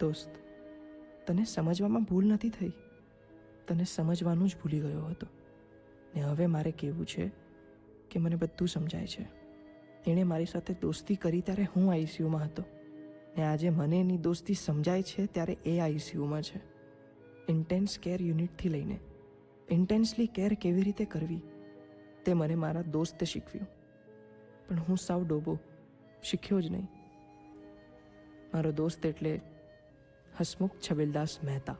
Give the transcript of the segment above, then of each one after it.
દોસ્ત, તને સમજવામાં ભૂલ નથી થઈ, તને સમજવાનું જ ભૂલી ગયો હતો. ને હવે મારે કહેવું છે કે મને બધું સમજાય છે. એણે મારી સાથે દોસ્તી કરી ત્યારે હું આઈસીયુમાં હતો, ને આજે મને એની દોસ્તી સમજાય છે ત્યારે એ આઈસીયુમાં છે. ઇન્ટેન્સ કેર યુનિટથી લઈને ઇન્ટેન્સલી કેર કેવી રીતે કરવી તે મને મારા દોસ્તે શીખવ્યું. પણ હું સાવ ડોબો, શીખ્યો જ નહીં. મારો દોસ્ત એટલે હસમુખ છબીલદાસ મહેતા.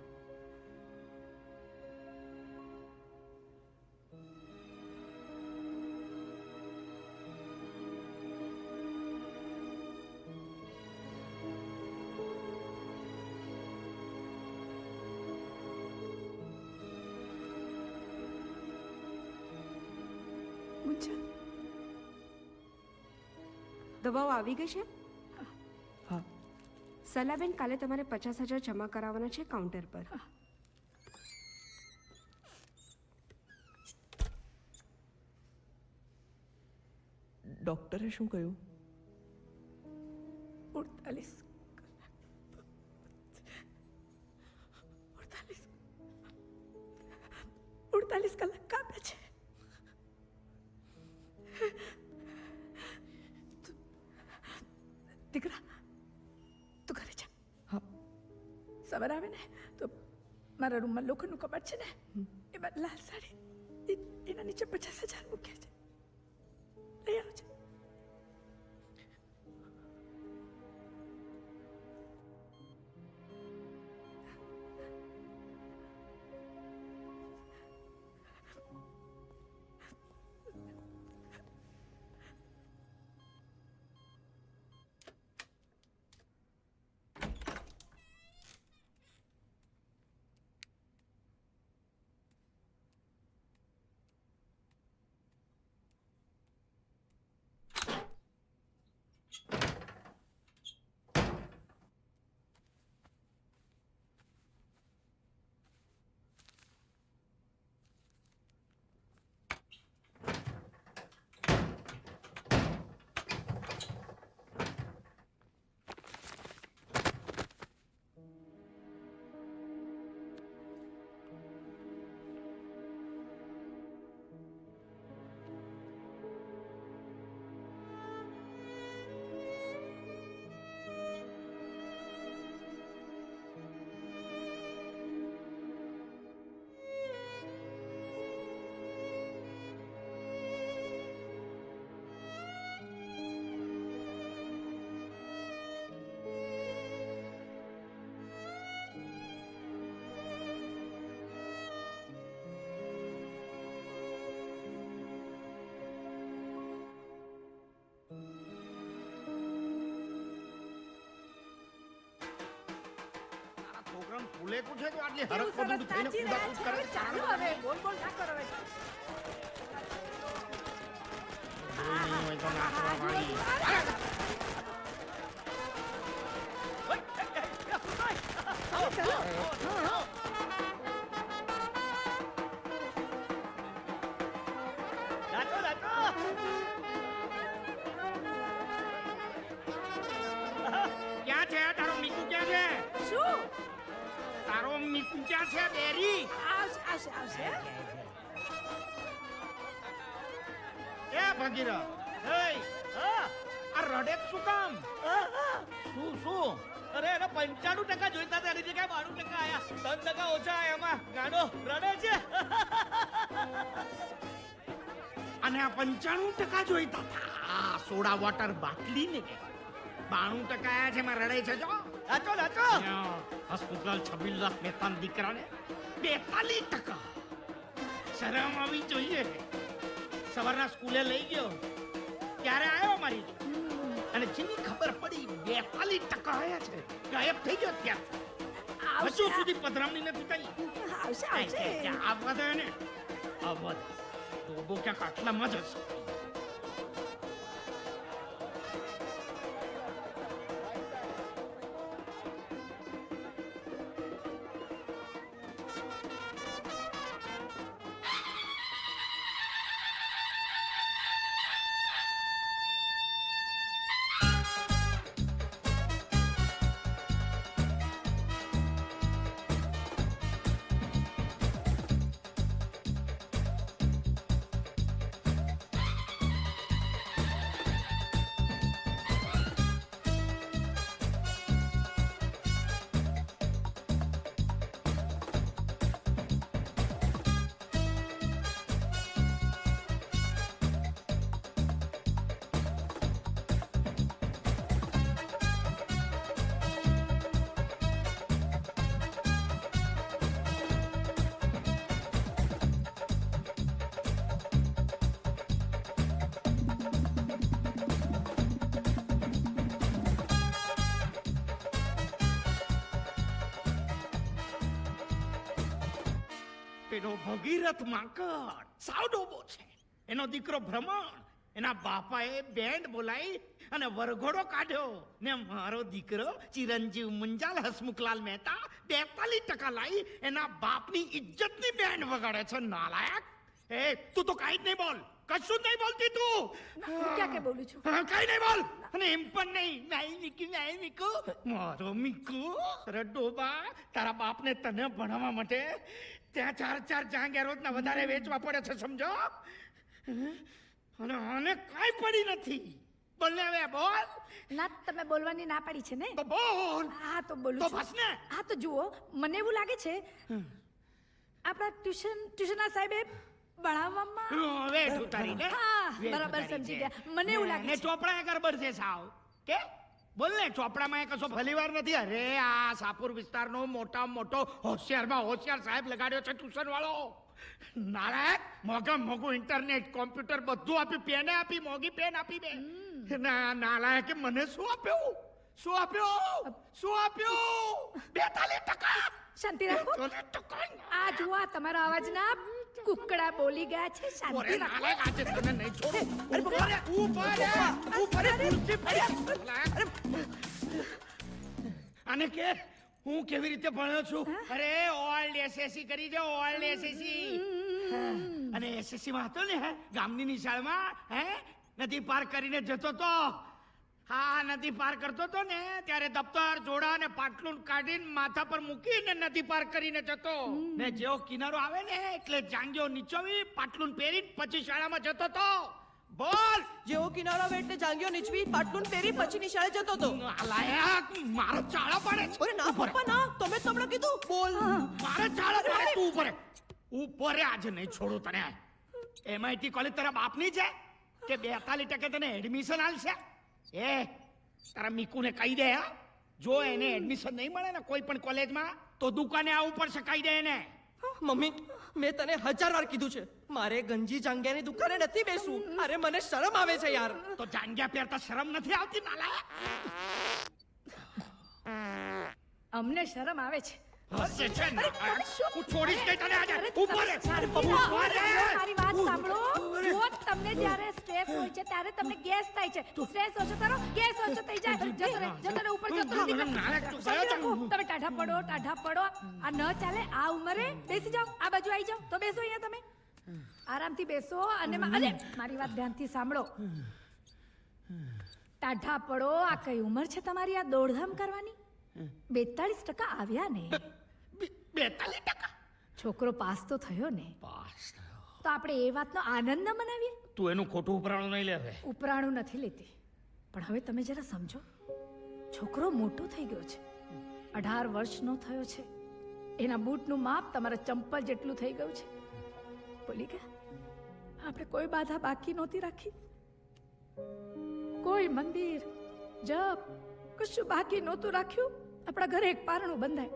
દવાઓ આવી ગઈ છે? હા. સલાબેન, કાલે તમારે 50,000 જમા કરાવવાના છે કાઉન્ટર પર. ડૉક્ટરે શું કહ્યું? 48 કલાક કાપે છે. દીકરા, તું ઘરે જા. હા. સવાર આવે ને તો મારા રૂમમાં લોખંડનું કબાટ છે ને, એમાં લાલ સાડી એના નીચે 50,000 મૂક્યા છે, લઈ આવજે. ફૂલે પૂછે તો આટલી હરખ બધું થઈને કુદાકુદ કરે. ચાલો હવે, બોલ બોલ ના કરો હવે. નહીં હોય તો નાચવા વાળી. નાચો નાચો. ક્યાં છે તારો મીકુ? ક્યાં છે શું? તારો મીકુ ક્યાં છે? બેરી આવશે. એ ભગીરા, આ રડે શું કામ? શું? અરે એને 95% જોઈતા હતા, એની જગ્યાએ 92% આયા. 3% ઓછા આયા. એમાં ગાડો રડે છે. અને આ 95% જોઈતા હતા સોડા વોટર બાટલી ને. 92% આયા છે, એમાં રડે છે. જો નાચો. હોસ્પિટલ છબીલદાસ મહેતાના દીકરાને 42%. શરમ આવી જોઈએ. સવારના સ્કૂલે લઈ ગયો ત્યારે આવ્યો મારી અને જેની ખબર પડી 42% આયા છે, ગાયબ થઈ ગયો. ત્યાં હજુ સુધી પધરામણી નથી થઈ. આવશે. આ વધે ને આ વધે ડોબો ક્યાંક આટલામાં જ હશે. પેલો ભગીરથ માંકડ સાવ ડોબો છે. એનો દીકરો ભ્રમણ એના બાપાએ બેન્ડ બોલાવી અને વરઘોડો કાઢ્યો ને મારો દીકરો ચિરંજીવ મુંજાલ હસમુખલાલ મહેતા 42% લાવી એના બાપની ઇજ્જતની બેન્ડ વગાડે છે. નાલાયક! એ તું તો કાંઈ જ નહીં બોલ, કશું જ નહીં બોલતી તું. હું ક્યાં કે બોલું છું? હા, કાંઈ નહીં બોલ. અને એમ પણ નહીં નાઈ મીકુ મારો મીકુ. અરે ડોબા, તારા બાપને તને ભણાવવા માટે ત્યાં 4 જાંગ્યા રોજના વધારે વેચવા પડે છે, સમજો. અને આને કાંઈ પડી નથી. બોલ ને હવે, બોલ. ના, તમે બોલવાની ના પાડી છે ને? તો બોલ. હા તો બોલું તો છું. બસ ને. હા તો જુઓ, મને એવું લાગે છે આપણા ટ્યુશનના સાહેબે ભણાવવામાં હવે ઠુતારીને હા, બરાબર સમજી ગયા. મને એવું લાગે ને છે ચોપડા ગરબડ છે સાવ. કે બોલ ને, ચોપડામાં એ કશો ભલીવાર નથી. અરે આ સાપુર વિસ્તારનો મોટામાં મોટો હોશિયારમાં હોશિયાર સાહેબ લગાડ્યો છે ટ્યુશન વાળો. નારાયક! મોંઘું ઇન્ટરનેટ, કોમ્પ્યુટર બધું આપ્યું, પેને આપી, મોંઘી પેન આપી બે. નાલાયક મને શું આપ્યું? શું આપ્યું? 42%! શાંતિ રાખો. 42%! આ જુઓ, આ તમારા અવાજના કુકડા બોલી ગયા છે. શાંતિ ઓરે રાખો. નાલાયક, આજે તને નહીં છોડું. ઊભા રે! ખુરશી પડી. આને કે હું કેવી રીતે ભણ્યો છું? અરે ઓલ્ડ એસએસસી કરી દે, ઓલ્ડ એસએસસી. અને એસએસસી માં હતો ને ગામની નિશાળમાં, નદી પાર કરીને જતો તો. હા, નદી પાર કરતો તો ને ત્યારે દફતર, જોડા ને પાટલું કાઢીને માથા પર મૂકીને નદી પાર કરીને જતો. ને જેવો કિનારો આવે ને એટલે જાંગીઓ નીચોવી, પાટલું પહેરીને પછી શાળામાં જતો તો. બોલ. જેવો કિનારો આવે એટલે જાંગીઓ નીચવી, પાટલું પહેરી પછી નિશાળે જતો હતો. નાલાયક! મારો ચાળા પાડે છે. અરે ના પપ્પા ના, તમે જ તમને કીધું. બોલ. મારે ચાળા પાડે. તું ઉપર રે. ઉપર રે, આજે નહીં છોડું તને. MIT કોલેજ તારા બાપની છે કે 42% તને એડમિશન આલશે? એ તારા મીકુને કહી દે, હા, જો એને એડમિશન નહીં મળે ને કોઈ પણ કોલેજમાં તો દુકાને આવવું પડશે. કહી દે એને. મમ્મી, મેં તને 1000 વાર કીધું છે, મારે ગંજી જાંગિયાની દુકાને નથી બેસવું. અરે મને શરમ આવે છે યાર. તો જાંગ્યા પહેરતા શરમ નથી આવતી? નાલાયક! અમને શરમ આવે છે. હસે છે નાલાયક. હું છોડીશ નહીં તને આજે. ઉપર રે. ઉપર રે. મારી વાત સાંભળો. જો તમને જ્યારે સ્ટ્રેસ હોય છે ત્યારે તમને ગેસ થાય છે. સ્ટ્રેસ ઓછો કરો, ગેસ ઓછો થઈ જાય. જતો રે ઉપર, જતો રે. નાલાયક, તું શાંતિ ગયો તો. રાખો. તમે ટાઢા પડો. આ ન ચાલે. આ ઉંમરે બેસી જાઓ, આ બાજુ આવી જાઓ. તો બેસો અહીંયા તમે. આરામથી બેસો અને અરે મારી વાત ધ્યાનથી સાંભળો. ટાઢા પડો. આ કઈ ઉંમર છે તમારી આ દોડધામ કરવાની? 42% આવ્યા ને. 42%? છોકરો પાસ તો થયો ને. પાસ થયો. તો આપણે એ વાતનો આનંદ ન મનાવીએ? તું એનું ખોટું ઉપરાણું નહીં લે હવે. ઉપરાણું નથી લેતી, પણ હવે તમે જરા સમજો. છોકરો મોટો થઈ ગયો છે, 18 વર્ષનો થયો છે. એના બૂટનું માપ તમારા ચંપલ જેટલું થઈ ગયું છે. બોલી ગયા, આપણે કોઈ બાધા બાકી નહોતી રાખી. કોઈ મંદિર, જપ, કશું બાકી નહોતું રાખ્યું. આપણા ઘરે એક પારણું બંધાય.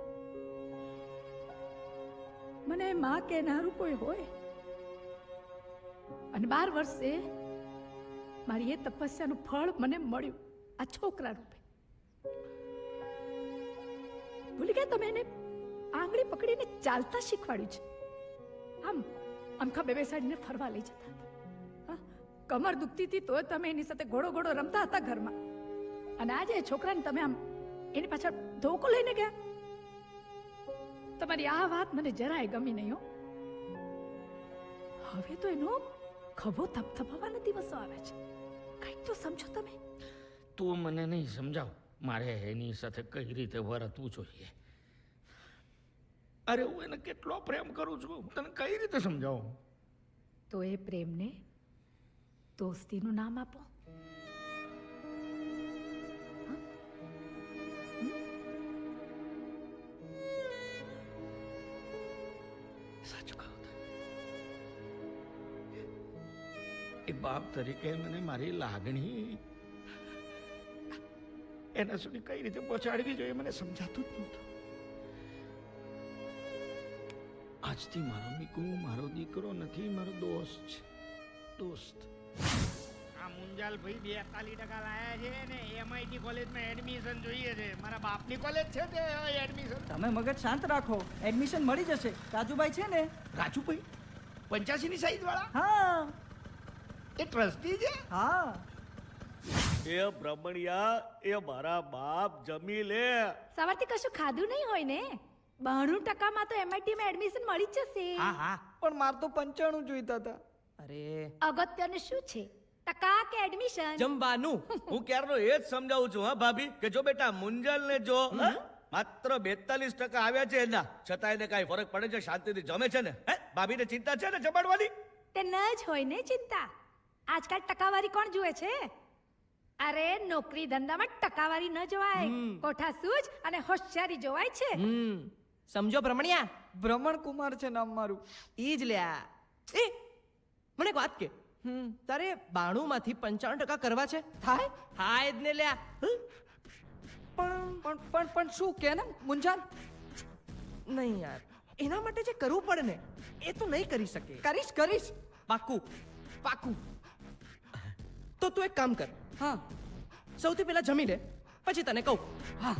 મને માં કહેનારું કોઈ હોય. અને 12 વર્ષે મારી એ તપસ્યાનું ફળ મને મળ્યું આ છોકરા રૂપે. ભૂલી ગયા તમે એને આંગળી પકડીને ચાલતા શીખવાડ્યું છે. આમ આમખા બેસાડીને ફરવા લઈ જતા હતા. કમર દુખતી હતી તો તમે એની સાથે ઘોડો રમતા હતા ઘરમાં. અને આજે એ છોકરાને તમે આમ એની પાછળ ધોકો લઈને ગયા. તમારી આ વાત મને જરાય ગમી નહીં હો. હવે તો એનો ખભો થપથપાવાના દિવસો આવે છે. કંઈક તો સમજો તમે. તું મને નહીં સમજાવ. મારે એની સાથે કઈ રીતે વર્તવું જોઈએ. અરે હું એને કેટલો પ્રેમ કરું છું, તને કઈ રીતે સમજાવું? તો એ પ્રેમને દોસ્તીનું નામ આપો. સાચું કહું તો એ બાપ તરીકે મને મારી લાગણી એના સુધી કઈ રીતે પહોંચાડવી જોઈએ મને સમજાતું જ નહોતું. આજથી મારો મીકુ મારો દીકરો નથી, મારો દોસ્ત છે. દોસ્ત. આ મુંજાલ ભાઈ 42% લાયા છે ને MIT કોલેજમાં એડમિશન જોઈએ છે. મારા બાપની કોલેજ છે તે એડમિશન. તમે મગજ શાંત રાખો, એડમિશન મળી જશે. રાજુભાઈ છે ને? રાજુભાઈ 85 ની સાઈઝ વાળા હા એ ટ્રસ્ટી છે. હા. એ બ્રહ્મણિયા, એ મારા બાપ જમી લે. સવારથી કશું ખાધું નહીં હોય ને? 92% તો MIT માં એડમિશન મળી જ જશે. હા હા પણ માર તો 95 જોઈતા હતા. અરે અગત્યનું શું છે, ટકા કે એડમિશન? જમવાનું. હું ક્યારનો એ જ સમજાવું છું હા ભાભી કે જો બેટા મુંજલ ને જો માત્ર 42% આવ્યા છે એના છતાં એને કાંઈ ફરક પડે છે? શાંતિથી જમે છે ને? હે ભાભીને ચિંતા છે ને જમાડવાની? તે ન જ હોય ને ચિંતા. આજકાલ ટકાવારી કોણ જુએ છે? અરે નોકરી ધંધામાં ટકાવારી ન જોવાય, કોઠા સૂઝ અને હોશિયારી જોવાય છે. સમજો ભ્રમણિયા, ભ્રમણ કુમાર છે નામ મારું. ઈ જ લ્યા. એ મને એક વાત કે, તારે 92 માંથી 95% કરવા છે? થાય થાય જ ને લ્યા. પણ શું કે ને મુંજાલ? નહીં યાર, એના માટે જે કરવું પડે ને એ તો નહીં કરી શકે. કરીશ. પાકું પાકું. તો તું એક કામ કર, હા સૌથી પહેલા જમી લે, પછી તને કહું. હા.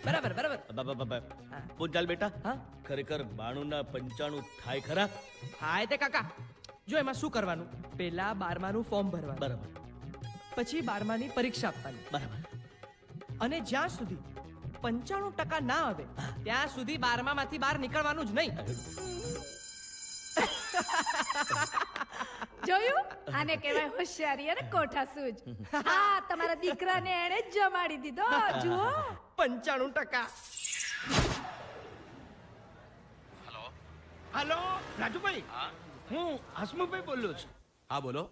બરાબર. મુંજાલ બેટા હા? ખરેખર 92 ના 95 થાય ખરા? હાય તે કાકા, જો એમાં શું કરવાનું, પહેલા 12માનું ફોર્મ ભરવાનું, બરાબર પછી 12માની પરીક્ષા આપવાની, બરાબર. અને જ્યાં સુધી 95% ના આવે ત્યાં સુધી 12મામાંથી બહાર નીકળવાનું જ નહીં. જોયું? આને કહેવાય હોશિયારી અને કોઠા સૂઝ. હા, તમારા દીકરાને એણે જ જમાડી દીધો. જુઓ 95%. હલો રાજુભાઈ, હું હસમુખભાઈ બોલું છું. હા બોલો.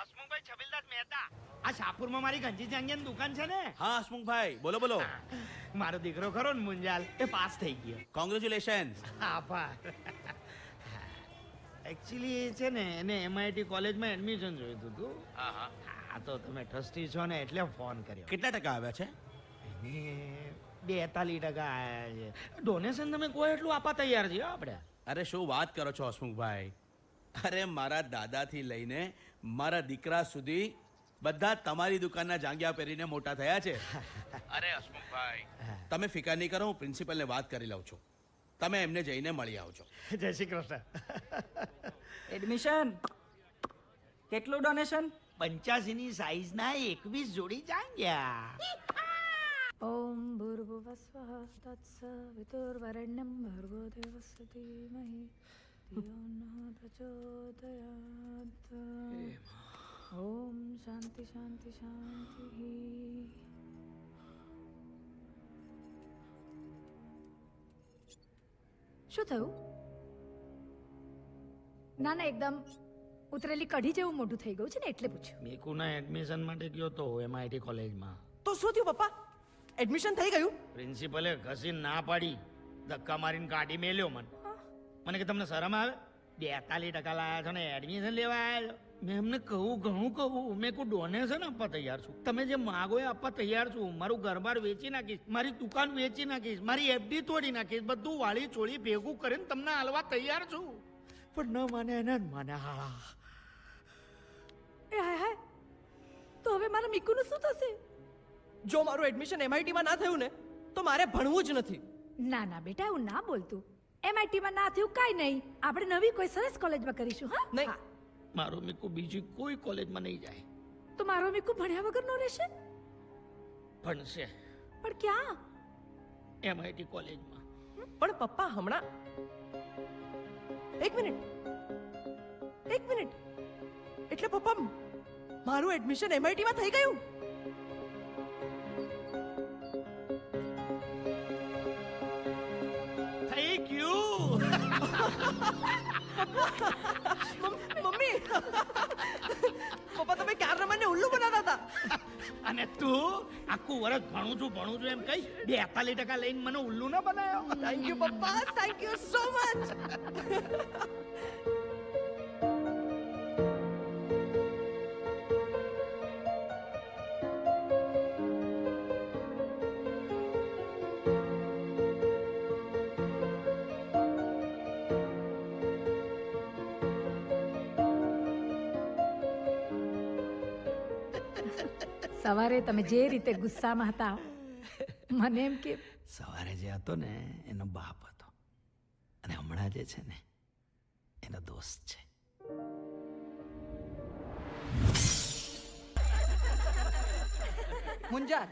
હસમુખભાઈ છબીલદાસ મહેતા. આ શાહપુરમાં મારી ગંજી જાંગિયાની દુકાન છે ને, હા હસમુખભાઈ બોલો. મારો દીકરો ખરો ને મુંજાલ, એ પાસ થઈ ગયો. કોંગ્રેચ્યુલેશન્સ. આભાર. એકચ્યુઅલી એ છે ને એને MIT કોલેજમાં એડમિશન જોઈતું હતું. હા તો તમે ટ્રસ્ટી છો ને એટલે ફોન કર્યો. કેટલા ટકા આવ્યા છે? એને 42% આયા છે. ડોનેશન તમે કોઈ એટલું આપવા તૈયાર છીએ આપણે. અરે શું વાત કરો છો હસમુખભાઈ? અરે મારા દાદાથી લઈને મારા દીકરા સુધી બધા તમારી દુકાનના જાંગિયા પહેરીને મોટા થયા છે. અરે હસમુખભાઈ તમે ફિકર નહીં કરો, હું પ્રિન્સિપલને વાત કરી લઉં છું. તમે એમને જઈને મળી આવજો. જય શ્રી કૃષ્ણ. એડમિશન કેટલું ડોનેશન? 85 ની સાઈઝ ના 21 જોડી જાંગ્યા. ઓમ ભૂર્ભુવસ્વઃ તત્સવિતુર્વરેણ્યં ભર્ગો દેવસ્ય ધીમહિ ધિયો નઃ પ્રચોદયાત. ઓમ શાંતિ શાંતિ શાંતિ. શું થયું? ના એકદમ ઉતરેલી કઢી જેવું મોઢું થઈ ગયું છે ને એટલે પૂછ્યું. મેકુના એડમિશન માટે ગયો તો MIT કોલેજમાં. તો શું થયું પપ્પા, એડમિશન થઈ ગયું? પ્રિન્સિપલે ઘસીને ના પાડી, ધક્કા મારીને કાઢી મેલ્યો મને કે તમને શરમ આવે? 42% લાયા છો ને એડમિશન લેવા આવ્યા છો? મેં એમને ઘણું કહું, મેં કોઈ ડોનેશન આપવા તૈયાર છું, તમે જે માગો એ આપવા તૈયાર છું. મારું ઘરબાર વેચી નાખીશ, મારી દુકાન વેચી નાખીશ, મારી FD તોડી નાખીશ, બધું વાળી ચોળી ભેગું કરીને તમને હાલવા તૈયાર છું. પણ ન માને એને જ માને હાળા. એ હાય હાય, તો હવે મારા મીકુનું શું થશે? જો મારું એડમિશન MIT માં ના થયું ને તો મારે ભણવું જ નથી. ના ના બેટા, એવું ના બોલતું. MIT માં ના થયું કાઈ નહીં, આપણે નવી કોઈ સરસ કોલેજમાં કરીશું. હા નહીં. હા. મારો મીકુ બીજી કોઈ કોલેજમાં નહીં જાય. તો મારો મીકુ ભણ્યા વગર નો રહેશે? ભણશે પણ ક્યાં? MIT કોલેજમાં. પણ પપ્પા હમણાં એક મિનિટ એટલે પપ્પા મારું એડમિશન MIT માં થઈ ગયું? થઈ ગયું. મમ્મી પપ્પા તમે ક્યારના મને ઉલ્લુ બનાવતા હતા. અને તું આખું વર્ષ ભણું છું એમ કઈ 42% લઈને મને ઉલ્લુ ના બનાવ્યો. થેન્ક યુ પપ્પા, થેન્ક યુ સો મચ. સવારે તમે જે રીતે ગુસ્સામાં હતા મને એમ કે સવારે જે હતો ને એનો બાપ હતો અને હમણાં જે છે ને એનો દોસ્ત છે. મુંજાર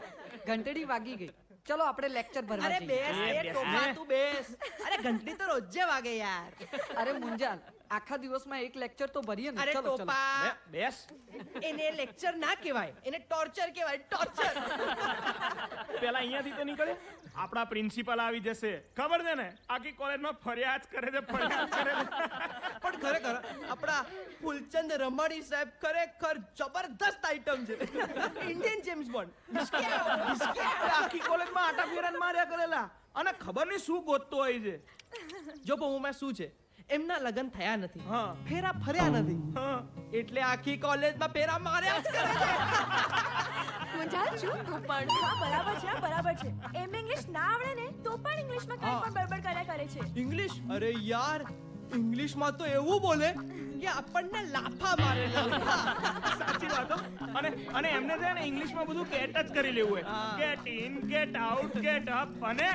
ઘંટડી વાગી ગઈ. ચલો આપણે લેક્ચર ભરવા અરે જઈએ. બેસ એ ટોપા તું બેસ. અરે ઘંટડી તો રોજે વાગે યાર. અરે મુંજાર આખા દિવસમાં એક લેક્ચર તો ભરીએ ને. અરે ચલો ચલો. ટોપા બેસ એને લેક્ચર ના કહેવાય, એને ટોર્ચર કહેવાય, ટોર્ચર. પેલા અહીંયાથી તો નીકળે આપણા પ્રિન્સિપલ આવી જશે, ખબર છે ને, આખી કોલેજમાં ફરિયાદ કરે છે, ફરિયાદ કરે છે. પણ ખરેખર આપણા ફૂલચંદ રમાણી સાહેબ ખરેખર જબરદસ્ત આઈટમ છે. Indian James bond. આખી કોલેજમાં આટા ફેરાન માર્યા કરેલા અને ખબર નહીં શું ગોતતો હોય છે. જો બહુમાં શું છે, એમના લગ્ન થયા નથી, હા. ફેરા ફર્યા નથી, હા. એટલે આખી કોલેજમાં ફેરા માર્યા જ કરે છે. મુંજાલ છું તું પણ. હા બરાબર છે હા, બરાબર છે. એમને ઇંગ્લિશ ના આવડે ને તો પણ ઇંગ્લિશમાં કંઈ પણ બડબડ કર્યા કરે છે. ઇંગ્લિશ? અરે યાર, ઇંગ્લિશમાં તો એવું બોલે કે આપણને લાફા મારે, લાફા. સાચી વાત હો. અને એમને છે ને ઇંગ્લિશમાં બધું ગેટ જ કરી લેવું હોય. હા. Get in, get out, get up અને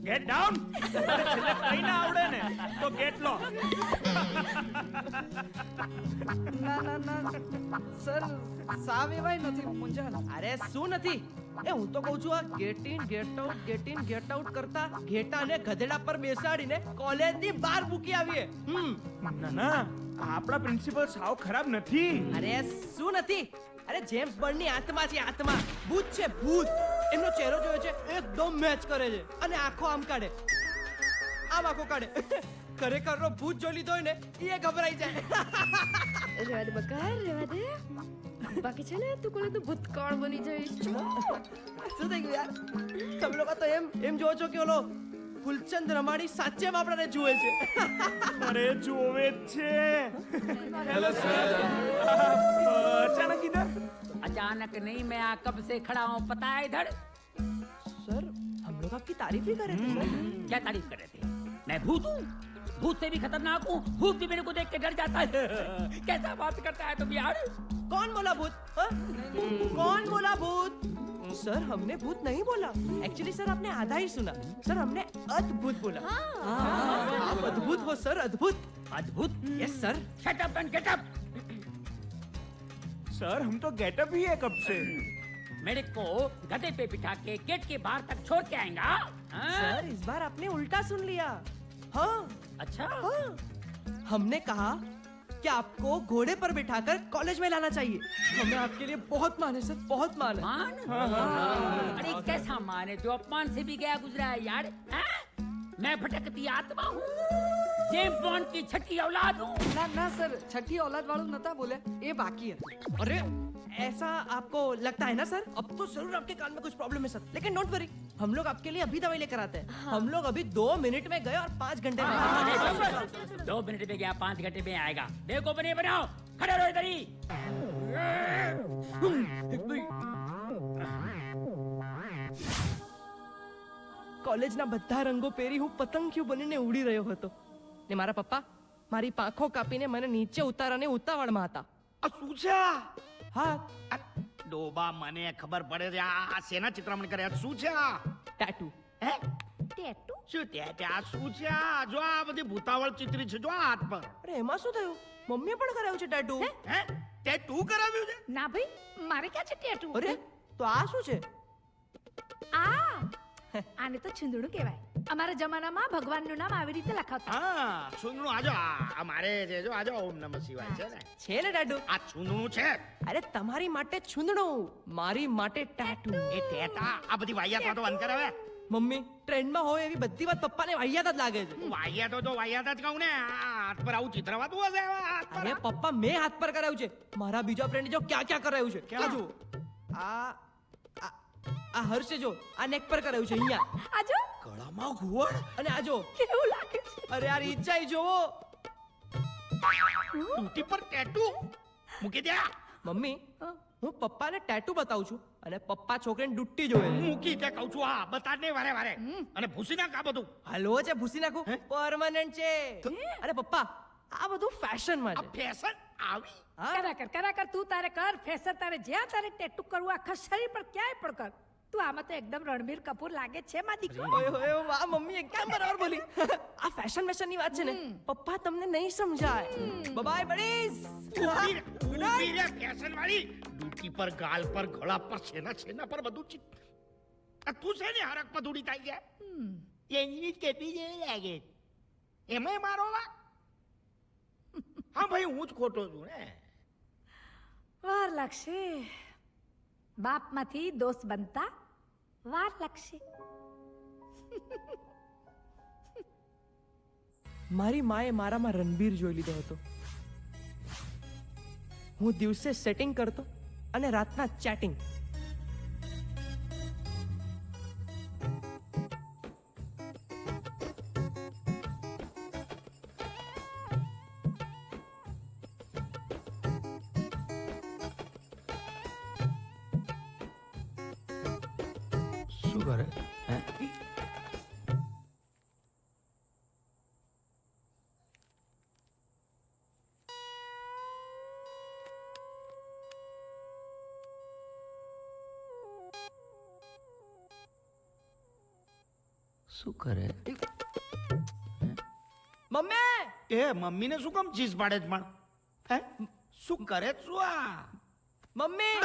ગેટ ડાઉન. છેલ્લે કઈ ના આવડે ને તો ગેટ લો. ના ના ના સર, સાવ એવાય નથી મુંજાર. અરે શું નથી? એ હું તો કહું છું, આ get in get out, get in get out કરતા ઘેટાને ગધેડા પર બેસાડીને કોલેજની બહાર મૂકી આવીએ. ના ના, આપણા પ્રિન્સિપલ સાવ ખરાબ નથી. અરે શું નથી? અરે જેમ્સ બોન્ડની આત્મા છે, આત્મા. ભૂત છે, ભૂત. એમનો ચહેરો જોયો છે, એકદમ મેચ કરે છે. અને આંખો આમ કાઢે, આમ આંખો કાઢે. ખરેખરનો ભૂત જોઈ લીધો હોય ને એ ગભરાઈ જાય. રહેવા દે બકા, રહેવા દે. બાકી છે ને તું કોલેજનું ભૂતકાળ બની જઈશ. શું થઈ ગયું યાર? તમે લોકો તો એમ જોવો છો કે ઓલો ફૂલચંદ રમાણી સાચેમાં આપણને જુએ છે. અરે જોવે જ છે. Hello sir. અચાનક ઇધર? अचानक नहीं, मैं यहाँ कब से खड़ा हूँ पता है इधर? सर हम लोग आपकी तारीफ ही कर रहे थे सर. क्या तारीफ कर रहे थे? मैं भूत हूँ? भूत से भी खतरनाक हूँ. भूत भी मेरे को देख के डर जाता है. कैसा बात करता है तुम यार? कौन बोला भूत? कौन बोला भूत? सर हमने भूत नहीं बोला. एक्चुअली सर आपने आधा ही सुना. सर हमने अद्भुत बोला. आप अद्भुत हो सर, अद्भुत. अद्भुत? Yes sir. Shut up and get up. Sir हम तो गेटअप ही है कब से. मेरे को गधे पे बिठा के गेट के बाहर तक छोड़ के आएगा? हाँ? सर इस बार आपने उल्टा सुन लिया. हाँ अच्छा. हाँ, हमने कहा कि आपको घोड़े पर बिठाकर कॉलेज में लाना चाहिए. हमें आपके लिए बहुत मान है सर, बहुत मान है. मान? अरे कैसा मान है जो अपमान से भी गया गुजरा है यार. हाँ? मैं भटकती आत्मा हूँ, जेम्स बॉन्ड की छठी औलाद हूँ. ના ના સર, છઠ્ઠી औलाद वाળું નતા બોલે, એ બાકી હતું. अरे ऐसा आपको लगता है ना सर? अब तो जरूर आपके कान में कुछ प्रॉब्लम है सर, लेकिन डोंट वरी, हम लोग आपके लिए अभी दवाई लेकर आते हैं. हम लोग अभी 2 मिनट में गए और 5 घंटे में आए. 2 मिनट में गया 5 घंटे में आएगा. देखो बने बनाओ, खड़े रहो इधर ही. કોલેજના બધા રંગો પહેરી હું પતંગિયું બનીને ઉડી રહ્યો હતો ને મારા પપ્પા મારી પાંખો કાપીને મને નીચે ઉતારવાની ઉતાવળમાં હતા. આ શું છે આ? હા, આ ડોબા મને ખબર પડે છે આ શેના ચિત્રામણ કરે આ શું છે આ? ટેટુ. હે ટેટુ? શું તે આ શું છે આ? જો આ બધી ભૂતાવળ ચિત્રી છે જો આ હાથ પર. અરે એમાં શું થયું? મમ્મીએ પણ કરાવ્યું છે ટેટુ. હે તે તું કરાવ્યું છે? ના ભાઈ, મારે ક્યાં છે ટેટુ? અરે તો આ શું છે? આ આને તો છુંદડું કહેવાય. અમારા જમાનામાં ભગવાનનું નામ આવી રીતે લખાવતા. હા છુંદણું આજો આ મારે છે જો આજો ઓમ નમઃ શિવાય છે ને છે ને ટેટુ? આ છુંદણું છે. અરે તમારી માટે છુંદડું, મારી માટે ટેટુ. એ ટેટા આ બધી વાહિયાત વાતો બંધ કર હવે. મમ્મી ટ્રેન્ડમાં હોય એવી બધી વાત પપ્પાને વાહિયાત જ લાગે છે. વાહિયાતો તો વાહિયાત જ કહું ને આ હાથ પર આવું ચિત્રવાતું હશે હવે હાથ પર. અરે પપ્પા મેં હાથ પર કરાવ્યું છે, મારા બીજા ફ્રેન્ડ જો ક્યાં ક્યાં કરાવ્યું છે. ક્યાં? આ જુઓ, આ હર્ષે જો આ નેક પર કરાવ્યું છે અહીંયા. આજો ગળામાં ઘુવડ અને આ જો, કેવું લાગે છે. અરે યાર ઈચ્છાઈ જોવો. ટૂટી પર ટેટુ મૂકી દે. મમ્મી હું પપ્પાને ટેટુ બતાવું છું અને પપ્પા છોકરીને ડુટ્ટી જોવે છે. મૂકી તે કહું છું આ બતા ને વારે વારે અને ભૂસી નાખ આ બધું. હલવો છે ભૂસી નાખું? પરમાનન્ટ છે. અરે પપ્પા આ બધું ફેશનમાં આ છે. ફેશન આવી કરા કર તું તારે કર ફેસર તારે જ્યાં તારે ટેટુ કરવું આખા શરીર પર ક્યાંય પણ કર તું આમાં તો એકદમ રણબીર કપૂર લાગે છે માં દીકરો ઓય ઓય વાહ મમ્મી એકદમ બરાબર બોલી આ ફેશન ની વાત છે ને પપ્પા તમને નહીં સમજાય બાય બડીઝ ઊભી રે ફેશન વાળી ડૂકી પર ગાલ પર ગળા પર છેના પર બધું આ તું છે ને હરક પધુડી થઈ ગયા એની કેપી જેવી લાગે એમાં મારો વાક હા ભાઈ હું જ ખોટો છું ને વાર લાગશે બાપમાંથી દોસ્ત બનતા વાર લાગશે મારી માએ મારામાં રણબીર જોઈ લીધો હતો હું દિવસે સેટિંગ કરતો અને રાતના ચેટિંગ શું કરે શું કરે મમ્મી એ મમ્મીને શું કામ ચીઝ પાડે છે પણ હે શું કરે છે શું આ મમ્મી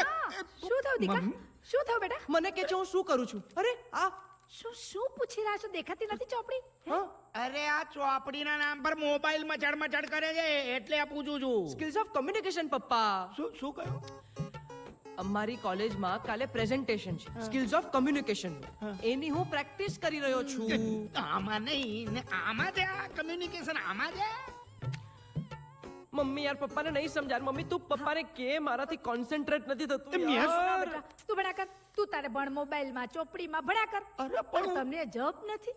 શું થયું દીકા શું થયું બેટા મને કે છે હું શું કરું છું અરે આ શું પૂછી રહ્યા છો દેખાતી નથી ચોપડી હા અરે આ ચોપડીના નામ પર મોબાઈલ મચડ કરે છે એટલે આ પૂછું છું સ્કિલ્સ ઓફ કમ્યુનિકેશન પપ્પા શું કહ્યું અમારી કોલેજમાં કાલે પ્રેઝન્ટેશન છે સ્કિલ્સ ઓફ કમ્યુનિકેશન એની હું પ્રેક્ટિસ કરી રહ્યો છું આમાં નહીં ને આમાં છે આ કમ્યુનિકેશન આમાં છે મમ્મી યાર પપ્પાને નહીં સમજાર મમ્મી તું પપ્પાને કે મારાથી કોન્સન્ટ્રેટ નથી થતું મેં યાર બેટા તું ભણ્યા કર તું તારે ભણ મોબાઈલમાં ચોપડીમાં ભણ્યા કર અરે પણ તમને જપ નથી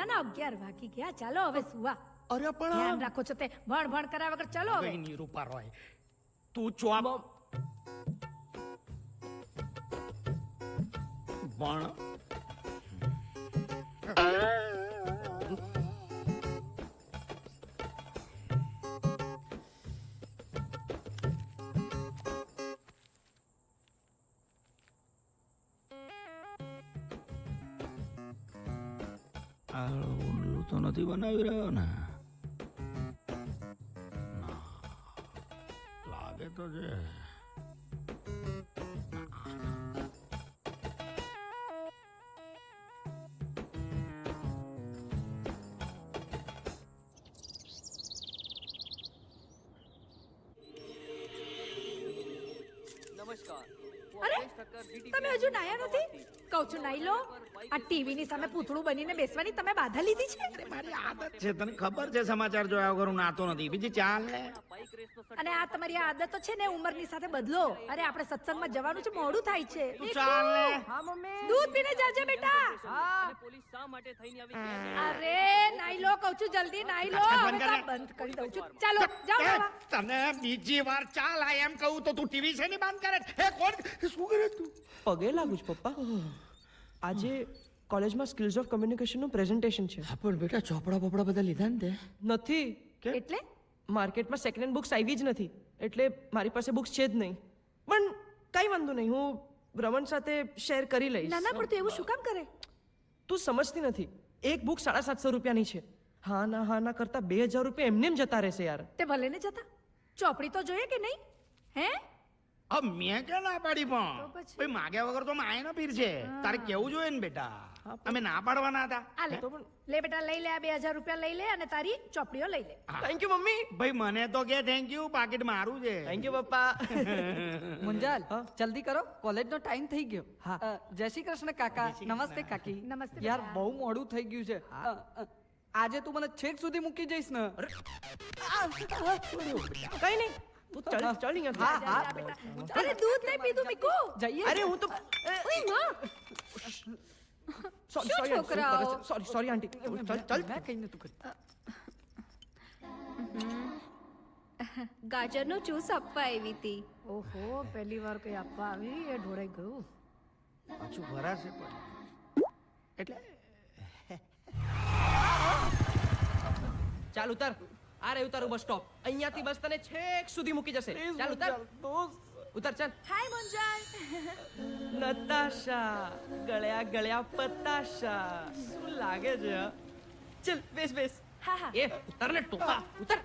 ના 11 વાગી ગયા ચાલો હવે સુવા અરે ધ્યાન રાખો છો તે ભણ કર્યા વગર ચાલો હવે નિરૂપા રોય તું ચોપ ભણ ઉલ્લુ તો નથી બનાવી રહ્યો ને લાગે તો છે અરે તમે હજુ નાયા નથી કહું છું નાઈ લો આ ટીવી ની સામે પૂતળું બનીને બેસવાની તમે બાધા લીધી છે મારી આદત છે તને ખબર છે સમાચાર જોયા વગર હું નાતો નથી બીજી ચાલ ને અને આ તમારી આદતો છે ને ઉંમરની સાથે બદલો અરે આપણે સત્સંગમાં જવાનું છે મોડું થાય છે ચાલ ને હા મમ્મી દૂધ પીને જાજે બેટા પોલીસ શા માટે થઈને આવી અરે નાઈ લો કહું છું જલ્દી નાઈ લો હવે તો બંધ કરી દઉં છું ચાલો જાઓ નાવા. તને બીજી વાર ચાલ આ એમ કહું તો તું ટીવી છે ને બંધ કરે હે કોણ શું કરે તું પગે લાગુ છું પપ્પા આજે કોલેજમાં સ્કિલ્સ ઓફ કમ્યુનિકેશનનું પ્રેઝન્ટેશન છે પણ બેટા ચોપડા બપડા બધા લીધા ને તે નથી એટલે માર્કેટમાં સેકન્ડ હેન્ડ બુક્સ આવી જ નથી એટલે મારી પાસે બુક્સ છે જ નહીં પણ કઈ વાંધો નહીં હું રમણ સાથે શેર કરી લઈશ ના પણ તું એવું શું કામ કરે તું સમજતી નથી એક બુક 750 રૂપિયાની છે હા ના કરતા 2000 રૂપિયા એમને એમ જતા રહેશે યાર તે ભલે ને જતા ચોપડી તો જોઈએ કે નહીં હે अब मैं क्या ना पाड़ी तो पण પછી? भाई मागे वगैरह तो माए ना पीर છે તારે કેવું જોઈએ ને બેટા અમે ના પાડવાના હતા આ લે લે બેટા લઈ લે આ 2000 રૂપિયા લઈ લે અને તારી ચોપડીઓ લઈ લે થેન્ક યુ મમ્મી ભાઈ મને તો કે થેન્ક યુ પાકીટ મારું છે થેન્ક યુ પપ્પા મુંજાલ જલ્દી કરો કોલેજ નો ટાઈમ થઈ ગયો જય શ્રી કૃષ્ણ કાકા નમસ્તે કાકી નમસ્તે યાર બેટા. બહુ મોડું થઈ ગયું છે આજે તું મને છેક સુધી મૂકી જઈશ ને કઈ નહીં તું ચલ અહીંયા જા, જા, બેટા. અરે દૂધ નહીં પીધું મીકુ જઈએ અરે હું તો ઓય માં શું છોકરાઓ? સોરી આંટી ચલ મેં કઈ નતું કર્યું ગાજરનો જ્યુસ આપવા આવી હતી ઓહો પહેલી વાર કઈ આપવા આવી એ ઢોળાઈ ગયું પાછું ભરાશે પણ એટલે ચાલ ઉતર આ રહ્યું તારું બસ સ્ટોપ. અહીંયાથી બસ તને છેક સુધી મૂકી જશે. ચાલ ઉતર. ઉતર ચાલ. હાય મુંજાલ. નતાશા, ગળ્યા પતાશા. શું લાગે છે? હા? ચલ બેસ. હા હા. એ ઉતર ને ટોપા. ઉતર.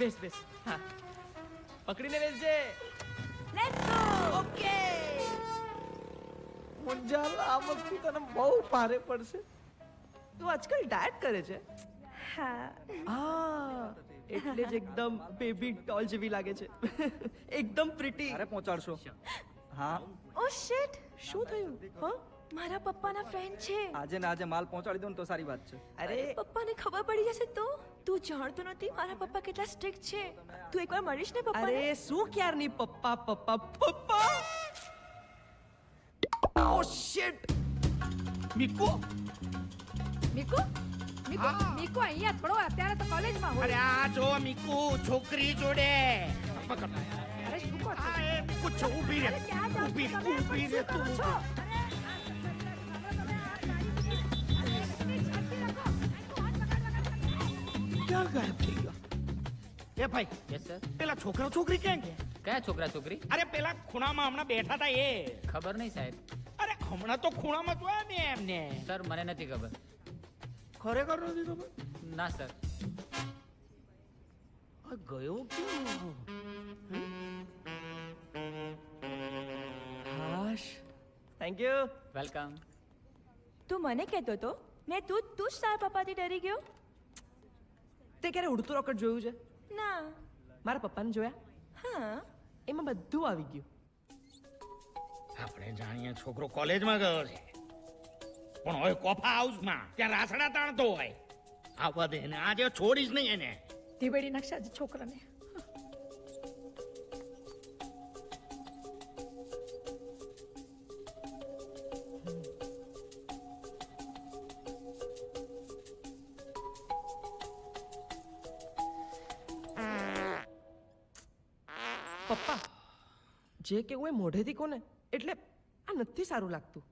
બેસ. હા. પકડીને બેસજે. Let's go. ઓકે. મુંજાલ આ વખતે તને બહુ ભારે પડશે. તું આજકાલ ડાયટ કરે છે? હા. એટલે જ એકદમ બેબી ડોલ જેવી લાગે છે. એકદમ પ્રિટી. અરે પહોંચાડશો. હા ઓ શિટ. શું થયું? હા? મારા પપ્પાના ફ્રેન્ડ છે. આજે ને આજે માલ પહોંચાડી દો ને તો સારી વાત છે. અરે પપ્પાને ખબર પડી જશે તો? તું જાણતો નથી મારા પપ્પા કેટલા સ્ટ્રિક્ટ છે. તું એકવાર મળીશ ને પપ્પાને? અરે શું ક્યારની પપ્પા. ઓ શિટ. મીકુ અહીંયા જ પડો, અત્યારે તો કોલેજમાં અરે હોય. આ જો મીકુ છોકરી જોડે પકડ. અરે શું કહો છો? આ એ મીકુ છો ઊભી રે. અરે ક્યાં જાઓ છો ઊભી તમે? ઊભી રે શું કરો તું. છો? ક્યાં ગાયબ થઈ ગયો? એ ભાઈ યસ સર. પેલા છોકરા છોકરી ક્યાં ગયા? કયા છોકરા છોકરી? અરે પેલા ખૂણામાં હમણાં બેઠા હતા એ. ખબર નહીં સાહેબ. અરે હમણાં તો ખૂણામાં જોયા મેં એમને. સર મને નથી ખબર. ખરેખર નથી ખબર. ના સર. આ ગયો ક્યાં? હાશ. Thank you. વેલકમ. તું મને કહેતો તો ને તું જ તારા પપ્પાથી ડરી ગયો? તે ક્યારે ઉડતું રોકેટ જોયું છે? ના. મારા પપ્પાને જોયા? હા. એમાં બધું આવી ગયું. આપણે જાણીએ છોકરો કોલેજમાં ગયો છે પણ હવે કોફા હાઉસમાં ત્યાં રાસડા તાણતો હોય. આવવા દે ને આજે છોડીશ નહીં એને. ધીબેડી નાખશે આજે છોકરાને. પપ્પા જે કેવું એ મોઢેથી કોને, એટલે આ નથી સારું લાગતું.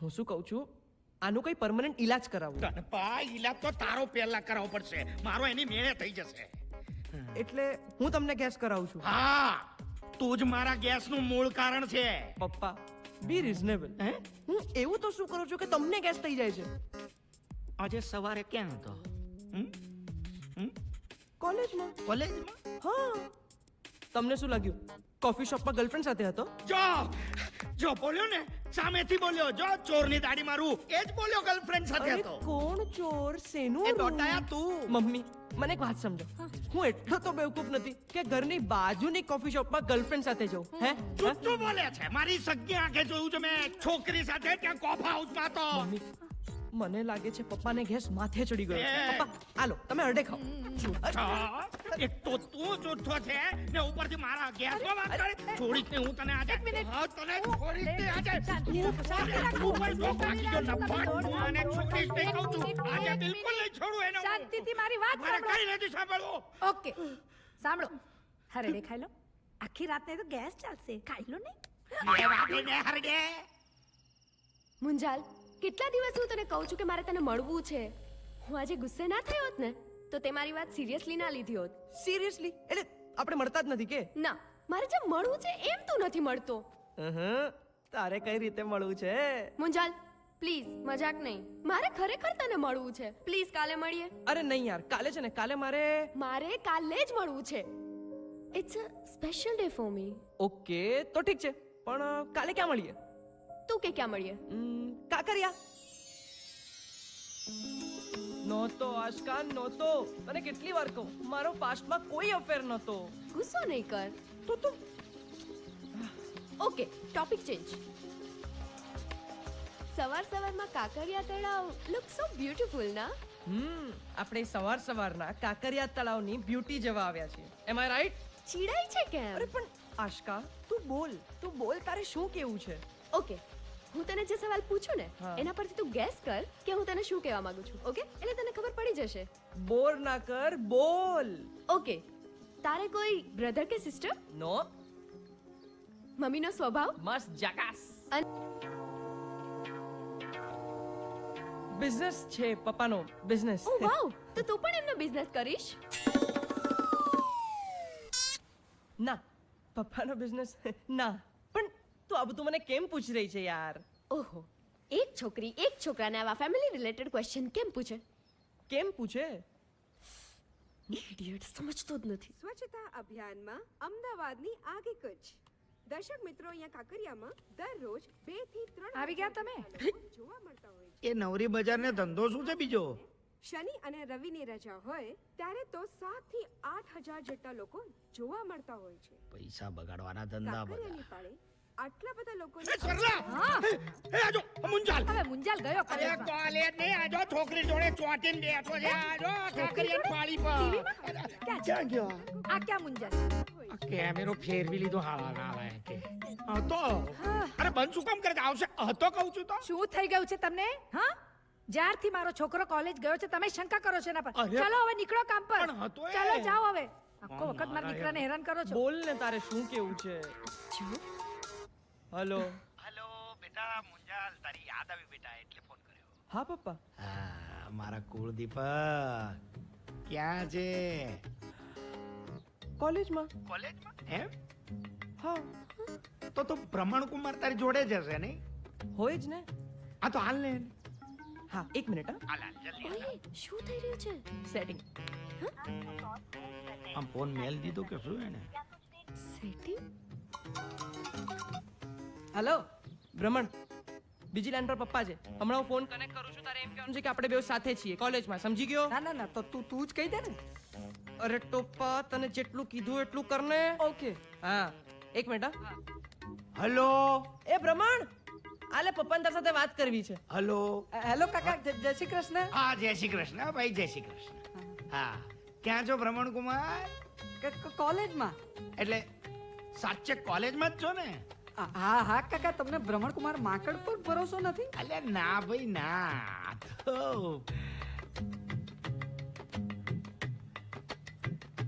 હું શું કહું છું, આનું કઈ પરમનન્ટ ઈલાજ કરાવવું. તને પા ઈલાજ તો તારો પહેલા કરાવવો પડશે. મારો એની મેળે થઈ જશે. એટલે હું તમને ગેસ કરાવું છું. હા તું જ મારા ગેસનું મૂળ કારણ છે. પપ્પા બી રીઝનેબલ. હું એવું તો શું કરું છું કે તમને ગેસ થઈ જાય છે? આજે સવારે ક્યાં હતો? કોલેજમાં. કોલેજમાં? હા. તમને શું લાગ્યું કોફી શોપમાં ગર્લફ્રેન્ડ સાથે હતો? જો બોલ્યો ને, સામેથી બોલ્યો. જો ચોરની દાઢી મારું એ જ બોલ્યો ગર્લફ્રેન્ડ સાથે અરે હતો. કોણ ચોર? શેનું? એ દોટાયા તું. મમ્મી મને એક વાત સમજો. હું એટલો તો બેવકૂફ નથી કે ઘરની બાજુની કોફી શોપમાં ગર્લફ્રેન્ડ સાથે જઉં. હે? જુઠ્ઠું બોલે છે. મારી સગી આંખે જોયું છે મેં. છોકરી સાથે ત્યાં કોફા હાઉસમાં તો. મમ્મી મને લાગે છે પપ્પાને ગેસ માથે ચડી ગયો છે. એ. પપ્પા આલો તમે અડે ખાઓ. એક તો તું જુઠ્ઠો છે ને ઉપરથી મારા ગેસમાં વાત કરે. છોડીશ ને હું તને આજે. હા, તને છોડીશ ને આજે. તું કોઈ શોખ રાખી જો નફાટ. હું આને છોડીશ નહીં કહું છું. આજે બિલકુલ નહીં છોડું એને હું. શાંતિથી મારી વાત મારે સાંભળો. કઈ નથી સાંભળવું. ઓકે સાંભળો. હરડે ખાઈ લો. આખી રાત નહીં તો ગેસ ચાલશે. ખાઈ લો ને. એ વાટીને હરડે. મુંજાલ, કેટલા દિવસ હું તને કહું છું કે મારે તને મળવું છે. હું આજે ગુસ્સે ના થઈ હોત ને તો તે મારી વાત સિરિયસલી ના લીધી હોત. સિરિયસલી? એટલે આપણે મળતા જ નથી કે? ના, મારે જે મળવું છે એમ તું નથી મળતો. તારે કઈ રીતે મળવું છે? મુંજાલ પ્લીઝ, મજાક નહીં. મારે ખરેખર તને મળવું છે. પ્લીઝ કાલે મળીએ. અરે નહીં યાર, કાલે છે ને, કાલે મારે કાલે જ મળવું છે. It's a special day for me. Okay તો ઠીક છે, પણ કાલે ક્યાં મળીએ? તું કે ક્યાં મળીએ? કાકરિયા. નહોતો આશકા, નહોતો. તને કેટલી વાર કહું, મારો પાસ્ટમાં કોઈ અફેર નહોતો. ગુસ્સો નહીં કર. તો તું ઓકે, ટોપિક ચેન્જ. સવારમાં કાંકરિયા તળાવ લુક સો બ્યુટીફુલ ના? આપણે સવારના કાંકરિયા તળાવની બ્યુટી જેવા આવ્યા છીએ. એમ આઈ રાઈટ? ચીડાઈ છે કેમ? અરે પણ આશકા તું બોલ તારે શું કેવું છે? ઓકે, હું તને જે સવાલ પૂછું ને હા. એના પરથી તું ગેસ કર કે હું તને શું કહેવા માંગુ છું. ઓકે, એટલે તને ખબર પડી જશે. બોર ના કર, બોલ. ઓકે, તારે કોઈ બ્રધર કે સિસ્ટર? નો. મમ્મીનો સ્વભાવ? મસ્ત જકાસ. બિઝનેસ છે પપ્પાનો બિઝનેસ ઓ વાવ, તો તું પણ એમનો બિઝનેસ કરીશ? ના પપ્પાનો બિઝનેસ ના. પણ તું આ બધું મને કેમ પૂછી રહી છે યાર? ઓહો, એક છોકરી એક છોકરાને આવા ફેમિલી રિલેટેડ ક્વેશ્ચન કેમ પૂછે? કેમ પૂછે? ઇડિયટ, સમજતો જ નથી. સ્વચ્છતા અભિયાનમાં અમદાવાદની આગે કચ્છ. દર્શક મિત્રો, અહીંયા કાંકરિયામાં દરરોજ 2 થી 3 આવી ગયા તમે? જોવા મળતા હોય છે. એ નવરી બજારને ધંધો શું છે બીજો? શનિ અને રવિની રજા હોય ત્યારે તો 7 થી 8,000 જેટલા લોકો જોવા મળતા હોય છે. પૈસા બગાડવાના ધંધા બધા. કાંકરિયાની પાળે આટલા બધા લોકોને એ સરલા! એ આજો મુંજાલ. હવે મુંજાલ ગયો અરે કોલેજમાં. કોલેજ નહીં, આજો છોકરી જોડે ચોંટીને બેઠો છે. આજો કાંકરિયાની પાળી પર. ક્યાં ગયો? આ ક્યાં મુંજાલ? આ કેમેરો ફેરવી લીધો હાલા નાલા કે. હતો. અરે બંધ શું કામ કરે? આવશે હતો કહું છું તો. શું થઈ ગયું છે તમને? હા, જ્યારથી મારો છોકરો કોલેજ ગયો છે તમે શંકા કરો છો એના પર. અરે, ચાલો હવે નીકળો કામ પર. પણ હતો એ. ચાલો જાઓ હવે. આખો વખત મારા દીકરાને હેરાન કરો છો. બોલ ને, તારે શું કેવું છે? હલો. હેલો બેટા મુંજાલ, તારી યાદ આવી બેટા એટલે ફોન કર્યો. હા પપ્પા. હા, મારા કુળદીપક ક્યાં છે? કોલેજમાં. કોલેજમાં? એમ? હા, તો ભ્રમણકુમાર તારી જોડે જ હશે નહીં? હોય જ ને. આ તો હાલ ને. હા, એક મિનિટ. હા, હાલ હાલ જલ્દી. ઓય, શું થઈ રહ્યું છે? સેટિંગ. આમ ફોન મેલ દીધો કે શું એને? સેટિંગ? હલો ભ્રમણ, બીજી લાઈન પર પપ્પા છે. હમણાં હું ફોન કનેક્ટ કરું છું. તારે એમ કહેવાનું છે કે આપણે બે સાથે છીએ કોલેજમાં, સમજી ગયો? ના ના ના, તો તું જ કહી દે ને. અરે ટોપા, તને જેટલું કીધું એટલું કરને. ઓકે. હા, એક મિનિટ. હા, હલો એ ભ્રમણ, આલે પપ્પાને તારી સાથે વાત કરવી છે. હલો. હેલો કાકા, જય શ્રી કૃષ્ણ. હા, જય શ્રી કૃષ્ણ ભાઈ, જય શ્રી કૃષ્ણ. હા, ક્યાં છો ભ્રમણકુમાર? કોલેજમાં. એટલે સાચે કોલેજમાં જ છો ને? હા હા કાકા, તમને ભ્રમણકુમાર માકડ પર ભરોસો નથી? અલ્યા ના ભાઈ ના. તો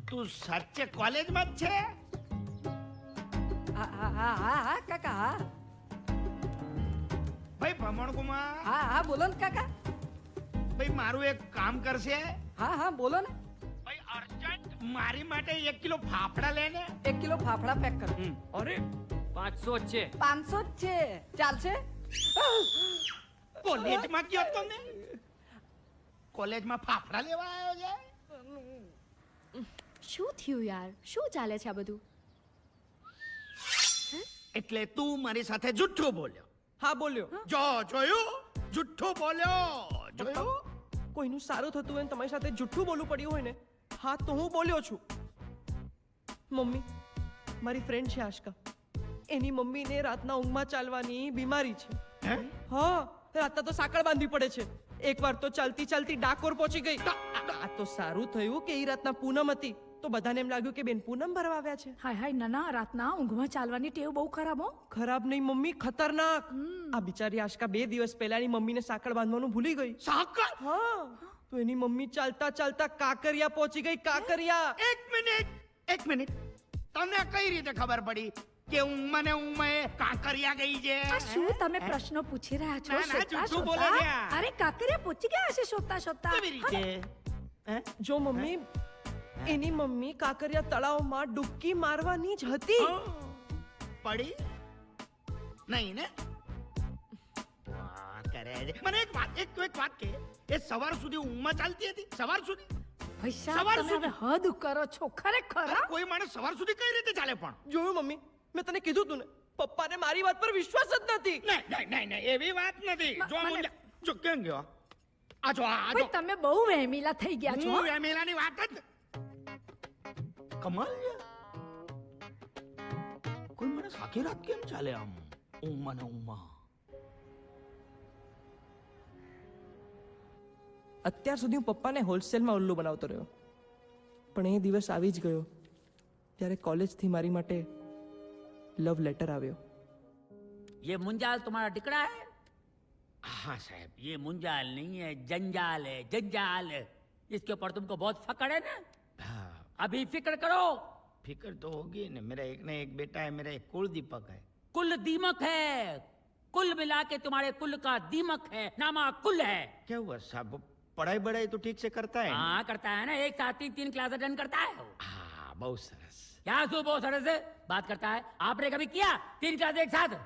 તું સાચે કોલેજમાં જ છે? હા હા હા હા હા કાકા, હા ભાઈ ભ્રમણકુમાર, હા હા, બોલો ને કાકા. ભાઈ મારું એક કામ કરશે? હા હા, બોલો ને. ભાઈ અર્જન્ટ મારી માટે 1 કિલો ફાફડા લે ને. 1 કિલો ફાફડા પેક કરો. અરે 500 જ છે. 500 જ છે, ચાલશે? કોલેજમાં ગયો તો ને? કોલેજમાં ફાફડા લેવા આવ્યો છે? શું થયું યાર? શું ચાલે છે આ બધું? એટલે તું મારી સાથે જુઠ્ઠું બોલ્યો? હા, બોલ્યો. જોયું? જુઠ્ઠું બોલ્યો. જોયું? કોઈનું સારું થતું હોય ને તમારી સાથે જુઠ્ઠું બોલવું પડ્યું હોય ને, હા તો હું બોલ્યો છું. મમ્મી, મારી ફ્રેન્ડ છે આશકા, એની મમ્મીને રાતના ઊંઘમાં ચાલવાની બીમારી છે. હે? હા, રાતના તો સાંકળ બાંધવી પડે છે. એકવાર તો ચાલતી ચાલતી ડાકોર પહોંચી ગઈ. આ તો સારું થયું કે એ રાતના પૂનમ હતી, તો બધાને એમ લાગ્યું કે બેન પૂનમ ભરવા આવ્યા છે. હાય હાય, નાના રાતના ઊંઘમાં ચાલવાની ટેવ બહુ ખરાબ હો. ખરાબ નહીં મમ્મી, ખતરનાક. આ બિચારી આશકા 2 દિવસ પહેલા એની મમ્મીને સાંકળ બાંધવાનું ભૂલી ગઈ. સાકર? હા, તો એની મમ્મી ચાલતા ચાલતા કાંકરિયા પહોંચી ગઈ. કાંકરિયા. એક મિનિટ. તને કઈ રીતે ખબર પડી કે ઊંઘમાં એ કાંકરિયા ગઈ છે? આ શું તમે પ્રશ્નો પૂછી રહ્યા છો? ના, ના, શોધતા જુઠ્ઠું બોલે શોધતા? છે આ. અરે કાકરિયા પહોંચી ગયા હશે શોધતા શોધતા. કેવી રીતે? હે? જો મમ્મી, એની મમ્મી કાંકરિયા તળાવમાં ડૂબકી મારવાની જ હતી. પડી નહીં ને? વાહ, કરે છે. મને એક વાત કે, એ સવાર સુધી ઊંઘમાં ચાલતી હતી? સવાર સુધી? ભાઈ સાહેબ, સવાર તમે સુધી? હવે હદ કરો છો ખરેખર. અરે, કોઈ માણસ સવાર સુધી કઈ રીતે ચાલે પણ? જોયું મમ્મી, મેં તને કીધું તું ને, પપ્પાને મારી વાત પર વિશ્વાસ જ નથી. નહીં, એવી વાત નથી. જો મને- જો કેમ ગયો? આ જો ભાઈ તમે બહુ વહેમીલા થઈ ગયા છો. હું વેમેલાની વાત જ કમાલ છે. કોઈ માણસ આખી રાત કેમ ચાલે આમ ઊંઘમાં ને ઊંઘમાં? અત્યાર સુધી હું પપ્પાને હોલસેલમાં ઉલ્લુ બનાવતો રહ્યો, પણ એ દિવસ આવી જ ગયો જ્યારે કોલેજથી મારી માટે લવ લેટર આવ્યો. ये मुंजाल तुम्हारा टिकड़ा है? हाँ साहब. ये मुंजाल नहीं है, जंजाल है, जंजाल है. इसके ऊपर तुमको बहुत फकड़ है ना? हाँ, अभी फिक्र करो. फिक्र तो होगी ना. मेरा एक ना एक बेटा है, मेरा एक कुलदीपक है. कुल दीमक है, कुल मिला के तुम्हारे कुल का दीमक है, नामा कुल है। क्या हुआ साहब? पढ़ाई बढ़ाई तो ठीक से करता है? हाँ करता है ना, एक साथ 3 क्लास अटेंड करता है वो। हाँ, बहुत सरस। क्या सो बहुत सरस से बात करता है? आपने कभी किया 3 क्लास एक साथ?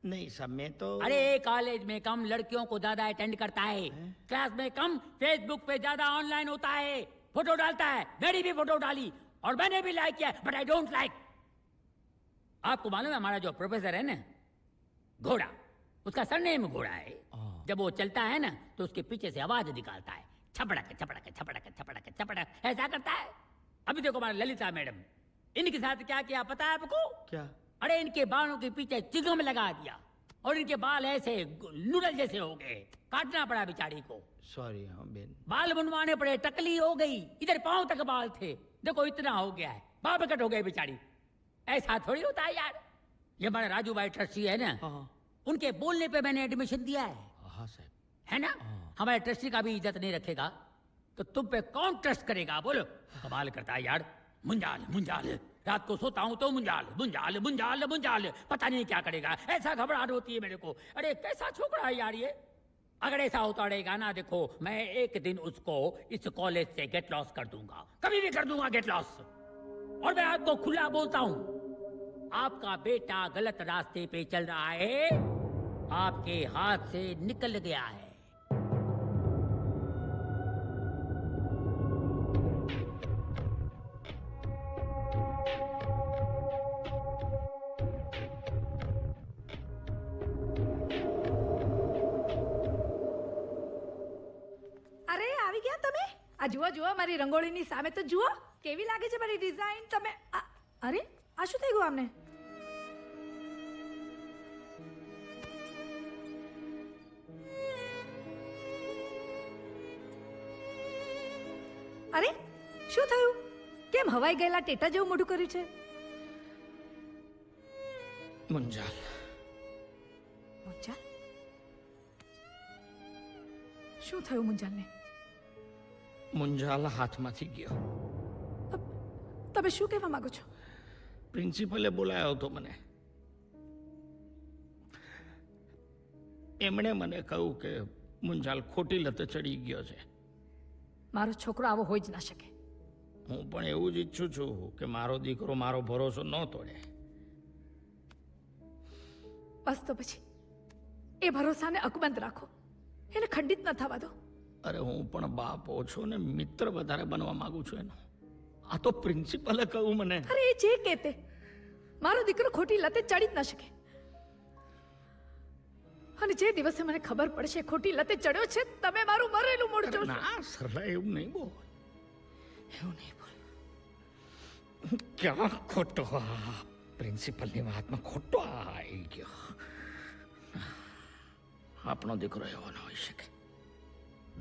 नहीं साहब, मैं तो अरे कॉलेज में कम लड़कियों को ज्यादा अटेंड करता है, क्लास में कम, फेसबुक पे ज्यादा ऑनलाइन होता है, फोटो डालता है। मेरी भी फोटो डाली और मैंने भी लाइक किया, बट आई डोंट लाइक। आपको मालूम है हमारा जो प्रोफेसर है ना, घोड़ा, उसका सरनेम घोड़ा है। जब वो चलता है ना तो उसके पीछे से आवाज निकालता है, छपड़क छपड़क छपड़क छपड़क छपड़क, ऐसा करता है। अभी देखो हमारा ललिता मैडम, इनके साथ क्या किया पता है आपको? क्या? अरे इनके बालों के पीछे चिगम लगा दिया और इनके बाल ऐसे नूडल जैसे हो गए, काटना पड़ा बेचारी को। सॉरी हाँ बेन। बाल बनवाने पड़े, टकली हो गई, इधर पांव तक बाल थे, देखो इतना हो गया है, बाल कट हो गए बेचारी। ऐसा थोड़ी होता है यार। ये हमारे राजू भाई ट्रस्टी है ना, उनके बोलने पे मैंने एडमिशन दिया है। हाँ साहब। है ना? हमारे ट्रस्टी का भी इज्जत नहीं रखेगा तो तुम पे कौन ट्रस्ट करेगा? बोलो। कमाल करता है यार। मुंजाल मुंजाल, रात को सोता हूं तो मुंजाल मुंजाल मुंजाल मुंजाल, पता नहीं क्या करेगा, ऐसा घबराहट होती है मेरे को। अरे कैसा छोकरा है यार ये। अगर ऐसा होता रहेगा ना, देखो मैं एक दिन उसको इस कॉलेज से गेट लॉस कर दूंगा, कभी भी कर दूंगा गेट लॉस। और मैं आपको खुला बोलता हूं, आपका बेटा गलत रास्ते पे चल रहा है, आपके हाथ से निकल गया है। અરે આવી ગયા તમે? આ જુઓ જુઓ મારી રંગોળીની સામે તો જુઓ કેવી લાગે છે મારી ડિઝાઇન. તમે અરે આ શું થઈ ગયું આમને? અરે શું થયું? કેમ હવાઈ ગયેલા ટેટા જેવું મોઢું કર્યું છે? મુંજાલ. મુંજાલ? શું થયું મુંજાલને? મુંજાલ હાથમાંથી ગયો. તમે શું કહેવા માંગો છો? પ્રિન્સિપલે બોલાયો હતો મને. એમણે મને કહ્યું કે મુંજાલ ખોટી લતે ચડી ગયો છે. મારો છોકરો આવો હોઈ જ ના શકે. હું પણ એવું જ ઈચ્છું છું કે મારો દીકરો મારો ભરોસો ન તોડે. બસ તો પછી એ ભરોસાને અકબંધ રાખો, એને ખંડિત ન થવા દો. અરે હું પણ બાપ ઓછો ને મિત્ર વધારે બનવા માંગુ છું એનો. આ તો પ્રિન્સિપલે કહ્યું મને. અરે એ જે કહેતે, મારો દીકરો ખોટી લતે ચડી જ ન શકે. અને જે દિવસે મને ખબર પડશે ખોટી લતે ચડ્યો છે, તમે મારું મરેલું મોઢું જોશો. ના સરલા, એવું નહીં બોલ, એવું નહીં બોલ. ક્યાં ખોટો પ્રિન્સિપલની વાતમાં ખોટો આવી ગયો. આપણો દીકરો એવો ન હોઈ શકે.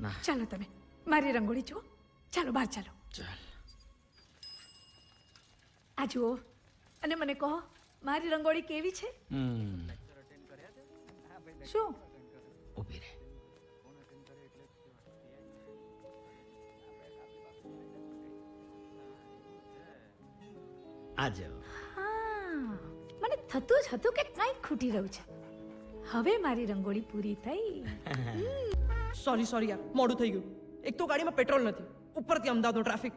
ના ચાલો તમે મારી રંગોળી જુઓ. ચાલો બહાર ચાલો. ચાલ. આ જુઓ અને મને કહો મારી રંગોળી કેવી છે? શું? ઊભી રહે. આ જાઓ. હા, મને થતું જ હતું કે કંઈક ખૂટી રહ્યું છે. હવે મારી રંગોળી પૂરી થઈ. સોરી યાર, મોડું થઈ ગયું. એક તો ગાડીમાં પેટ્રોલ નથી, ઉપરથી અમદાવાદનો ટ્રાફિક,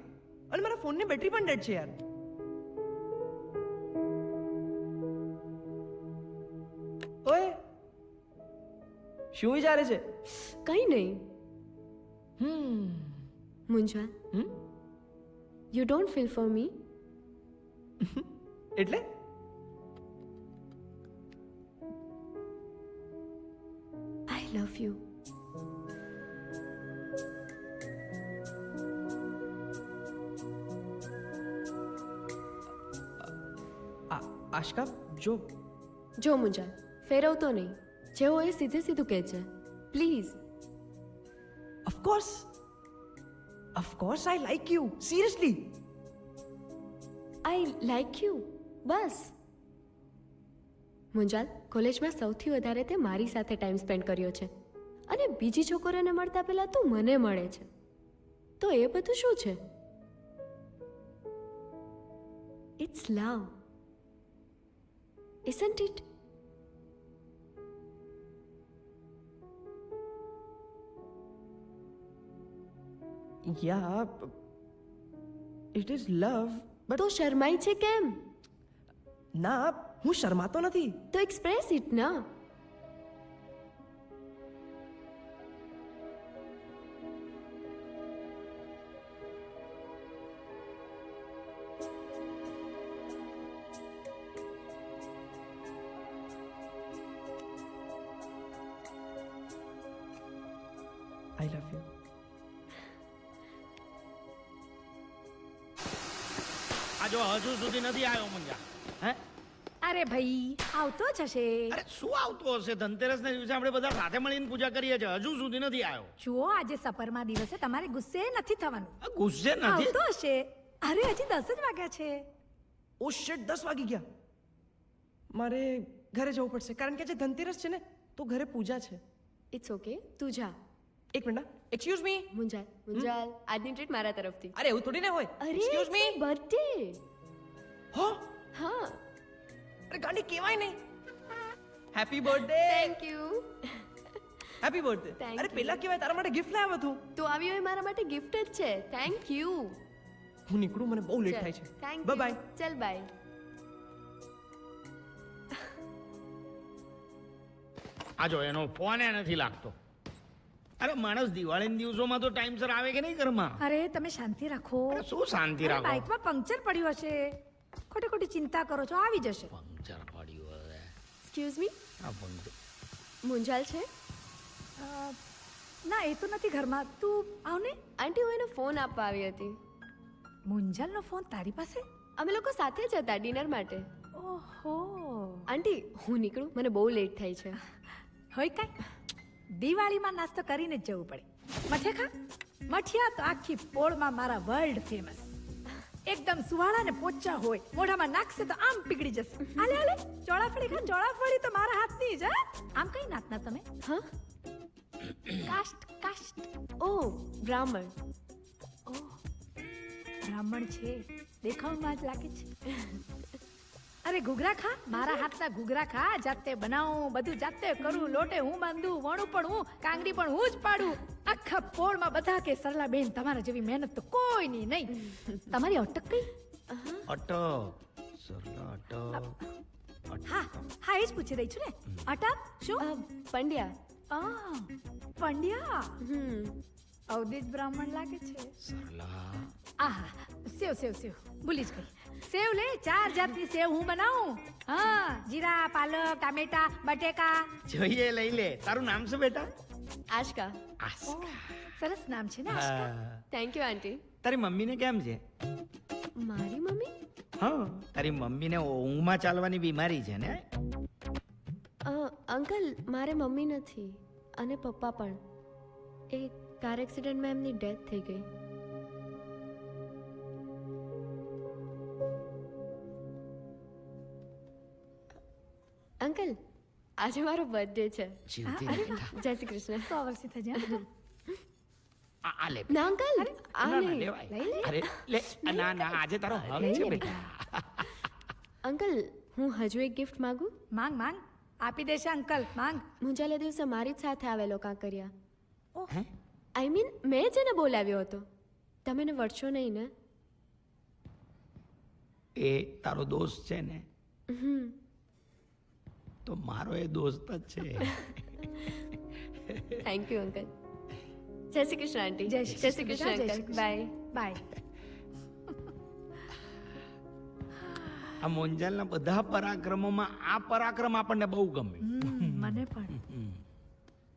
અને મારા ફોનની બેટરી પણ ડેડ છે યાર. ઓય શું વિચારે છે? કઈ નહીં. Munjal, you don't feel for me? એટલે આઈ લવ યુ. આશકા, જો મુંજાલ, ફેરવતો નહીં, જેવો એ સીધે સીધું કહે છે. Please. Of course I like you, seriously. I like you, બસ. મુંજાલ, કોલેજમાં સૌથી વધારે તે મારી સાથે ટાઈમ સ્પેન્ડ કર્યો છે અને બીજી છોકરીઓને મળતા પહેલા તું મને મળે છે, તો એ બધું શું છે? It's love, isn't it? Yeah it is love but તો શરમાઈ છે કેમ? ના હું શરમાતો નથી. તો એક્સપ્રેસ ઇટ ના. આઈ લવ યુ. આ જો હજુ સુધી નથી આવ્યો મુંજા. હે અરે ભાઈ આવતો જ હશે. અરે શું આવતો હશે? ધનતેરસના દિવસે આપણે બધા સાથે મળીને પૂજા કરીએ છીએ, હજુ સુધી નથી આવ્યો. જુઓ આજે સપરમાં દિવસે તમારે ગુસ્સે નથી થવાનું. આ ગુસ્સે નથી. આવતો હશે. અરે હજી 10 જ વાગ્યા છે. ઓ શિટ 10 વાગી ગયા. મારે ઘરે જવું પડશે કારણ કે આજે ધનતેરસ છે ને તો ઘરે પૂજા છે. ઇટ્સ ઓકે, તું જા. એક minute. Excuse me. Munjal, Munjal, આજની ટ્રીટ મારા તરફથી. અરે એવું થોડી ના હોય. અરે એક્સક્યુઝ મી. બર્થડે. હો હા. અરે ગાંડી કહેવાય નહીં. Happy birthday. Thank you. Happy birthday. Thank અરે you. પેલા કહેવાય તારા માટે ગિફ્ટ લાવ્યો છું. તો આવી હોય મારા માટે ગિફ્ટ જ છે. Thank you. હું નીકળું, મને બહુ લેટ થાય છે. Thank bye bye. ચલ બાય. આ જો એનો ફોન નથી લાગતો. અરે માણસ દિવાળીના દિવસોમાં તો ટાઈમસર આવે કે નહીં ઘરમાં? અરે તમે શાંતિ રાખો. અરે શું શાંતિ રાખો? બાઇકમાં પંક્ચર પડ્યું હશે. ખોટી ખોટી ચિંતા કરો છો, આવી જશે. પંક્ચર પડ્યું હવે. એક્સક્યુઝ મી, આ પંક્ચર. મુંજાલ છે? ના એ તો નથી ઘરમાં. તું આવ ને. આંટી હું એને ફોન આપવા આવી હતી. મુંજાલનો ફોન તારી પાસે? અમે લોકો સાથે જ હતા ડિનર માટે. ઓહો. આંટી હું નીકળું, મને બહુ લેટ થાય છે. હોય કાંઈ દિવાળીમાં નાસ્તો કરીને જ જવું પડે. મઠિયા ખા. મઠિયા તો આખી પોળમાં મારા વર્લ્ડ ફેમસ. એકદમ સુવાળા ને પોચા હોય, મોઢામાં નાખશે તો આમ પીગળી જશે. આલે આલે ચોળાફળી ખા. ચોળાફળી તો મારા હાથની જ. આમ કઈ નાતના તમે? હા, કાસ્ટ કાસ્ટ. ઓ બ્રાહ્મણ. ઓહ બ્રાહ્મણ છે, દેખાવમાં જ લાગે છે. અરે ઘૂઘરા ખા. મારા હાથના ઘૂઘરા ખા. જાતે બનાવું, બધું જાતે કરું. લોટે હું બાંધું, વણું પણ હું, કાંગડી પણ હું જ પાડું. આખા પોળમાં બધા કે સરલા બેન તમારા જેવી મહેનત તો કોઈની નહીં. તમારી અટક કઈ? અટક. સરલા અટક. હા હા એ જ પૂછી રહી છું ને. અટક શું? પંડ્યા. પંડ્યા. હમ. અવધિજ બ્રાહ્મણ લાગે છે. સરલા. આહા સેવ સેવ સેવ ભૂલી જ ગઈ. સેવ લે, 4 જાતની સેવ હું બનાવું. હા, જીરા, પાલક, ટામેટા, બટેકા. જોઈએ લઈ લે. તારું નામ શું બેટા? આશકા. આસ્કા. સરસ નામ છે ને આશકા. થેન્ક યુ આંટી. તારી મમ્મીને કેમ છે? મારી મમ્મી? હા, તારી મમ્મીને ઊંઘમાં ચાલવાની બીમારી છે ને? અંકલ મારે મમ્મી નથી અને પપ્પા પણ. એ કાર એક્સિડન્ટમાં એમની ડેથ થઈ ગઈ. અંકલ આજે મારો બર્થડે છે. જીવતી અરે બેટા. જય શ્રી કૃષ્ણ. 100 વર્ષથી થશે. આ લે. ના અંકલ આ ના ના નહીં. લેવાય. લઈ લે. અરે લે. ના ના આજે તારો હક લઈ છે લે બેટા. અંકલ હું હજુ એક ગિફ્ટ માંગુ? માંગ માંગ. આપી દેશે અંકલ. માંગ. મુંજાલે દિવસે મારી જ સાથે આવેલો કાંકરિયા. હે? આઈ મીન મેં જ એને બોલાવ્યો હતો. તમે એને વળશો નહીં ને? એ તારો દોસ્ત છે ને? હમ. તો મારો એ દોસ્ત જ છે. Thank you uncle. જય શ્રી કૃષ્ણ આંટી. જય શ્રી કૃષ્ણ, કૃષ્ણ જય Shri uncle. Krishna. Bye. Bye. આ મોંજાલના બધા પરાક્રમોમાં આ પરાક્રમ આપણને બહુ ગમે. મને પણ.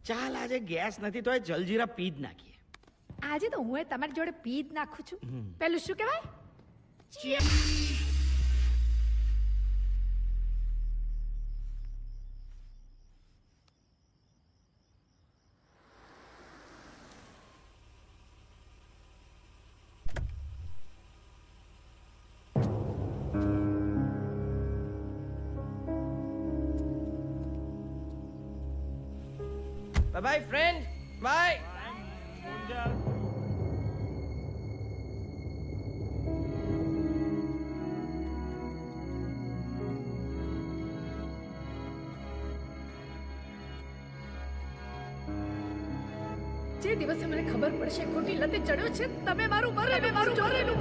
ચાલ આજે ગેસ નથી તો એ જલજીરા પી જ નાખીએ. આજે તો હું તમારી જોડે પી જ નાખું છું. પેલું શું કહેવાય? Bye bye friend. Bye. Munjal. જે દિવસે મને ખબર પડશે ખોટી લતે ચડ્યો છે તમે મારું મરેલું મોઢું જોરેલું.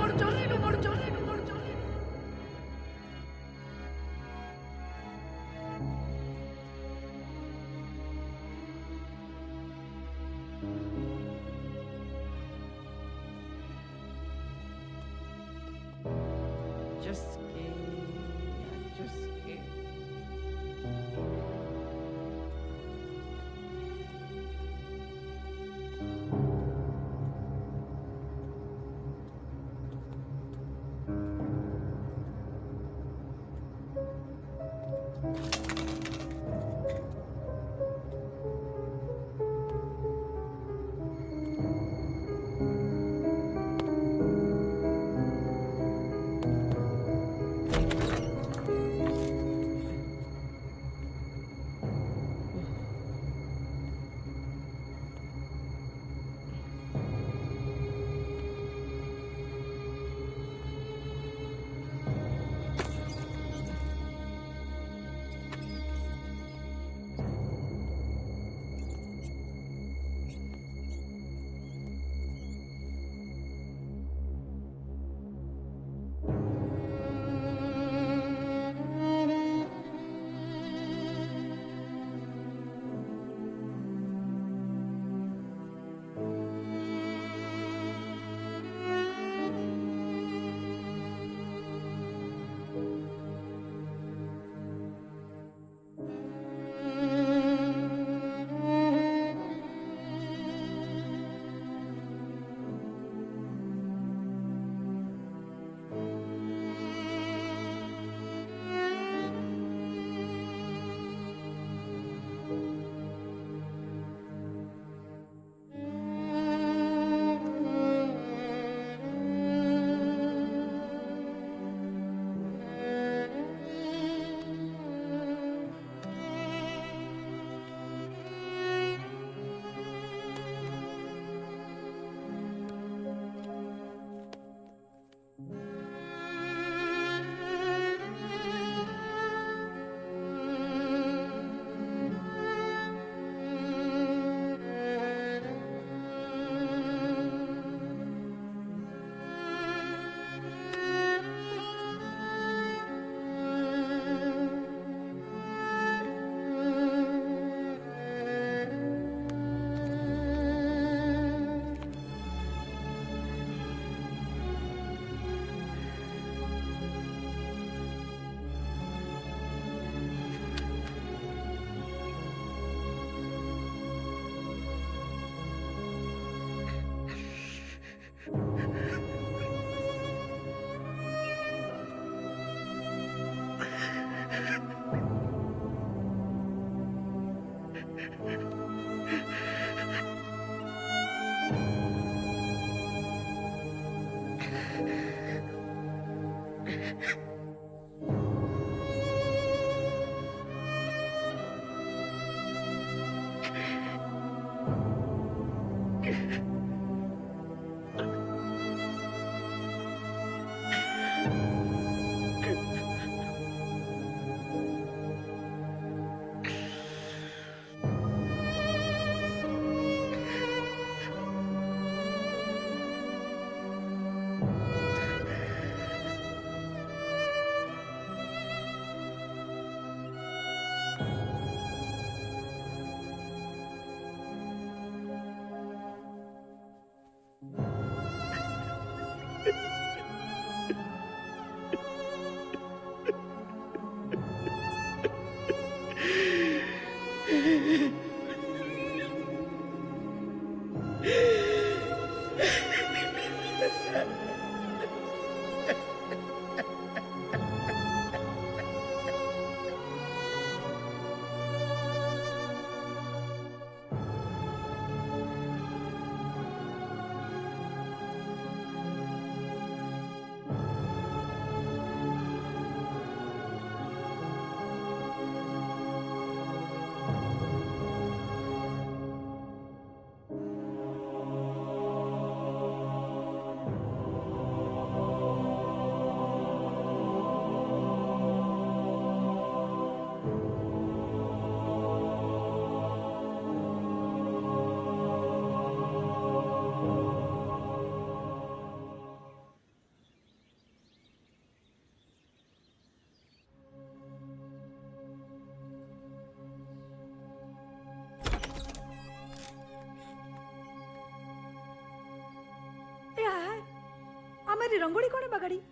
આ મારી રંગોળી કોણે બગાડી?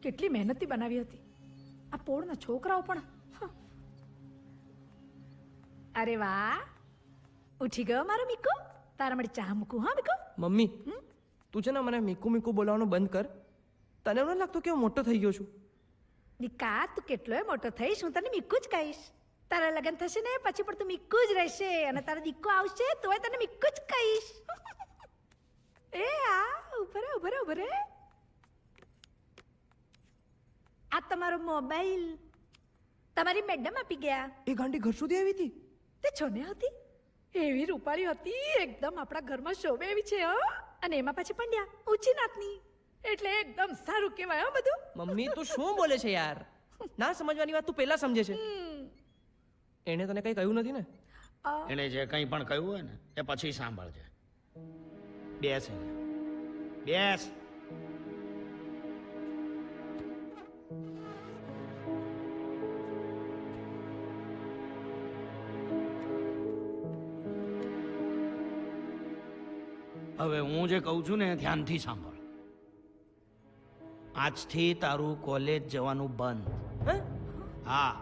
કેટલી મહેનતથી બનાવી હતી. આ પોળના છોકરાઓ પણ હ. અરે વાહ, ઉઠી ગયો મારો મીકુ. તારા માટે ચા મૂકું? હા મીકુ. મમ્મી તું છે ને મને મીકુ મીકુ બોલાવવાનું બંધ કર. તને એવું નથી લાગતું કે હું મોટો થઈ ગયો છું? નિકા, તું કેટલોય મોટો થઈશ, હું તને મીકુ જ કહીશ. તારા લગ્ન થશે ને પછી પણ તું મીકુ જ રહેશે, અને તારો દીકરો આવશે તોય તને મીકુ જ કહીશ. એ આ ઉભરે. આ તમારો મોબાઈલ તમારી મેડમ આપી ગયા. એ ગાંડી ઘર સુધી આવી હતી? તે છોને હતી એવી રૂપાળી હતી, એકદમ આપણા ઘરમાં શોભે એવી છે. અને એમાં પાછી પંડ્યા ઊંચી નાતની, એટલે એકદમ સારું કહેવાય. બધું મમ્મી તું શું બોલે છે યાર? ના સમજવાની વાત તું પહેલા સમજે છે. એણે તને કઈ કહ્યું નથી ને? એણે જે કંઈ પણ કહ્યું હોય ને એ પછી સાંભળજે. બેસ બેસ. હવે હું જે કહું છું ને ધ્યાનથી સાંભળ. આજથી તારું કોલેજ જવાનું બંધ. હે? હા.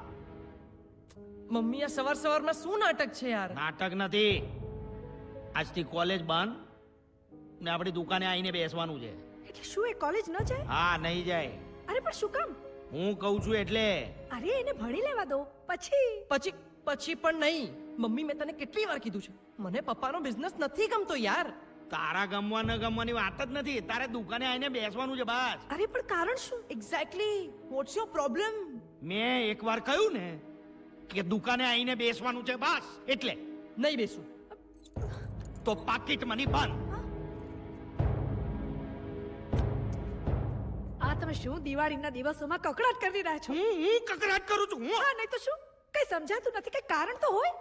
મમ્મી આ સવાર સવારમાં શું નાટક છે યાર? નાટક નથી. આજથી કોલેજ બંધ ને આપણી દુકાને આવીને બેસવાનું છે. એટલે શું એ કોલેજ ન જાય? હા, નહીં જાય. અરે પણ શું કામ? હું કહું છું એટલે. અરે એને ભણી લેવા દો પછી. પછી પણ નહીં. મમ્મી મેં તને કેટલી વાર કીધું છે, મને પપ્પાનો બિઝનેસ નથી ગમતો યાર. તારા ગમવા ન ગમવાની વાત જ નથી. તારે દુકાને આવીને બેસવાનું છે બસ. અરે પણ કારણ શું? Exactly what's your problem? મેં એકવાર કહ્યું ને કે દુકાને આવીને બેસવાનું છે બસ, એટલે. નહીં બેસું. તો પાકીટ મની બંધ. આ તમે શું દિવાળીના દિવસોમાં કકડાટ કરી રહ્યા છો? હું કકડાટ કરું છું? હા, નહીં તો શું? કઈ સમજાતું નથી, કઈ કારણ તો હોય.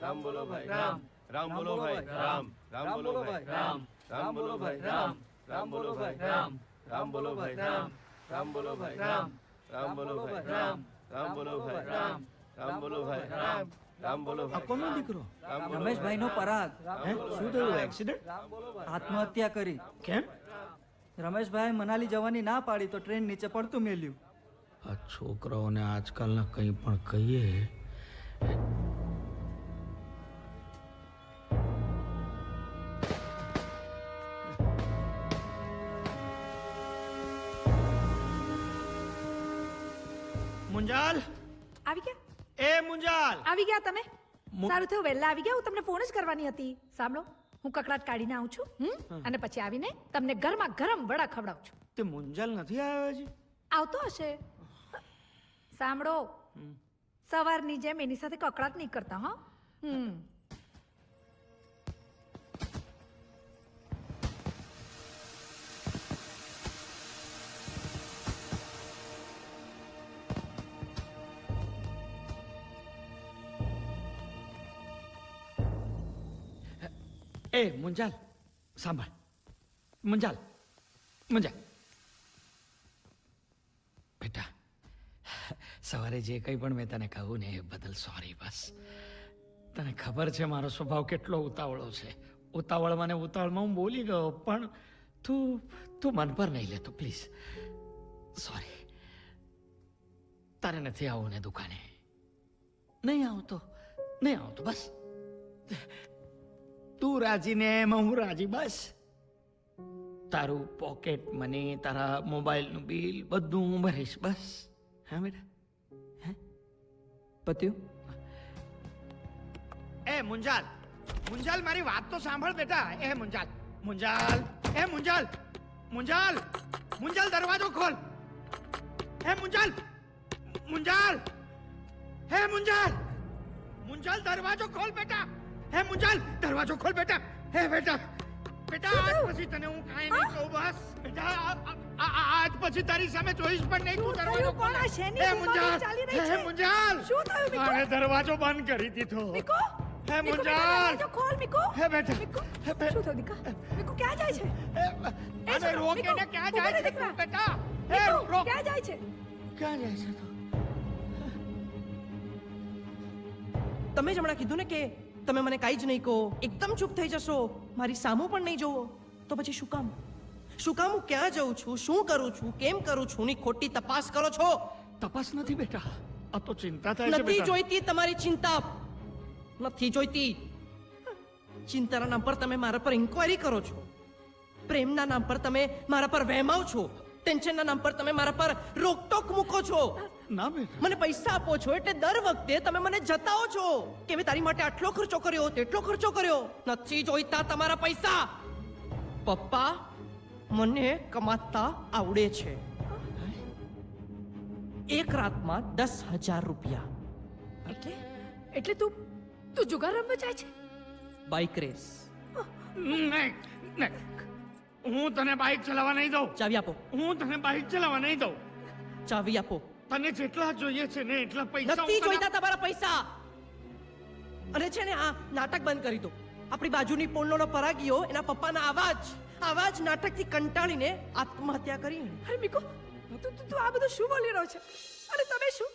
રામ બોલો ભાઈ રામ. રામ બોલો ભાઈ રામ. રામ બોલો ભાઈ રામ. રામ બોલો ભાઈ રામ. રામ બોલો ભાઈ રામ. રામ બોલો ભાઈ રામ. રામ બોલો ભાઈ રામ. રામ બોલો ભાઈ રામ. રામ બોલો ભાઈ રામ. રામ બોલો ભાઈ રામ. રામ બોલો ભાઈ. આ કોનો દીકરો? રમેશભાઈનો પરાગ શું થયું? એક્સિડન્ટ? આત્મહત્યા કરી. કેમ? રમેશભાઈ મનાલી જવાની ના પાડી તો ટ્રેન નીચે પડતું મેલ્યું. આ છોકરાઓને આજકાલના કંઈ પણ કહીએ. મુંજાલ, આવી ગયા? એ મુંજાલ, આવી ગયા તમે? સારું થયું વહેલા આવી ગયા. હું તમને ફોન જ કરવાની હતી. સાંભળો, હું કકડાટ કાઢીને આવું છું, અને પછી આવીને તમને ગરમા ગરમ વડા ખવડાવું છું. તે મુંજાલ નથી આવ્યો હજી? આવતો હશે. સાંભળો, સવારની જેમ એની સાથે કકડાટ નહીં કરતા. હા. એ મુંજાલ, સાંભળ. મુંજાલ, બેટા, સવારે જે કંઈ પણ મેં તને કહ્યું ને એ બદલ સોરી. બસ તને ખબર છે મારો સ્વભાવ કેટલો ઉતાવળો છે. ઉતાવળમાં ને ઉતાવળમાં હું બોલી ગયો, પણ તું મન પર નહીં લેતો પ્લીઝ. સોરી. તારે નથી આવું ને દુકાને? નહીં આવતો બસ. તું રાજી ને એમાં હું રાજી. બસ તારું પોકેટ મની, તારા મોબાઈલનું બિલ બધું હું ભરીશ. બસ. હા બેટા? હે પત્યું? એ મુંજાલ, મારી વાત તો સાંભળ બેટા. એ મુંજાલ, દરવાજો ખોલ. હે મુંજાલ, દરવાજો ખોલ બેટા. હે મુંજાલ, દરવાજો ખોલ બેટા. હે બેટા, આજ પછી તને હું કાંઈ નહીં કહું. બસ બેટા, આજ પછી તારી સામે જોઈશ પણ નહીં. તું દરવાજો ખોલ. હે મુંજાલ, શું થયું? અરે દરવાજો બંધ કરી દીધો. હે મીકુ, મુંજાલ! બેટા, દરવાજો ખોલ મીકુ. હે બેટા મીકુ, હે બે- શું થયું દીકા? મીકુ ક્યાં જાય છે? અરે છોકરો, રોકે મીકુ, ને ક્યાં ઊભો જાય રહે છે દીકરા. તું બેટા હે મીકુ, રોક ક્યાં જાય છે? ક્યાં જાય છે તું તમે જ હમણાં કીધું ને કે તમે મને કાંઈ જ નહીં કહો, એકદમ ચૂપ થઈ જશો, મારી સામું પણ નહીં જોવો, તો પછી શું કામ? શું કામ હું ક્યાં જાઉં છું, શું કરું છું, કેમ કરું છું ની ખોટી તપાસ કરો છો? તપાસ નથી બેટા આ તો ચિંતા થાય છે નથી બેટા જોઈતી તમારી ચિંતા, નથી જોઈતી. ચિંતાના નામ પર તમે મારા પર ઇન્ક્વાયરી કરો છો, પ્રેમના નામ પર તમે મારા પર વહેમાવ છો, ટેન્શનના નામ પર તમે મારા પર રોકટોક મૂકો છો. ના બેટા મને પૈસા આપો છો એટલે દર વખતે તમે મને જતાવો છો કે મેં તારી માટે આટલો ખર્ચો કર્યો, તેટલો ખર્ચો કર્યો. નથી જોઈતા તમારા પૈસા. પપ્પા, મને કમાતા આવડે છે. એક રાતમાં 10,000 રૂપિયા. એટલે તું જુગાર રમવા જાય છે? Bike race. નહીં નહીં હું તને બાઇક ચલાવવા નહીં દઉં ચાવી આપો, હું તને બાઇક ચલાવવા નહીં દઉં ચાવી આપો. તને જેટલા જોઈએ છે ને એટલા પૈસા હું નથી તને- જોઈતા તમારા પૈસા. અને છે ને આ નાટક બંધ કરી દો. આપણી બાજુની પોળનો પરાગીઓ એના પપ્પાના આવા જ નાટકથી કંટાળીને આત્મહત્યા કરી. અરે મીકુ, તું આ બધું શું બોલી રહ્યો છે? અને તમે શું,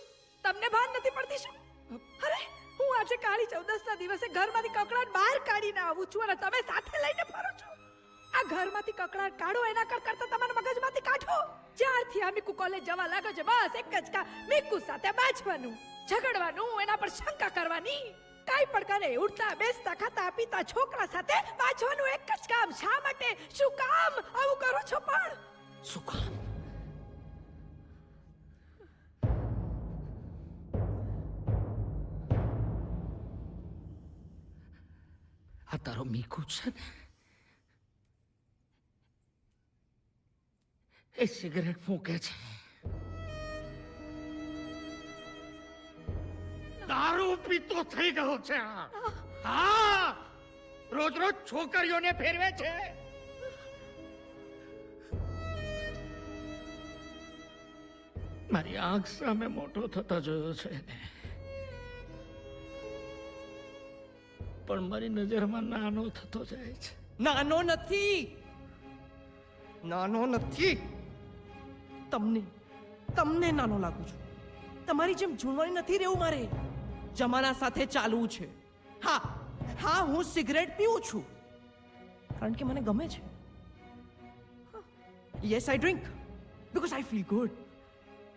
તમને ભાન નથી પડતી શું? અરે હું આજે કાળી ચૌદસના દિવસે ઘરમાંથી કકડાટ બહાર કાઢીને આવું છું અને તમે સાથે લઈને ફરો છો. આ ઘરમાંથી કકડાટ કાઢો એના કરતા તમારા મગજમાંથી કાઢો. જ્યારથી આ મીકુ કોલેજ જવા લાગ્યો છે બસ એક જ કામ, મીકુ સાથે બાજવાનું, ઝઘડવાનું, એના પર શંકા કરવાની. કાઈ પણ કરે, ઉઠતા બેસતા ખાતા પીતા છોકરા સાથે બાજવાનું એક જ કામ. શા માટે, શું કામ આવું કરો છો? પણ શું કામ આ તારો મીકુ છે ને એ સિગરેટ ફૂંકે છે, દારૂ પીતો થઈ ગયો છે આ. હા રોજ રોજ છોકરીઓને ફેરવે છે. મારી આંખ સામે મોટો થતા જોયો છે એને, પણ મારી નજરમાં નાનો થતો જાય છે. નાનો નથી, નાનો નથી. તમને નાનો લાગુ છું. તમારી જેમ ઝૂંટવાની નથી રહેવું મારે. જમાના સાથે ચાલવું છે. હા હું સિગરેટ પીવું છું કારણ કે મને ગમે છે. Yes I drink because I feel good.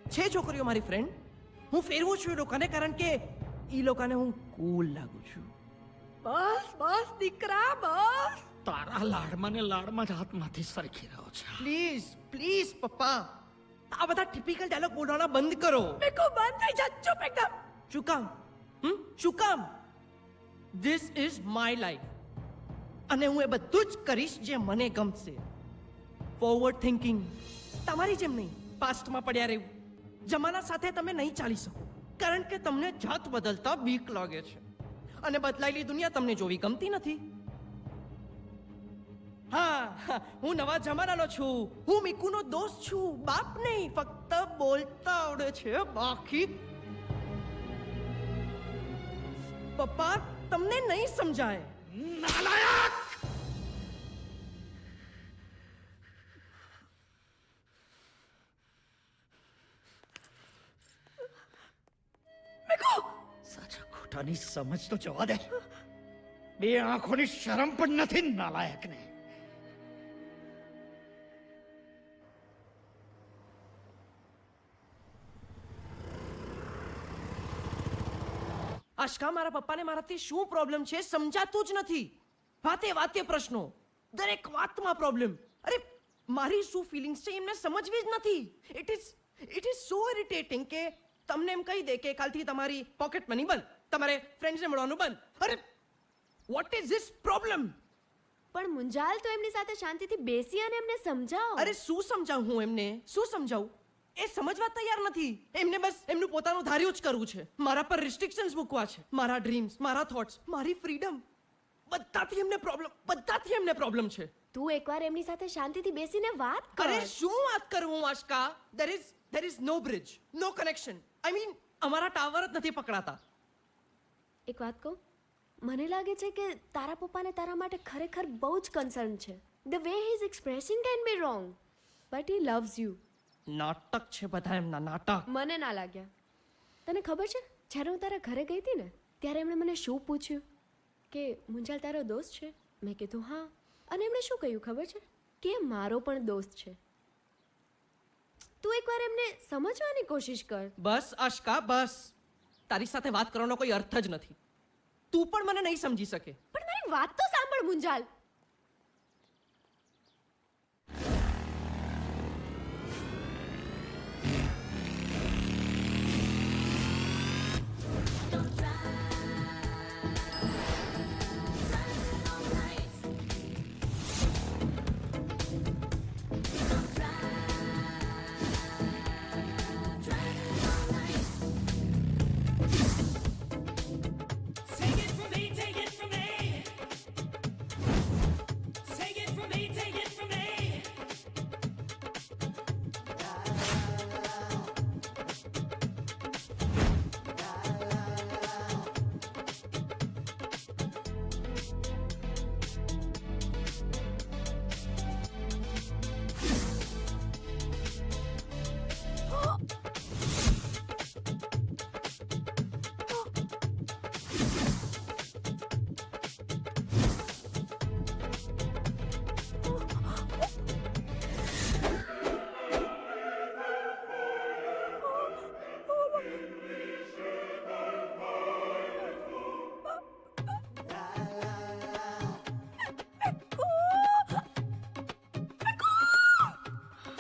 છે છોકરીઓ મારી ફ્રેન્ડ, હું ફેરવું છું એ લોકોને કારણ કે એ લોકોને હું કૂલ લાગુ છું. બસ બસ દીકરા બસ. તારા લાડમાં ને લાડમાં જ હાથમાંથી સરખી રહ્યો છે. પ્લીઝ પપ્પા, આ બધા ટિપિકલ ડાયલોગ બોલવાના બંધ કરો. મીકુ બંધ થઈ જા, ચૂપ એકદમ. શું કામ? શું કામ? ધીસ ઇઝ માય લાઈફ અને હું એ બધું જ કરીશ જે મને ગમશે. ફોરવર્ડ થિંકિંગ, તમારી જેમ નહીં પાસ્ટમાં પડ્યા રહેવું. જમાના સાથે તમે નહીં ચાલી શકો કારણ કે તમને જાત બદલતા બીક લાગે છે અને બદલાયેલી દુનિયા તમને જોવી ગમતી નથી. હા, હું નવા જમાનાનો છું. હું મીકુનો દોસ્ત છું, બાપ નહીં. ફક્ત બોલતા આવડે છે, બાકી પપ્પા તમને નહીં સમજાય. નાલાયક! મીકુ, સાચા ખોટાની સમજ તો જવા દે. બે આંખોની શરમ પણ નથી નાલાયકને. આશકા, મારા પપ્પાને મારાથી શું પ્રોબ્લેમ છે સમજાતું જ નથી. વાતે વાતે પ્રશ્નો, દરેક વાતમાં પ્રોબ્લેમ. અરે મારી શું ફિલિંગ્સ છે એમને સમજવી જ નથી. ઇટ ઇઝ સો ઇરિટેટિંગ કે તમને એમ કહી દે કે કાલથી તમારી પોકેટ મની બંધ, તમારે ફ્રેન્ડ્સને મળવાનું બંધ. અરે વોટ ઇઝ ધીસ પ્રોબ્લેમ? પણ મુંજાલ તો એમની સાથે શાંતિથી બેસી અને એમને સમજાવો. અરે શું સમજાવું હું એમને? શું સમજાવું? એ સમજવા તૈયાર નથી. એમને બસ એમનું પોતાનું ધાર્યું જ કરવું છે. મારા પર રિસ્ટ્રિક્શન્સ મૂકવા છે. મારા ડ્રીમ્સ, મારા થોટ્સ, મારી ફ્રીડમ, બધાથી એમને પ્રોબ્લેમ છે. તું એકવાર એમની સાથે શાંતિથી બેસીને વાત કર. અરે શું વાત કરું હું Aashka? there is no bridge, no connection. I mean અમારા ટાવર જ નથી પકડાતા. એક વાત કહું, મને લાગે છે કે તારા પપ્પાને તારા માટે ખરેખર બહુ જ કન્સર્ન છે. The way he is expressing can be wrong, but he loves you. નાટક છે બધા એમના, નાટક. મને ના લાગ્યા. તને ખબર છે, જ્યારે હું તારા ઘરે ગઈ હતી ને ત્યારે એમણે મને શું પૂછ્યું કે મુંજાલ તારો દોસ્ત છે? મેં કીધું હા. અને એમણે શું કહ્યું ખબર છે? કે મારો પણ દોસ્ત છે. તું એકવાર એમને સમજવાની કોશિશ કર. બસ અશ્કા, બસ. તારી સાથે વાત કરવાનો કોઈ અર્થ જ નથી. તું પણ મને નહીં સમજી શકે. પણ મારી વાત તો સાંભળ મુંજાલ.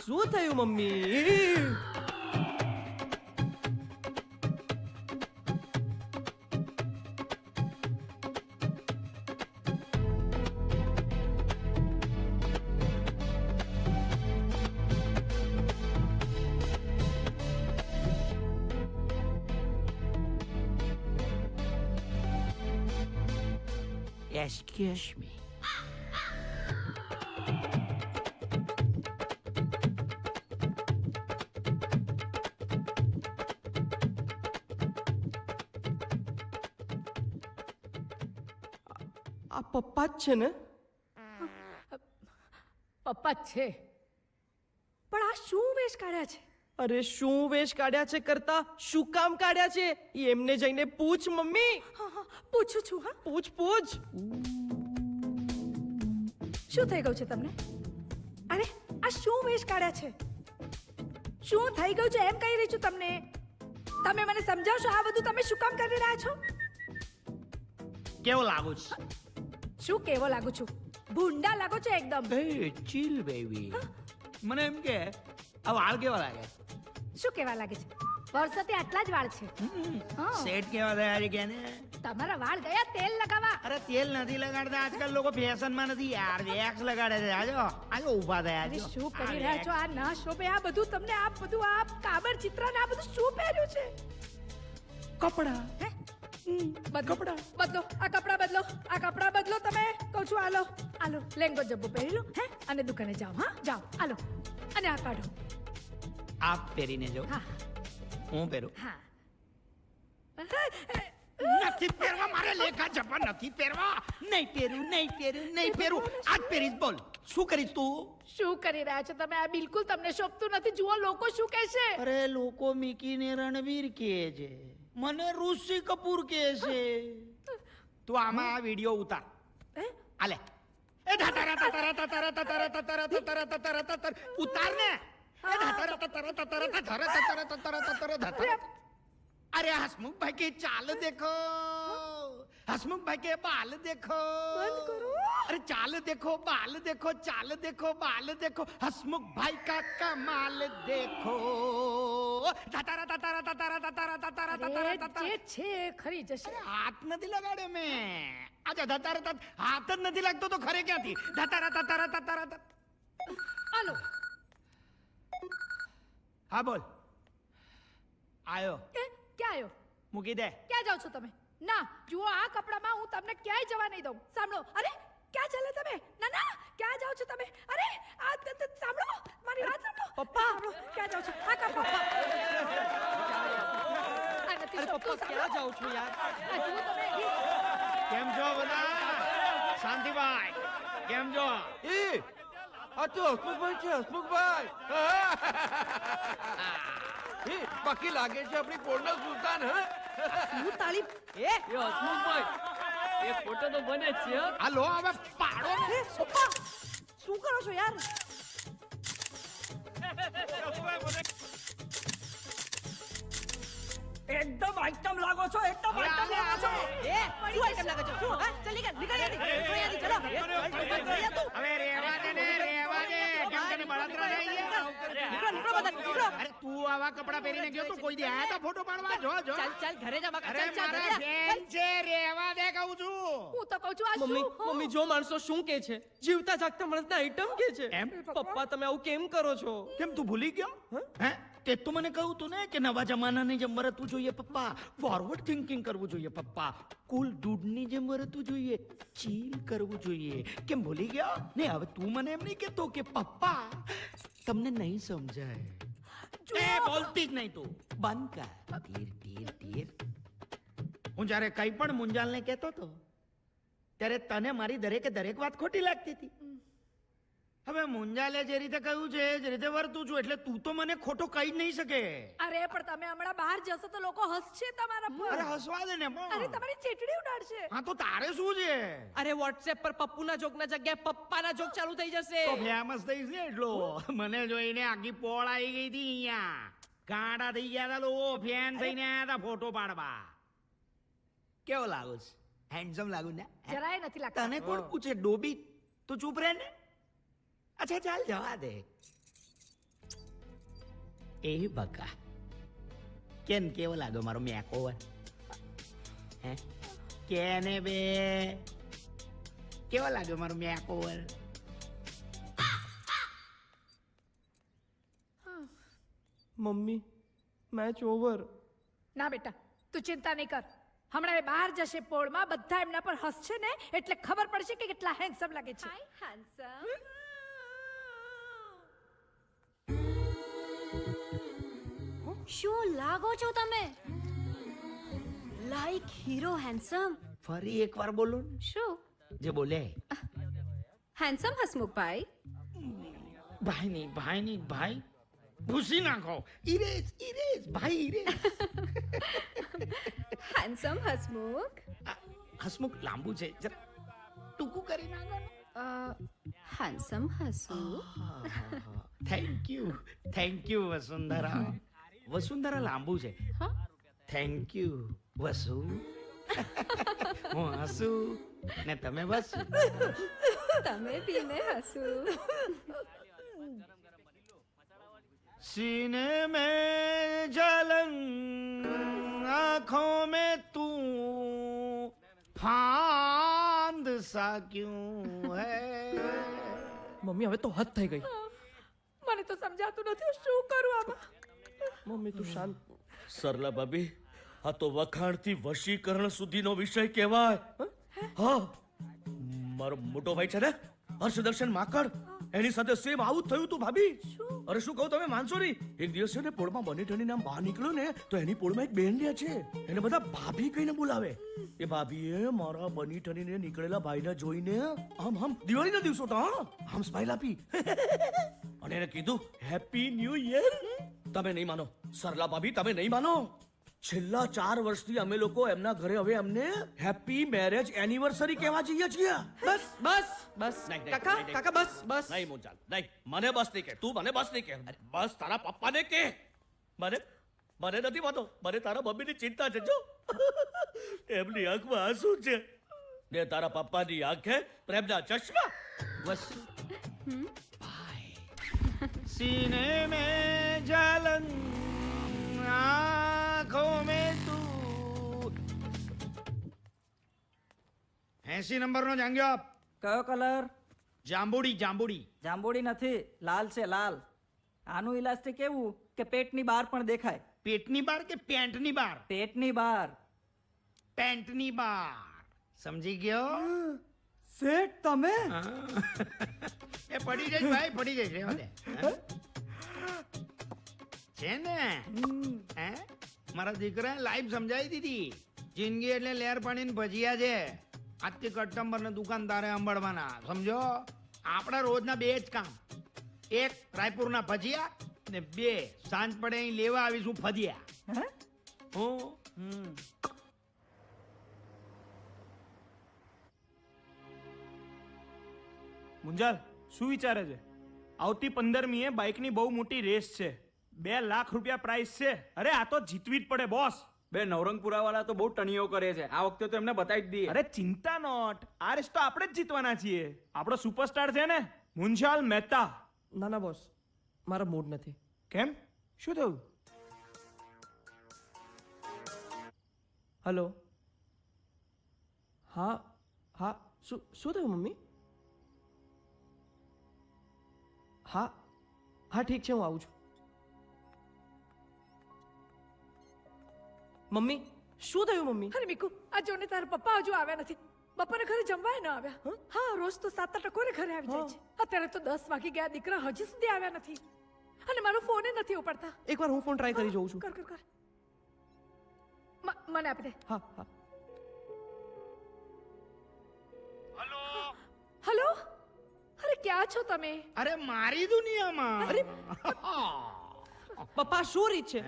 શું થયું મમ્મી? Excuse me. આ પપ્પા જ છે ને? પપ્પા જ છે, પણ આ શું વેશ કાઢ્યા છે? અરે શું વેશ કાઢ્યા છે કરતા શું કામ કાઢ્યા છે એ એમને જઈને પૂછ મમ્મી. પૂછું છું. હા, પૂછ. શું થઈ ગયું છે તમને? અરે આ શું વેશ કાઢ્યા છે? શું થઈ ગયું છે એમ કહી રહી છું તમને. તમે મને સમજાવશો આ બધું તમે શું કામ કરી રહ્યા છો? કેવો લાગુ છે? શું કેવો લાગુ છું? ભૂંડા લાગો છો એકદમ. Hey, chill baby. મને એમ કે આ વાળ કેવા લાગે? શું કેવા લાગે છે? વર્ષોથી આટલા જ વાળ છે. સેટ કેવા થયા છે કે ને? તમારા વાળ ગયા તેલ લગાવવા. અરે તેલ નથી લગાડતા આજકાલ લોકો ફેશનમાં નથી યાર, વેક્સ લગાડે છે. આજો ઊભા થયા અરે છો. શું કરી રહ્યા છો? આ ના શોભે. આ બધું તમને આ બધું આ કાબર ચિત્ર ને આ બધું શું પહેર્યું છે? કપડા. હે? બદલો આ કપડા બદલો. આ કપડા બદલો તમે. કહું છું આલો લેંગો જબ્બો પહેરી લો. હે? અને દુકાને જાઓ. હા જાઓ. આલો અને આ કાઢો. આપ પહેરીને જો. હા હું પહેરું. હા. નથી પહેરવા, મારે લેખા જપા નથી પહેરવા. નહીં પહેરું. આજ પહેરીશ. બોલ શું કરીશ તું? શું કરી રહ્યા છો તમે? આ બિલકુલ તમને શોભતું નથી. જુઓ લોકો શું કહેશે. અરે લોકો મિકીને રણવીર કહે છે, મને ઋષિ કપૂર કહે છે. તું આમાં આ વિડિયો ઉતાર. આલે એ ધાતારા તાતારા તાતારા તાતારા તાતારા તાતારા તાતારા તાતારા ઉતાર ને. એ ધાતારા તાતારા તાતારા તાતારા તાતારા તાતારા તાતારા ધાતારા. અરે હસમુખભાઈ કે ચાલ દેખો, હસમુખભાઈ કે બાલ દેખો. બંધ કરો. અરે ચાલ દેખો, બાલ દેખો, ચાલ દેખો, બાલ દેખો, હસમુખભાઈ કા કમાલ દેખો. તાતારા તાતારા તાતારા તાતારા તાતારા તાતારા તાતારા. જે છે એ ખરી જશે. હાથ નથી લગાડ્યો મેં. આજા તાતારા હાથ જ નથી લાગતો તો ખરે ક્યાંથી? તાતારા તાતારા તાતારા. આલો. હા બોલ. આયો. ક્યાં આવ્યો? મૂકી દે. ક્યાં જાઓ છો તમે? ના જુઓ આ કપડામાં હું તમને ક્યાંય જવા નહીં દઉં. સાંભળો. અરે ક્યાં ચાલે તમે? ના ક્યાં જાઓ છો તમે? અરે આ સાંભળો મારી વાત સાંભળો. પપ્પા ક્યાં જાઓ છો? આ કપડા. આ નથી અરે પપ્પા ક્યાં જાઓ છો યાર? આ જુઓ તમે. કેમ છો બધા? શાંતિભાઈ કેમ છો? આ તો હસમુખભાઈ છે, હસમુખભાઈ. બાકી લાગે છે આપણી પોળના સુલતાન. હું તાળી એ હસમુખભાઈ એ ફોટો તો બને જ છે. આ લો હવે પાડો ને. પપ્પા શું કરો છો યાર? એકદમ આઈટમ લાગો છો, એકદમ આઈટમ લાગો છો. એ શું આઈટમ લાગો છો? હા ચાલી ગયા, નીકળ યાર, ચલો. હવે રેવા દે ને, રેવા દે. કેમ તને બળતરા થઈ ગયા? નીકળો બધા, નીકળો. અરે તું આવા કપડા પહેરીને ગયો તું કોઈ દી આયા તા ફોટો પાડવા? જો જો. ચાલ ચાલ ઘરે જા બકા, અરે ચાલ ચાલ મારા ઘરે જા. ફેન છે, રેવા દે કહું છું. હું તો કહું છું આ મમ્મી શું? મમ્મી જો માણસો શું કે છે, જીવતા જાગતા માણસના આઈટમ કે છે. એમ? પપ્પા તમે આવું કેમ કરો છો? કેમ તું ભૂલી ગયો? હે તે તો મને કહ્યું તું ને કે નવા જમાનાની જેમ વર્તવું જોઈએ પપ્પા, ફોરવર્ડ થિંકિંગ કરવું જોઈએ પપ્પા, કુલ દૂધની જેમ વર્તવું જોઈએ, ચીલ કરવું જોઈએ. કેમ ભૂલી ગયો ને? હવે તું મને એમ નહીં કહેતો કે પપ્પા તમને નહીં સમજાય. એ બોલતી જ નહીં તું, બંધ કર. તીર તીર તીર. હું જ્યારે કંઈ પણ મુંજાલને કહેતો હતો ત્યારે તને મારી દરેકે દરેક વાત ખોટી લાગતી હતી. હવે મુંજાલે જે રીતે કહ્યું છે જે રીતે વર્તું છું એટલે તું તો મને ખોટો કહી જ નહીં શકે. અરે પણ તમે હમણાં બહાર જશો તો લોકો હસશે તમારા પર. અરે હસવા દે ને પણ. અરે તમારી ચેટડી ઉડાડશે. હા તો તારે શું છે? અરે વોટ્સએપ પર પપ્પુના જોકના જગ્યાએ પપ્પાના જોક ચાલુ થઈ જશે. તો ફેમસ થઈશ ને એટલો. મને જોઈને આખી પોળ આવી ગઈ હતી અહીંયા. ગાંડા થઈ ગયા હતા લોકો, ફેન થઈને આવ્યા હતા ફોટો પાડવા. કેવો લાગુ છે? હેન્ડસમ લાગુ ને? જરાય નથી લાગતા. તને કોણ પૂછે ડોબી? તું ચૂપ રહે ને. અચ્છા ચાલ જવા દે. એ બકા કેમ કેવો લાગ્યો મારો મેકોવર? હે કેને બે કેવો લાગ્યો મારો મેકોવર? Mummy match over. ના બેટા તું ચિંતા નહીં કર. હમણાં એ બહાર જશે પોળમાં, બધા એમના પર હસશે ને એટલે ખબર પડશે કે કેટલા હેન્ડસમ લાગે છે. હેન્ડસમ. શું લાગો છો તમે? Like hero handsome. ફરી એકવાર બોલો ને. શું જે બોલે. હેન્ડસમ હસમુખભાઈ? ભાઈ નહીં ભાઈ ભૂસી નાખો. ઇરેજ ઇરેજ ભાઈ ઇરેજ. હેન્ડસમ હસમુખ. હસમુખ લાંબુ છે, જરા ટૂંકું કરી નાખો. Handsome Hasmukh. Thank you Vasundhara. Vasundhara લાંબુ છે. Thank you Vasu. હું હસુ ને તમે વસુ. તમે પીને હસું. सीने में जलन आंखों में तू फांद सा क्यों है? મમ્મી હવે તો હદ થઈ ગઈ. મને તો સમજાતું નથી હું શું કરું આમાં. મમ્મી તું શાંત. સરલા ભાભી આ તો વખાણથી વશીકરણ સુધીનો વિષય કહેવાય. હા મારો મોટો ભાઈ છે ને હર્ષદર્શન માકડ, એની સાથે સેમ આવું જ થયું તું ભાભી. અરે શું કહું તમે માનશો નહીં. એક દિવસ છે ને પોળમાં બની ઠણી નામ બહાર નીકળ્યો ને તો એની પોળમાં એક બેન રહે છે, એને બધા ભાભી કહીને બોલાવે. એ ભાભીએ મારા બની ઠણીને નીકળેલા ભાઈને જોઈને આમ દિવાળીના દિવસો તો આમ સ્માઈલ આપી અને એને કીધું હેપી ન્યૂ યર. તમે નહીં માનો સરલા ભાભી, તમે નહીં માનો. છેલ્લા 4 વર્ષથી અમે લોકો એમના ઘરે હવે અમને હેપી મેરેજ એનિવર્સરી કહેવા જઈએ છીએ. બસ બસ બસ કાકા કાકા બસ બસ. નહીં મુંજાલ નહીં, મને બસ નહીં કે. તું મને બસ નહીં કે. બસ તારા પપ્પાને કે. મને નથી વાતો, મને તારા મમ્મીની ચિંતા છે. જો એમની આંખમાં આંસુ છે ને તારા પપ્પાની આંખે પ્રેમના ચશ્મા. બસ सीने में जलन आंखों में तू. 80 નંબરનો જાંગ્યો. કયો કલર? જાંબુડી જાંબુડી. જાંબુડી નથી, લાલ છે લાલ. આનું ઇલાસ્ટિક એવું કે પેટની બહાર પણ દેખાય. પેટની બાર કે પેન્ટની બાર? પેટની બહાર. પેન્ટની બાર. સમજી ગયો? શેઠ તમે? એ પડી જાય ભાઈ, પડી જાય. રહેવા દે. છે ને હે મારા દીકરા લાઈફ સમજાવી દીધી. જિંદગી એટલે લહેર પાણી ભજીયા છે. આજથી કસ્ટમર ને દુકાનદારે અંબાડવાના, સમજો? આપણા રોજના 2 જ કામ. 1 રાયપુરના ભજીયા ને 2 સાંજ પડે અહીં લેવા આવીશું ફદિયા. હું મુંજાલ શું વિચારે છે? આવતી 15મીએ બાઇકની બહુ મોટી રેસ છે. 2 લાખ રૂપિયા પ્રાઇસ છે. અરે આ તો જીતવી જ પડે બોસ. બે નવરંગપુરા વાળા તો બહુ ટણીઓ કરે છે. આ વખતે તો એમને બતાવી જ દઈએ. અરે ચિંતા નોટ, આ રેસ તો આપણે જ જીતવાના છીએ. આપણો સુપરસ્ટાર છે ને મુંજાલ મહેતા. ના ના બોસ, મારો મૂડ નથી. કેમ, શું થયું? હલો, હા હા, શું થયું મમ્મી? હા હા ઠીક છે, હું આવું છું. મમ્મી શું થયું મમ્મી? અરે મીકુ, આ જો ને તારા પપ્પા હજુ આવ્યા નથી. બપોરે ઘરે જમવાય ન આવ્યા. હા, રોજ તો 7 ટકોરે ઘરે આવી જાય છે. અત્યારે તો 10 વાગી ગયા, દીકરા હજી સુધી આવ્યા નથી. અને મારો ફોન નથી ઉપાડતા. એકવાર હું ફોન ટ્રાય કરી જોઉં છું. કર કર કર. મને આપી દે. હા હા. હલો, અરે ક્યાં છો તમે? અરે મારી દુનિયામાં. અરે પપ્પા શું રીત છે?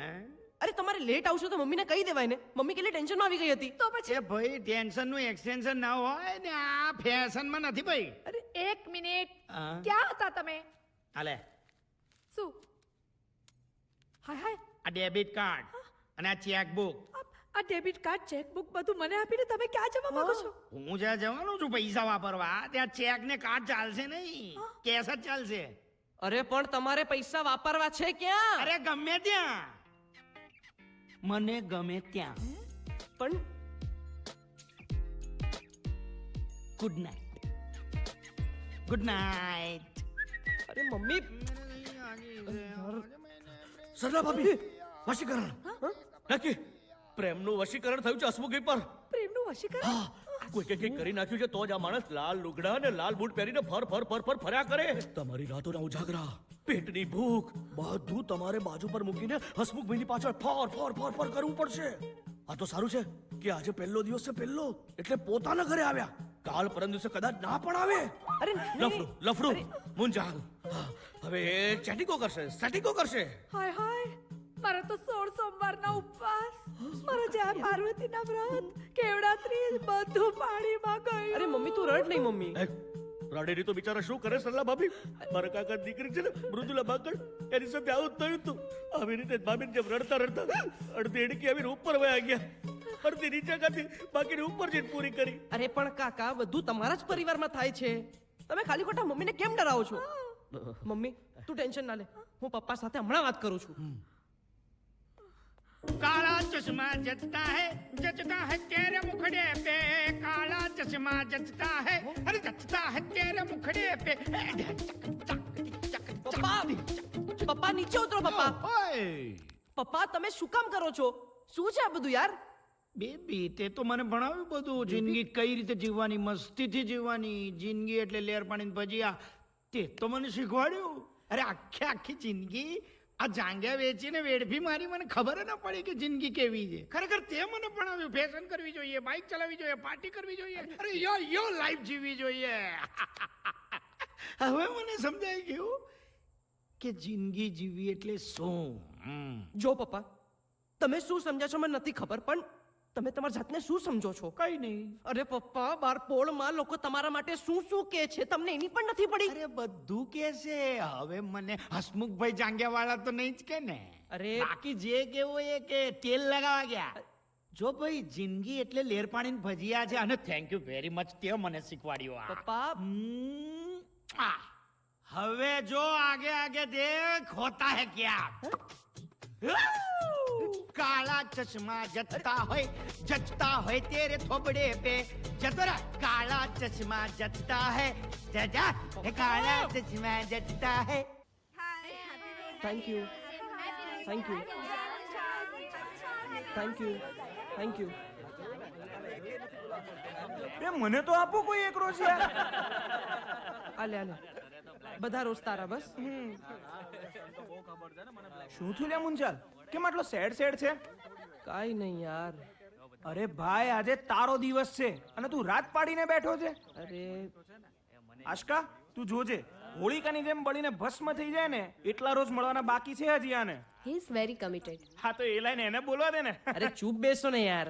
અરે તમારે લેટ આવશો તો મમ્મીને કહી દેવાય ને. મમ્મી કેટલી ટેન્શનમાં આવી ગઈ હતી. તો પછી એ ભાઈ ટેન્શન નું એક્સટેન્શન ના હોય ને, આ ફેશન માં નથી ભાઈ. અરે 1 મિનિટ, હા? ક્યાં હતા તમે? હાલે, શું? હાય હાય, આ ડેબિટ કાર્ડ અને આ ચેકબુક. આ ડેબિટ કાર્ડ ચેકબુક બધું મને આપીને તમે ક્યાં જવા માંગો છો? હું જ્યાં જવાનો છું પૈસા વાપરવા, ત્યાં ચેક ને કાર્ડ ચાલશે નહીં, કેશ જ ચાલશે. અરે પણ તમારે પૈસા વાપરવા છે ક્યાં? અરે ગમે ત્યાં, મને ગમે ત્યાં. પણ ગુડ નાઇટ. Good night. અરે મમ્મી, સરલા ભાભી, વશીકરણ નક્કી. પ્રેમનું વશીકરણ થયું છે હસમુખી પર. પ્રેમનું વશીકરણ? હા, કોઈ કંઈક કરી નાખ્યું છે તો જ આ માણસ લાલ લુગડા ને લાલ બૂટ પહેરીને ફર ફર્યા કરે. તમારી રાતોના ઉજાગરા, પેટની ભૂખ બધું તમારે બાજુ પર મૂકીને હસમુખભાઈની પાછળ ફર કરવું પડશે. આ તો સારું છે કે આજે પહેલો દિવસ છે, પહેલો એટલે પોતાના ઘરે આવ્યા. કાલ પરમ દિવસે કદાચ ના પણ આવે. અરે લફડું મુંજાલ. હવે સેટિંગો કરશે. હાય હાય, મારા તો 16 સોમવારના ઉપવાસ, મારા જય પાર્વતીના વ્રત, કેવડાત્રી બધું પાણીમાં ગયું. અરે મમ્મી તું રડ નહીં મમ્મી. રાડેરી તો બિચારા શું કરે સરલા ભાભી? મારા કાકા દીકરી છે ને મૃદુલા બાગડ, એની સાથે આવું જ થયું હતું. આવી રીતે ભાભી જેમ રડતા અડધી એડકી આવીને ઉપર વયા ગયા, અડધી નીચે ગાતી, બાકીની ઉપર જઈને પૂરી કરી. અરે પણ કાકા, બધું તમારા જ પરિવારમાં થાય છે. તમે ખાલી ખોટા મમ્મીને કેમ ડરાવો છો? મમ્મી તું ટેન્શન ના લે, હું પપ્પા સાથે હમણાં વાત કરું છું. काला चश्मा जचता है तेरे मुखड़े पे. काला चश्मा जचता है, अरे जचता है तेरे मुखड़े पे. પપ્પા નીચે ઉતરો. પપ્પા તમે શું કામ કરો છો? શું છે આ બધું યાર? બેબી તે તો મને ભણાવ્યું બધું, જિંદગી કઈ રીતે જીવવાની, મસ્તીથી જીવવાની. જિંદગી એટલે લેર પાણી ભજીયા, તે તો મને શીખવાડ્યું. અરે આખી જિંદગી આ જાંગ્યા વેચીને વેડફી મારી, મને ખબર ન પડી કે જિંદગી કેવી છે. ખરેખર તે મને ભણાવ્યું. ફેશન કરવી જોઈએ, બાઇક ચલાવવી જોઈએ, પાર્ટી કરવી જોઈએ, અરે યો લાઈફ જીવવી જોઈએ. હવે મને સમજાઈ ગયું કે જિંદગી જીવવી એટલે શું. જો પપ્પા, તમે શું સમજ્યા છો મને નથી ખબર, પણ તમે તમારી જાતને શું સમજો છો? કઈ નહીં. અરે પપ્પા, બાર પોળમાં લોકો તમારા માટે શું કહે છે તમને એની પણ નથી પડી? અરે બધું કે છે. હવે મને હસમુખભાઈ જાંગ્યા વાળા તો નહીં જ કે ને. અરે બાકી જે કેવું એ કે તેલ લગાવવા ગયા. જો ભાઈ જિંદગી એટલે લેર પાણી ભજીયા છે. અને થેન્ક યુ વેરી મચ, તે મને શીખવાડ્યું. પપ્પા હવે જો આગે દેખ હોતા હે ક્યા. કાળા ચશ્મા જચતા હોય તેરે થોબડે पे. જતરા કાળા ચશ્મા જચતા है, જજા કાળા ચશ્મા જચતા है. Thank you. મને તો આપો કોઈ એક રોજ યાર. આલે બધા રોજ તારા બસ. શું થયું લે મુંજાલ? કેમ આટલો સેડ છે? કાઈ નહીં યાર, અરે ભાઈ આજે તારો દિવસ છે અને તું રાત પાડીને બેઠો છે. અરે આશકા તું જોજે, હોળિકાની જેમ બળીને ભસ્મ થઈ જાય ને એટલા રોજ મળવાના બાકી છે હજી આને. He is very committed. હા તો એ લાઈને એને બોલવા દે ને. અરે ચૂપ બેસો ને યાર.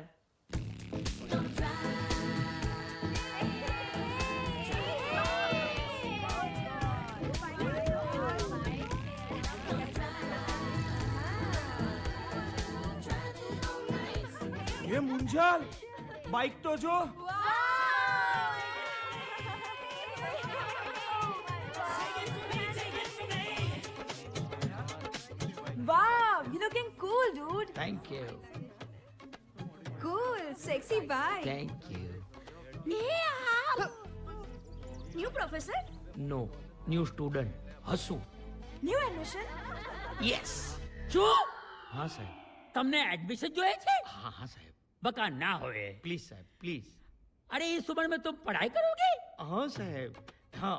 એ મુંજાલ, બાઈક તો જો. Wow, you're looking cool, dude. Thank you, Cool, sexy bike. Thank you. New professor? No, new student. હસું. New admission? યસ. શું? હા સાહેબ. તમને એડમિશન જોઈએ છે? हाँ हाँ साहब, बका ना होए. प्लीज साहब प्लीज. अरे इस उम्र में तुम पढ़ाई करोगे? हाँ साહેબ, હા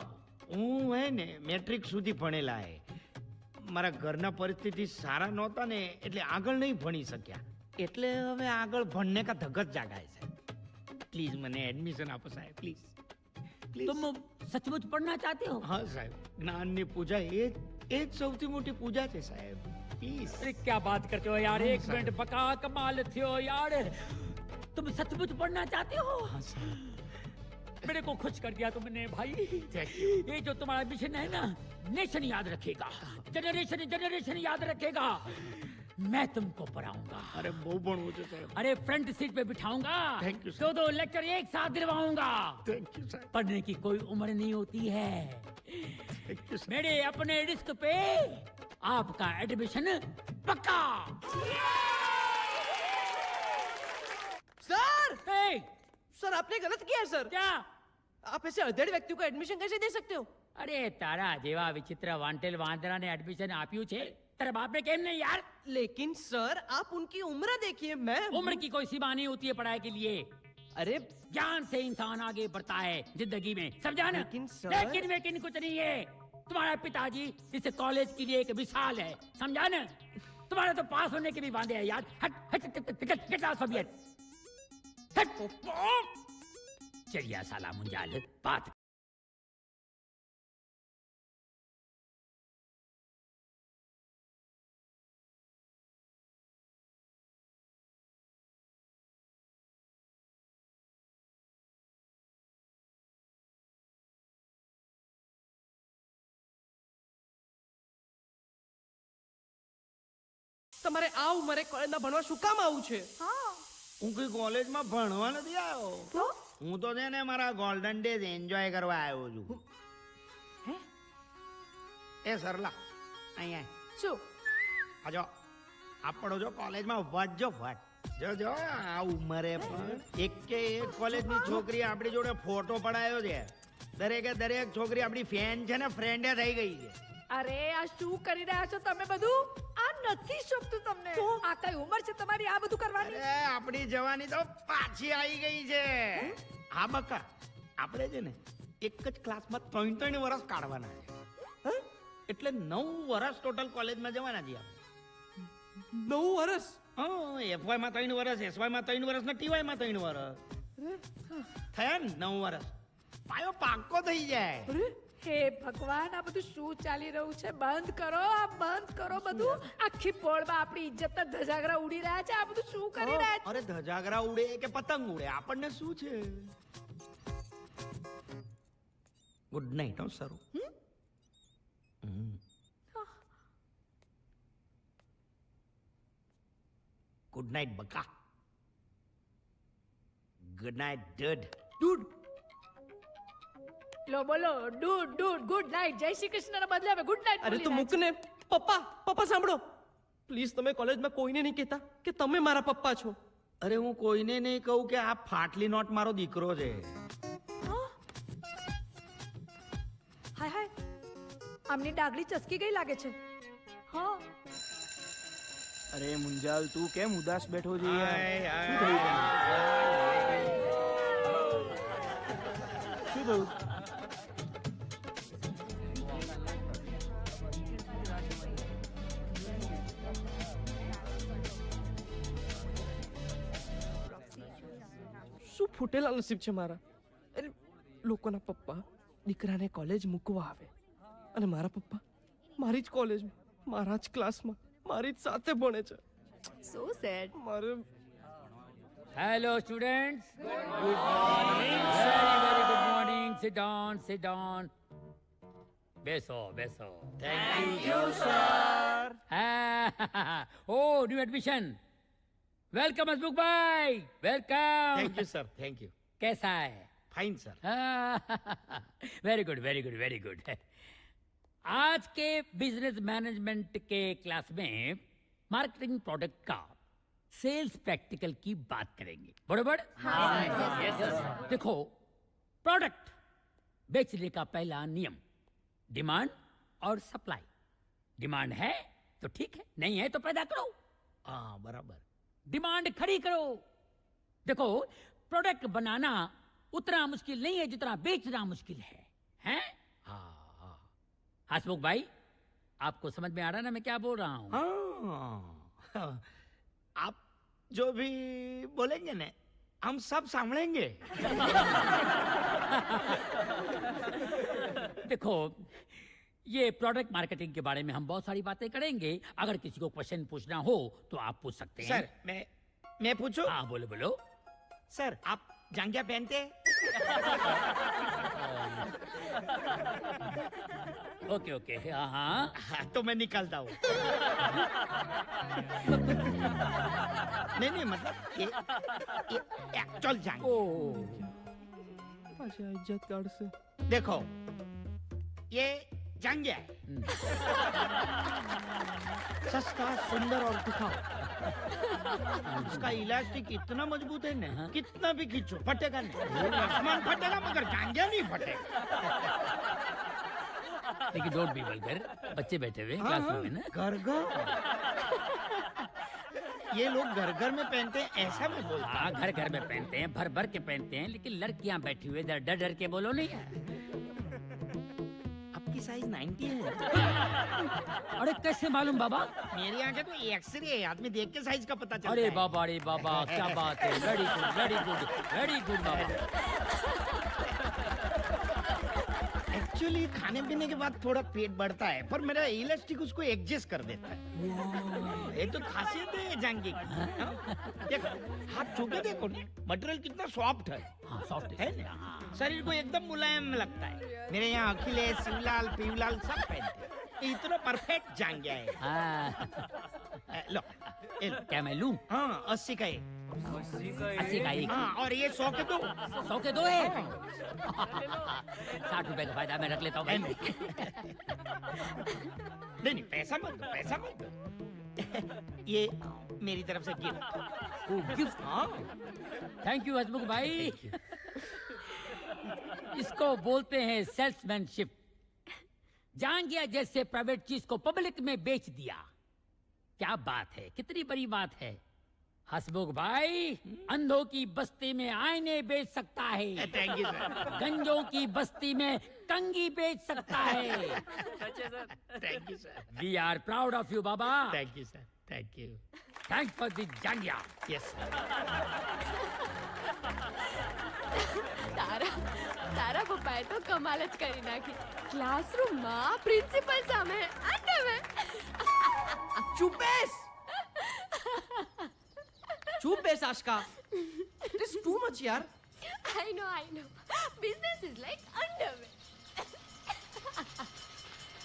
હું હે ને મેટ્રિક સુધી ભણેલા હે. મારા ઘરના પરિસ્થિતિ સારા નહોતા ને એટલે આગળ નહીં ભણી શક્યા, એટલે હવે આગળ ભણને કા ધગત જાગાય સાહેબ. પ્લીઝ મને એડમિશન આપો સાહેબ, પ્લીઝ પ્લીઝ. तुम सचमुच पढ़ना चाहते हो? હા સાહેબ, જ્ઞાનની પૂજા એ જ સૌથી મોટી પૂજા છે સાહેબ, પ્લીઝ. अरे क्या बात करते हो यार, एक साहब। मिनट बका, कमाल थियो यार. तुम सचमुच पढ़ना चाहते हो? हाँ साहब, मेरे को खुश कर दिया तुमने भाई. Thank you. ये जो तुम्हारा मिशन है ना, नेशन याद रखेगा, जनरेशन जनरेशन याद रखेगा. मैं तुमको पढ़ाऊंगा. અરે બહુ ભણવું છે સાહેબ. अरे फ्रंट सीट पे बिठाऊंगा. Thank you, sir. दो लेक्चर एक साथ दिलवाऊंगा. થેન્ક યુ સાહેબ, पढ़ने की कोई उम्र नहीं होती है. થેન્ક યુ સાહેબ. मेरे अपने रिस्क पे आपका एडमिशन पक्का. सर ए, सर आपने गलत किया है सर. क्या? आप ऐसे अधेड़ व्यक्ति को एडमिशन कैसे दे सकते हो? अरे तारा जेवा विचित्र वांटेल वांदरा ने एडमिशन आप्યું છે, तेरे बाप ने केम नहीं यार. लेकिन सर आप उनकी उम्र देखिए. मैं उम्र की कोई सीमा नहीं होती है पढ़ाई के लिए. अरे ज्ञान से इंसान आगे बढ़ता है जिंदगी में, समझा ना? लेकिन सर- लेकिन कुछ नहीं है. तुम्हारा पिताजी इस कॉलेज के लिए एक मिसाल है, समझा ना? तुम्हारे तो पास होने के भी वादे हैं यार. हट हट गेट आउट फ्रॉम हियर. हट. चलिए साला मुंजाल, बात તમારે આ ઉંમરે કોલેજમાં ભણવા શું કામ આવું છે? હું કોઈ કોલેજમાં ભણવા નથી આવ્યો. હું તો છે ને મારા ગોલ્ડન ડેઝ એન્જોય કરવા આવ્યો છું. એ સરલા અહીંયા શું? આ જો આપણો જો કોલેજમાં વટ જો વટ જો આ ઉંમરે પણ એક કોલેજની છોકરી આપણી જોડે ફોટો પડાયો છે. દરેક છોકરી આપણી ફેન છે ને ફ્રેન્ડે થઈ ગઈ છે. અરે આ શું કરી રહ્યા છો તમે બધું? આ નથી શોભતું તમને. આ કઈ ઉંમર છે તમારી આ બધું કરવાની? અરે આપણી જવાની તો પાછી આવી ગઈ છે. હા બકા, આપણે છે ને એક જ ક્લાસમાં 3 વર્ષ કાઢવાના છે. એટલે 9 વર્ષ ટોટલ કોલેજમાં જવાના છીએ આપણે. 9 વર્ષ? હા, એફવાય માં 3 વર્ષ, એસવાય માં 3 વર્ષ ને ટીવાય માં 3 વર્ષ થયા ને 9 વર્ષ. પાયો પાક્કો થઈ જાય. હે ભગવાન, આ બધું શું ચાલી રહ્યું છે? બંધ કરો, આ બંધ કરો બધું. આખી પોળમાં આપણી ઇજ્જતના ધજાગરા ઉડી રહ્યા છે. આ બધું શું કરી રહ્યા છે? અરે ધજાગરા ઉડે કે પતંગ ઉડે, આપણને શું છે? ગુડ નાઇટ હો સર. ગુડ નાઇટ બકા. Good night dude. ડૂડ લો બોલો, ડૂડ ડૂડ ગુડ નાઇટ. જય શ્રી કૃષ્ણના બદલે હવે ગુડ નાઇટ. અરે તું મૂક ને. પપ્પા સાંભળો પ્લીઝ. તમે કોલેજમાં કોઈને નહીં કહેતા કે તમે મારા પપ્પા છો. અરે હું કોઈને નહીં કહું કે આ ફાટલી નોટ મારો દીકરો છે. હાય હાય, આમની ડાગડી ચસકી ગઈ લાગે છે. હા, અરે મુંજાલ તું કેમ ઉદાસ બેઠો છે યાર? હાય, શું હાય. થયું તને? શું થયું? ફૂટેલા નસીબ છે મારા. એટલે લોકોના પપ્પા દીકરાને કોલેજ મૂકવા આવે અને મારા પપ્પા મારી જ કોલેજમાં, મારા જ ક્લાસમાં, મારી જ સાથે ભણે છે. સો સેડ. મારે hello students good morning very good morning sit down બેસો બેસો thank you sir. oh new admission welcome हसमुख भाई welcome thank you sir, thank you. कैसा है fine sir. Very good very good very good आज के business management के class में marketing product का सेल्स प्रैक्टिकल की बात करेंगे बरोबर देखो प्रोडक्ट बेचने का पहला नियम डिमांड और सप्लाई. डिमांड है तो ठीक है, नहीं है तो पैदा करो. हाँ बराबर. डिमांड खड़ी करो. देखो प्रोडक्ट बनाना उतना मुश्किल नहीं है जितना बेचना मुश्किल है हैं? हाँ हाँ हसमुख भाई आपको समझ में आ रहा है ना मैं क्या बोल रहा हूँ? हाँ. आप जो भी बोलेंगे ना हम सब संभलेंगे. देखो ये प्रोडक्ट मार्केटिंग के बारे में हम बहुत सारी बातें करेंगे. अगर किसी को क्वेश्चन पूछना हो तो आप पूछ सकते हैं. सर मैं पूछूं? हाँ बोलो बोलो. सर आप जांघिया पहनते हैं? ओके ओके हाँ हाँ हाँ, तो मैं निकलता हूँ. नहीं मतलब ये एक्चुअल जांघिया. ओ પાછી આ ઇજ્જત કાઢશે. देखो ये जांघिया है. सस्ता सुंदर और टिकाऊ. इसका इलास्टिक इतना मजबूत है ना कितना भी खींचो फटेगा नहीं. आसमान फटेगा मगर जांघिया नहीं फटेगा. लेकिन डोंट बी वल्गर. बच्चे बैठे हुए क्लासरूम में ना. घर घर ये लोग घर घर में पहनते हैं ऐसा मैं बोलता हूँ. हाँ घर घर में पहनते हैं, भर भर के पहनते हैं, लेकिन लड़कियां बैठी हुई डर डर डर के बोलो नहीं. आपकी साइज 90 है. अरे कैसे मालूम बाबा? मेरी आंखें तो एक्सरे है, आदमी देख के साइज का पता चलता अरे है. बाबा क्या बात है. Very good very good very good बाबा. एक्चुअली खाने पीने के बाद थोड़ा पेट बढ़ता है पर मेरा इलास्टिक उसको एडजस्ट कर देता है. ये तो खासियत है जांघिया की. हाँ? देखो हाथ छू के देखो मटेरियल कितना सॉफ्ट है. हाँ सॉफ्ट है ना? शरीर को एकदम मुलायम लगता है. मेरे यहाँ अखिलेश शिवलाल पीवलाल सब पहनते हैं. ये इतना परफेक्ट जांघिया है. लो ये लो. क्या मैं लूं? हाँ 80 का एक. 80 का एक. हाँ और ये 100 के दो. 100 के दो है. 60 रुपए का फायदा मैं रख लेता हूँ भाई. नहीं पैसा मत दो, पैसा मत दो. ये मेरी तरफ से गिफ्ट. गिफ्ट. हाँ थैंक यू हसमुख भाई. इसको बोलते हैं सेल्समैनशिप. जांघिया जैसे प्राइवेट चीज को पब्लिक में बेच दिया. क्या बात है, कितनी बड़ी बात है. हसमुख भाई अंधों की बस्ती में आईने बेच सकता है. Thank you sir. गंजों की बस्ती में कंगी बेच सकता है. Thank you sir. We are proud of you बाबा. Thank you sir. Thank you. Thanks for the जांघिया. Yes sir. તારા પપ્પાએ તો કમાલ જ કરી નાખી. ક્લાસરૂમમાં પ્રિન્સિપલ સામે આટવે. चुप बेस चुप base Aashka. This is too much यार. I know. Business is like underwear.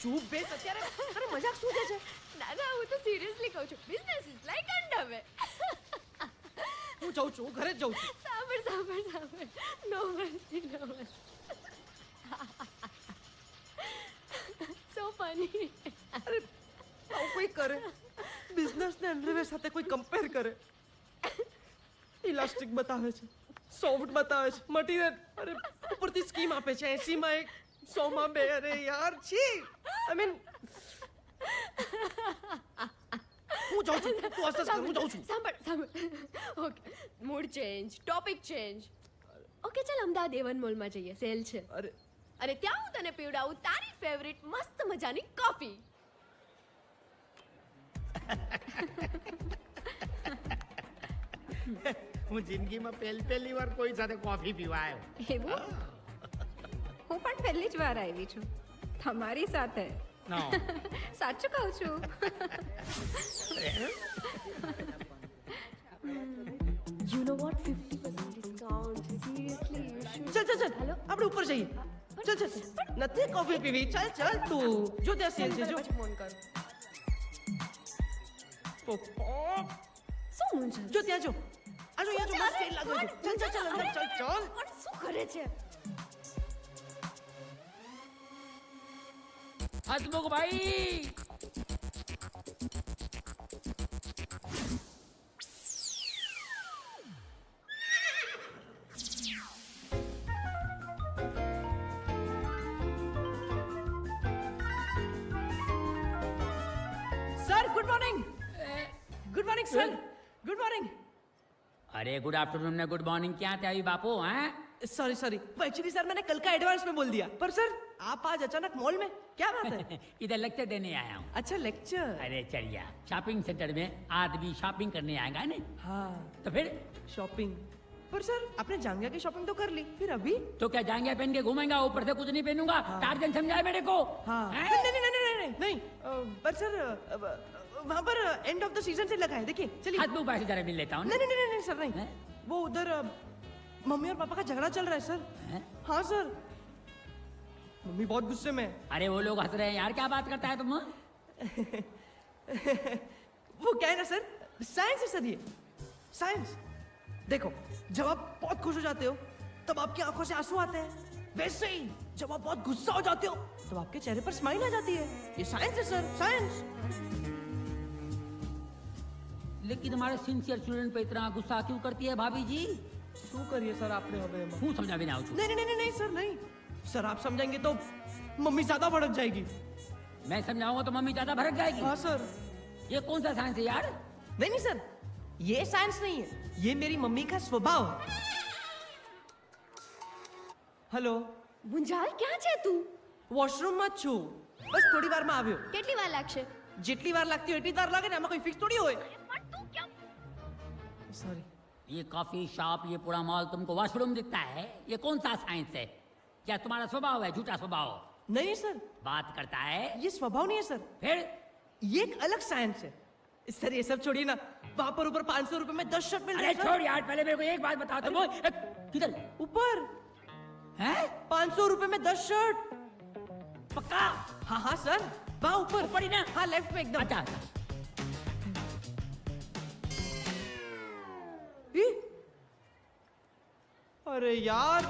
चुप बेस અત્યારે અરે મજાક શું છે? ના હું તો સિરિયસલી કહું છું. Business is like underwear. હું જાઉં છું, હું ઘરે જ જાઉં છું. સાંભળ. No mercy. So funny. અરે આવું કોઈ કરે? બિઝનેસ ને અંડરવેર સાથે કોઈ કમ્પેર કરે? ઇલાસ્ટિક બતાવે છે, સોફ્ટ બતાવે છે, મટીરિયલ અરે ઉપરથી સ્કીમ આપે છે 80 માં એક 100 માં બે. અરે યાર છી. આઈ મીન હું જાઉં છું, તું અસર કર, હું જાઉં છું. સાંભળ. Okay mood change, topic change. Okay ચાલ અમદાવાદ A1 મોલમાં જઈએ, સેલ છે. અને ત્યાં હું તને પીવડાવું તારી ફેવરિટ મસ્ત મજાની કોફી. હું જિંદગીમાં પહેલી વાર કોઈ સાથે કોફી પીવા આવ્યો. એવું હું પણ પહેલી જ વાર આવી છું તમારી સાથે. No. સાચું કહું છું. You know what? 50% discount. Seriously, you should. ચલ ચલ ચલ Hello? આપણે ઉપર જઈએ. ચલ ચલ નથી કોફી પીવી. ચલ ચલ તું જો ત્યાં સેલ છે જો. પછી ફોન કરું. પપ્પા, શું મુંજલ? જો ત્યાં જો. આ જો અહીંયા જો મસ્ત સેલ લાગ્યો છે. ચલ ચલ ચલ અંદર ચલ ચલ. પણ શું કરે છે? हसमुख भाई sir good morning. Good morning sir. Good morning. अरे गुड आफ्टरनून ने गुड मॉर्निंग क्या थे अभी बापू हैं? सॉरी सॉरी एक्चुअली सर मैंने कल का एडवांस में बोल दिया. पर सर आप आज अचानक मॉल में क्या बात है? इधर लेक्चर देने आया हूँ. अच्छा लेक्चर. अरे चलिए शॉपिंग सेंटर में आदमी शॉपिंग करने आएगा ना हाँ तो फिर शॉपिंग. पर सर आपने जांघिया की शॉपिंग तो कर ली फिर अभी. तो क्या जाएंगे पहन के घूमेंगा ऊपर से कुछ नहीं पहनूंगा. टार्जन समझाए मेरे को. हाँ हैं? नहीं नहीं नहीं नहीं नहीं नहीं पर सर वहाँ पर एंड ऑफ द सीजन से लगा है देखिए चलिए. हसमुख भाई से जरा मिल लेता हूँ नहीं नहीं नहीं नहीं सर नहीं हैं? वो उधर मम्मी और पापा का झगड़ा चल रहा है सर. हैं? हाँ सर मम्मी बहुत गुस्से में है. अरे वो लोग हंस रहे हैं यार क्या बात करता है तुम. वो क्या है ना सर साइंस है सर ये साइंस. देखो जब आप बहुत खुश हो जाते हो तब आपकी आंखों से आंसू आते हैं. वैसे ही जब आप बहुत गुस्सा हो जाते हो तब आपके चेहरे पर स्माइल आ जाती है. ये साइंस है सर साइंस. लेकिन हमारे सिंसियर स्टूडेंट पे इतना गुस्सा क्यों करती है भाभी जी. શું કરીએ સર આપણે હવે એમાં? હું સમજાવીને આવું છું. नहीं नहीं नहीं नहीं सर नहीं सर आप समझाएंगे तो मम्मी ज्यादा भड़क जाएगी. मैं समझाऊंगा तो मम्मी ज्यादा भड़क जाएगी. हाँ सर. ये कौन सा साइंस है यार. नहीं नहीं सर ये साइंस नहीं है ये मेरी मम्मी का स्वभाव है. हेलो મુંજાલ ક્યાં છે તું? વોશરૂમમાં જ છું બસ થોડી વારમાં આવ્યો. કેટલી વાર લાગશે? જેટલી વાર લાગતી હોય એટલી વાર લાગે ને આમાં કોઈ ફિક્સ થોડી હોય. सॉरी. ये कॉफी शॉप ये पूरा मॉल तुमको वॉशरूम दिखता है. ये कौन सा साइंस है. क्या तुम्हारा स्वभाव है झूठा स्वभाव. नहीं सर बात करता है ये स्वभाव नहीं है सर फिर. ये एक अलग साइंस है. सर ये सब छोड़िए ना वहां पर ऊपर 500 रुपए में 10 शर्ट मिल अरे रहे हैं छोड़ यार पहले मेरे को एक बात बता तुम. किधर ऊपर है 500 रुपए में 10 शर्ट. पक्का. हाँ हाँ सर वहाँ ऊपर ऊपर ही ना. हाँ लेफ्ट में एकदम. अच्छा अच्छा. ई? अरे यार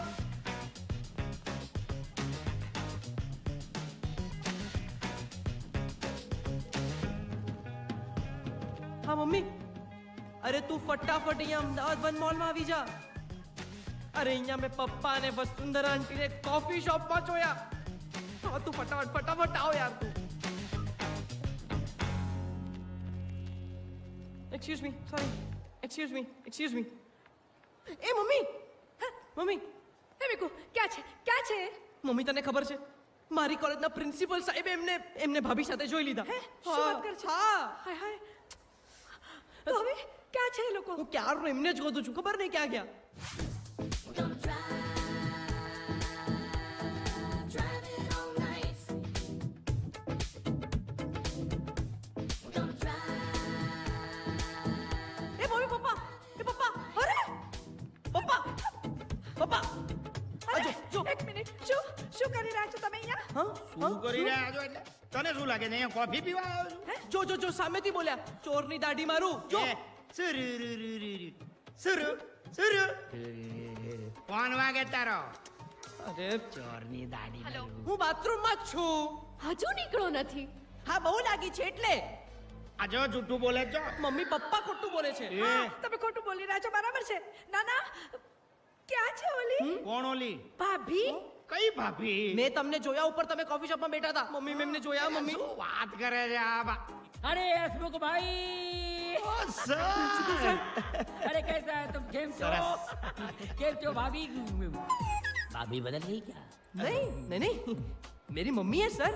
हाँ मम्मी अरे तू फटाफट અહીંયા અમદાવાદ વન મોલમાં આવી જા. અરે અહીંયા મેં પપ્પા ને વસુંધરા આંટીને કોફી શોપમાં જોયા. હા તું ફટાફટ ફટાફટ આવો યાર તું. Excuse me sorry excuse me ए मम्मी हाँ, मम्मी હે મીકુ ક્યાં છે ક્યાં છે? મમ્મી તને ખબર છે મારી કોલેજના પ્રિન્સિપલ સાહેબ એમને ભાભી સાથે જોઈ લીધા. શું વાત કરે છે? હા હાય હાય તો હવે ક્યાં છે એ લોકો? હું ક્યારનો એમને જ ગોતું છું ખબર નહીં ક્યાં ગયા. એ મમ્મી પપ્પા અરે પપ્પા પપ્પા અરે જો એક મિનિટ શું કરી રહ્યા છો તમે અહીંયા? હા શું કરી રહ્યા છો એટલે તને શું લાગે છે અહીંયા કોફી પીવા આવ્યો છું? જો સામેથી બોલ્યા ચોરની દાઢી મારું જો. એ, સુરુ કોણ વાગે તારો? અરે ચોરની દાઢી હું બાથરૂમમાં જ છું. હજુ નીકળો નથી. હા બહુ લાગી છે એટલે. આ જો જૂઠું બોલે છો. મમ્મી પપ્પા ખોટું બોલે છે. એ તમે ખોટું બોલી રહ્યા છો બરાબર છે. ના ના ક્યાં છે ઓલી કોણ ઓલી? ભાભી? કઈ ભાભી? મેં તમને જોયા ઉપર તમે કોફી શોપમાં બેઠા હતા. મમ્મી મેં એમને જોયા મમ્મી. શું વાત કરે છે આ? अरे हसमुख भाई. अरे कैसा है तुम खेम छो. खेम छो भाभी. भाभी बदल गई क्या. नहीं नहीं मेरी मम्मी है सर.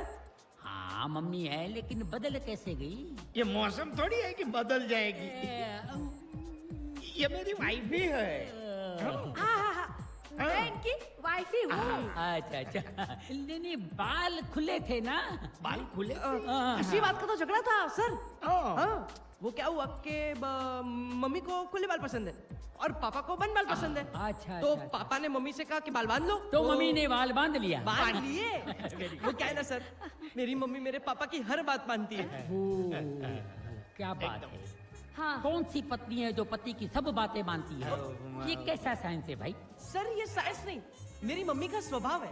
हाँ मम्मी है लेकिन बदल कैसे गई. ये मौसम थोड़ी है कि बदल जाएगी. ये मेरी वाइफ ही है हाँ हाँ हाँ मैं इनकी वाइफी हूँ अच्छा अच्छा नहीं नहीं बाल खुले थे ना बाल खुले इसी बात का तो झगड़ा था सर हाँ। हाँ वो क्या हुआ कि मम्मी को खुले बाल पसंद है और पापा को बंद बाल पसंद है अच्छा, तो अच्छा, पापा ने मम्मी से कहा कि बाल बांध लो तो मम्मी ने बाल बांध लिया बांध लिए वो क्या है ना सर मेरी मम्मी मेरे पापा की हर बात मानती है क्या बात है हाँ कौन सी पत्नी है जो पति की सब बातें मानती है ये कैसा साइंस है भाई सर ये साइंस नहीं मेरी मम्मी का स्वभाव है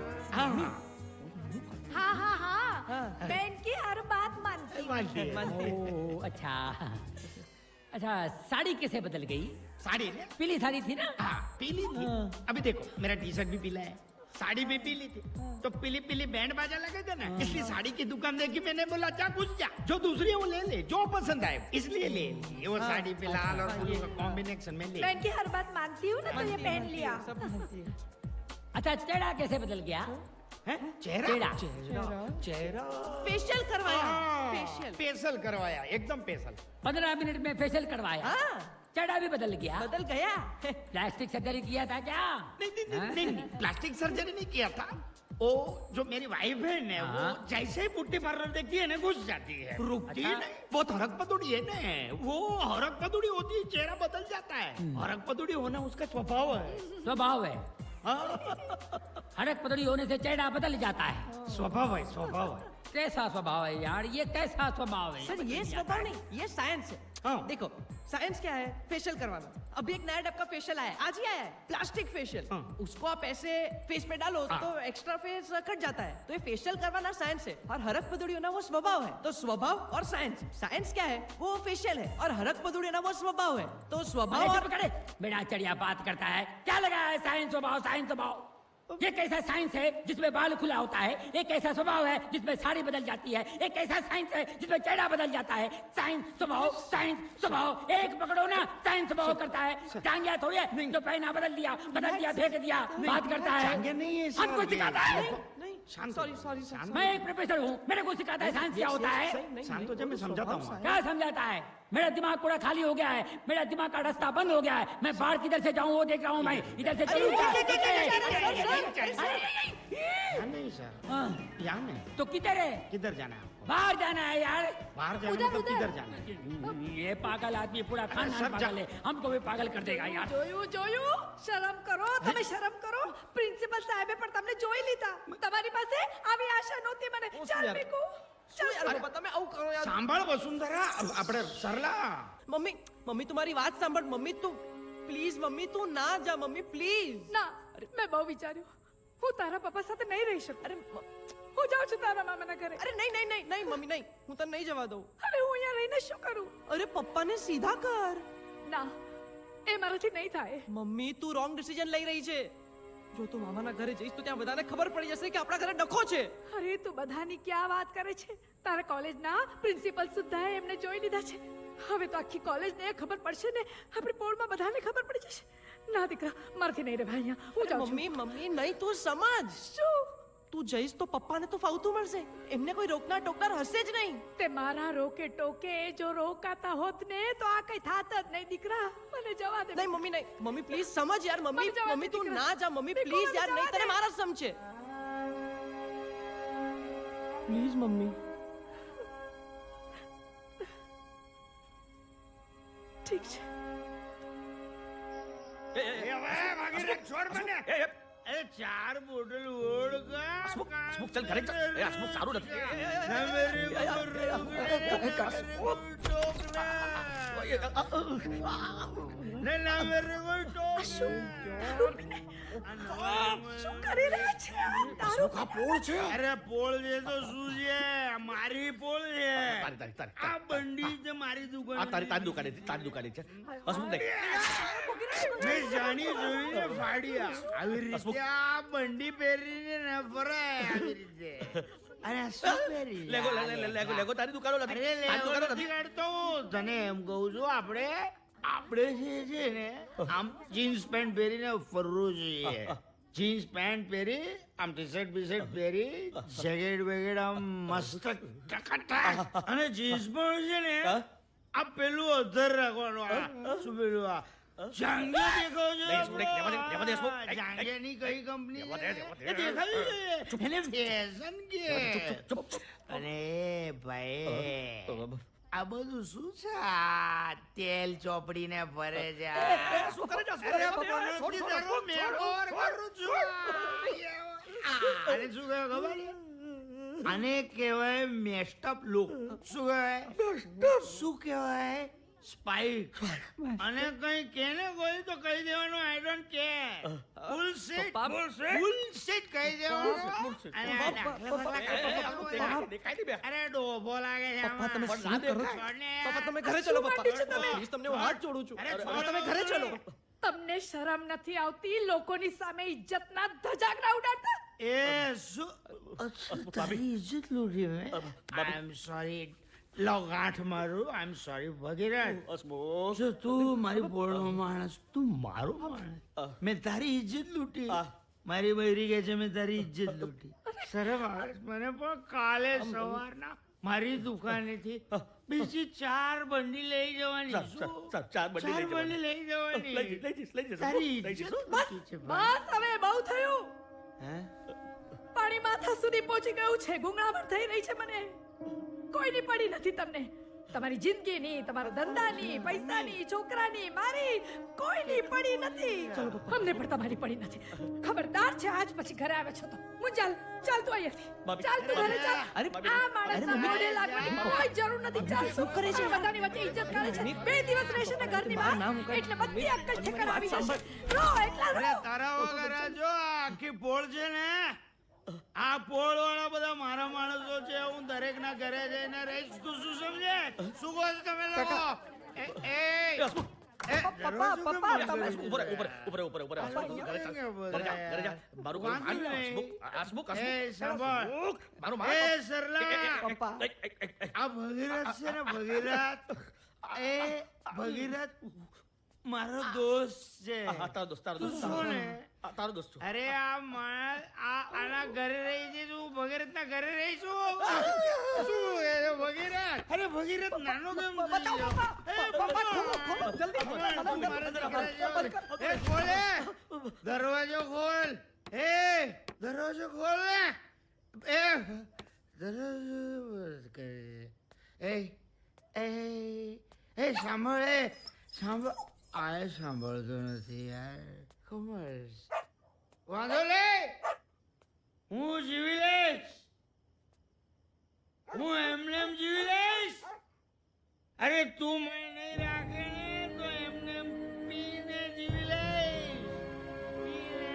हाँ हाँ हाँ मैं इनकी हर बात मानती हूँ मानती है ओ अच्छा अच्छा साड़ी कैसे बदल गई साड़ी ने पीली साड़ी थी ना हाँ, पीली थी अभी देखो मेरा टी शर्ट भी पीला है साड़ी भी पीली थी तो पीली पीली बैंड बाजा लगे थे ना इसलिए साड़ी की दुकान देखी मैंने बोला जा घुस जा जो दूसरी है वो ले ले जो पसंद आए इसलिए ले ली वो साड़ी पे लाल और ब्लू का कॉम्बिनेशन में ले मैं इनकी हर बात मानती हूँ ना तो ये पहन लिया सब मानती है अच्छा चेहरा कैसे बदल गया हैं? चेहरा चेहरा फेशियल करवाया हाँ, फेशियल फेशियल करवाया एकदम फेशियल 15 मिनट में फेशियल करवाया हाँ चेहरा भी बदल गया बदल गया प्लास्टिक सर्जरी किया था क्या नहीं प्लास्टिक सर्जरी नहीं किया था वो जो मेरी वाइफ है ना वो हाँ। जैसे ही पुट्टी पार्लर देखती है ना घुस जाती है रुकती अच्छा। नहीं बहुत हरक पदुड़ी है ना वो हरक पदुड़ी होती है चेहरा बदल जाता है हरक पदुड़ी होना उसका स्वभाव है स्वभाव है हाँ, हड़क पतड़ी होने से चेहरा बदल जाता है स्वभाव है स्वभाव है कैसा स्वभाव है यार ये कैसा स्वभाव है सर ये स्वभाव नहीं ये साइंस है हाँ। देखो साइंस क्या है फेशियल करवाना अभी एक नया टाइप का फेशियल आया आज ही आया है प्लास्टिक फेशियल हाँ। उसको आप ऐसे फेस पे डालो हाँ। तो एक्स्ट्रा फेस कट जाता है तो ये फेशियल करवाना साइंस है और हरक पदुड़ी होना वो स्वभाव है तो स्वभाव और साइंस साइंस क्या है वो फेशियल है और हरक पदुड़ी होना वो स्वभाव है तो स्वभाव और पकड़े बेड़ा चढ़िया बात करता है क्या लगा है साइंस स्वभाव ये कैसा साइंस है जिसमें बाल खुला होता है एक ऐसा स्वभाव है जिसमें साड़ी बदल जाती है एक ऐसा साइंस है जिसमें चेहरा बदल जाता है साइंस स्वभाव एक पकड़ो ना साइंस स्वभाव करता है टांगिया थोड़ी है जो पहना बदल दिया फेंक दिया बात करता है टांगे नहीं है हमको सर, सिखाता है नहीं सॉरी मैं एक प्रोफेसर हूँ मेरे को सिखाता है साइंस क्या होता है शांत हो जा मैं समझाता हूँ क्या समझाता है मेरा दिमाग पूरा खाली हो गया है मेरा दिमाग का रास्ता बंद हो गया है मैं बाहर किधर से जाऊँ वो देख रहा हूँ मैं इधर से चलूँ नहीं सर हाँ, यहाँ नहीं तो किधर है किधर जाना है आपको बाहर जाना है यार बाहर जाना उधर, मतलब उधर। किधर जाना है ये पागल आदमी पूरा सर, खानदान पागल है हमको भी पागल कर देगा यार જોયું શરમ કરો તમે શરમ કરો પ્રિન્સિપલ સાહેબે પણ તમને જોઈ લીધા તમારી પાસે આવી આશા નહોતી મને ચાલ મીકુ શું યાર બાબા તમે આવું કરો યાર સાંભળ વસુંધરા આપણે સરલા મમ્મી તમારી વાત સાંભળ મમ્મી તું પ્લીઝ મમ્મી તું ના जा મમ્મી પ્લીઝ ના મેં બહુ વિચાર્યું હું તારા પપ્પા સાથે નહીં રહી શકું અરે હું જાઉં છું તારા મામાના ઘરે અરે નહીં મમ્મી નહીં હું તને નહીં જવા દઉં હવે હું અહીંયા રહીને શું કરું અરે પપ્પાને સીધા કર ના એ મારાથી નહીં થાય મમ્મી તું રોંગ ડિસિઝન લઈ રહી છે જો તું મામાના ઘરે જઈશ તો ત્યાં બધાને ખબર પડી જશે કે આપણા ઘરે ડખો છે અરે તું બધાની ક્યાં વાત કરે છે તારા કોલેજના પ્રિન્સિપલ સુદ્ધાએ એમને જોઈ લીધા છે હવે તો આખી કોલેજને ખબર પડશે ને આપણી પોળમાં બધાને ખબર પડી જશે ના દીકરા મારાથી નહીં રહેવાય અહીંયા હું જાઉં છું મમ્મી નહીં તું સમજ શું તું જઈશ તો પપ્પાને તો ફાવતું મળશે એમને કોઈ રોકનાર ટોકનાર હશે જ નહીં તે મારા રોકે ટોકે જો રોકાતા હોત ને તો આ કઈ થાત જ નહીં દીકરા મને જવા દે નહીં મમ્મી નહીં મમ્મી પ્લીઝ સમજ યાર મમ્મી મને જવા દે મમ્મી તું દીકરા. ના જા મમ્મી દીકરા, પ્લીઝ મને યાર જવા નહીં તને દે. મારા જ સમજે પ્લીઝ મમ્મી ઠીક છે એ હવે ભાગી રાખ, છોડ મને અરે 4 બોટલ વોડકા હસમુખ ચાલ ઘરે ચાલ એ હસમુખ સારું નથી ના મેરે શું કરી રહ્યા છે આ? તારું પોળ છે અરે પોળ છે તો શું છે મારી પોળ છે આ બંડી છે મારી દુકાન તારી દુકાને છે હસમુખ દેખ મેં જાણી જોઈને ફાડ્યા આવી રીતે આ બંડી પહેરીને ન ફરાય આવી રીતે અરે આ શું પહેરી લેગો તારી દુકાનો અરે નથી લેવો નથી કાઢતો હું તને એમ કહું છું આપણે જે છે ને આમ જીન્સ પેન્ટ પહેરીને ફરવું જોઈએ જીન્સ પેન્ટ પહેરી આમ ટી શર્ટ બીશર્ટ પહેરી જેકેટ વેકેટ આમ મસ્ત ટકાટક અને જીન્સ પણ છે ને આ પેલું અધર રાખવાનું આ શું પેલું આ જાંગિયા દેખો છો નહીં, હસમુખ, રહેવા દે, રહેવા દે, હસમુખ. જાંગિયાની કઈ કંપની રહેવા દે, રહેવા દે. એ દેખાવી જોઈએ એને ફેશન કે અને ભાઈ આ બધું શું છે આ તેલ ચોપડીને ભરે છે શું કરે છે હસમુખ? અરે રહેવા દે, બાપા, છોડ, છોડ, નથી છોડ, મેં છોડ, ઓર છોડ. કરું છું આને શું કહેવાય ખબર છે? આને કહેવાય મેસ્ટઅપ લુક. શું કહેવાય? શું કહેવાય? સ્પાઇક. અને કઈ કેને કોઈ તો કહી દેવાનું આઈ ડોન્ટ કેર. બુલશિટ. બુલશિટ કહી દેવાનું. અને આ દેખાય નહીં બે. અરે ડોભો લાગે છે પપ્પા તમે આમાં. શું કરો છો? છોડને પપ્પા યાર. તમે ઘરે ચલો પપ્પા માંડ્યું છે તમે? પ્લીઝ તમને હું હાથ જોડું છું અરે પપ્પા, તમે ઘરે ચલો તમને શરમ નથી આવતી લોકોની સામે ઇજ્જતના ધજાગરા ઉડાડતા? એ શું તારી ઇજ્જત લૂંટી મેં આઈ એમ સોરી લો ગાંઠ મારું આઈ એમ સોરી ભગીરથ હસમુખ. જો તું મારી બોળનો માણસ તું મારો માણસ મેં તારી ઇજ્જત લૂંટી મારી બૈરી કહે છે મેં તારી ઇજ્જત લૂંટી શરમ આવે છે મને પણ કાલે સવારના મારી દુકાનેથી બીજી 4 બંડી લઈ જવાની ચાર, શું? ચાર, ચાર બંડી લઈ 4 બંડી લઈ જવાની લઈ જઈશ, લઈ જઈશ. તારી લઈ ઇજ્જત જઈશ. લૂંટી છે ભાઈ. બસ હવે બહુ થયું. હે પાણી માથા સુધી પહોંચી ગયું છે. ગુંગળામણ થઈ રહી છે મને. કોઈની પડી નથી તમને. તમારી જિંદગીની, તમારા ધંધાની, પૈસાની, છોકરાની, મારી કોઈની પડી નથી. અમને પણ તમારી પડી નથી. ખબરદાર છે આજ પછી ઘરે આવે છો તો. મુંજાલ ચાલ તું અહીંયાથી. ભાભી, ચાલ તું ઘરે ચાલ. અરે, આ માણસના મોઢે લાગવાની કોઈ જરૂર નથી. ચાલ શું કરે છે? બધાની વચ્ચે ઇજ્જત કરે છે. 2 દિવસ રહેશે ને ઘરની બહાર એટલે બધી અક્કલ ઠેકાણે આવી જશે. રો એટલા રો. અરે તારા વગર આ જો આ આખી પોળ છે ને આ પોળ વાળા બધા મારા માણસો છે હું દરેક ના ઘરે જઈને રહીશ તું શું સમજે શું કહો છો તમે લોકો એ હસમુખ. પપ્પા પપ્પા તમે ઉપર રહે, ઉપર રહે, ઉપર રહે, ઉપર રહે, ઉપર રહે. હસમુખ, ઘરે ચાલ. ઘરે જા, ઘરે જા. મારું ઘર વાંધો માન. નહીં. હસમુખ, હસમુખ, એ હસમુખ. સાંભળ. હસમુખ, મારું માન. એ સરલા પપ્પા આ ભગીરથ છે ને ભગીરથ એ ભગીરથ મારો દોસ્ત છે હા, તારો દોસ્ત, તારો દોસ્ત. શું ને? હા, તારો દોસ્ત છું. અરે આ માણસ આના ઘરે રહી છે તું ભગીરથ ના ઘરે રહીશું શું એ ભગીરથ અરે ભગીરથ નાનો કેમ થઈ ગયો? એ એ ખોલે દરવાજો ખોલ એ દરવાજો ખોલ ને એ દરવાજો બંધ કરે. એ સાંભળ આ સાંભળતો નથી યાર ખબર વાંધો લે હું જીવી લઈશ હું એમને એમ જીવી લઈશ અરે તું મને નહીં રાખે ને તો એમને એમ પીને જીવી લઈશ પીને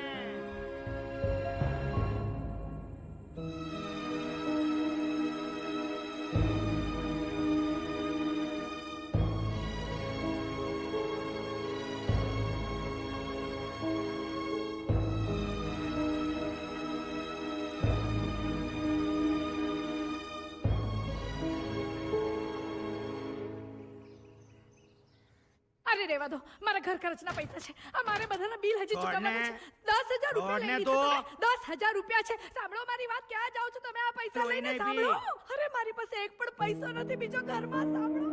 અરે રેવા દો મારા ઘર ખર્ચના પૈસા છે. આ મારે બધાના બિલ હજી ચૂકવવાના છે. 10,000 રૂપિયા લઈ છોડને લીધા તો. તમે. 10,000 રૂપિયા છે. સાંભળો મારી વાત. ક્યાં જાઓ છો તમે આ પૈસા કોઈ લઈને? નહીં સાંભળો. અરે મારી પાસે એક પણ પૈસો નથી બીજો ઘરમાં. સાંભળો.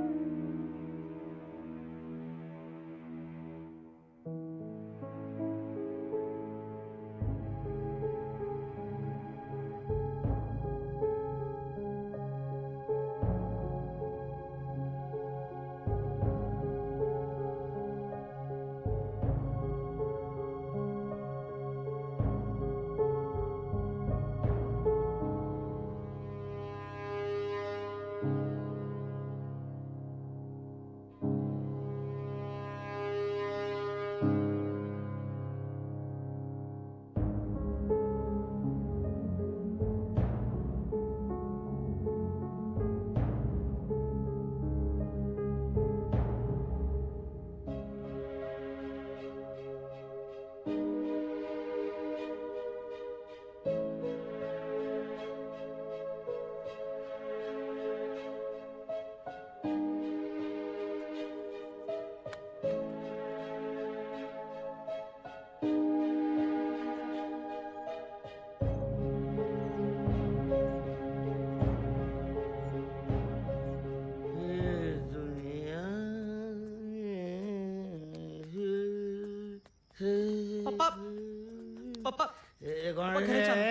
એ કોણ ઘરે છે ચાલો.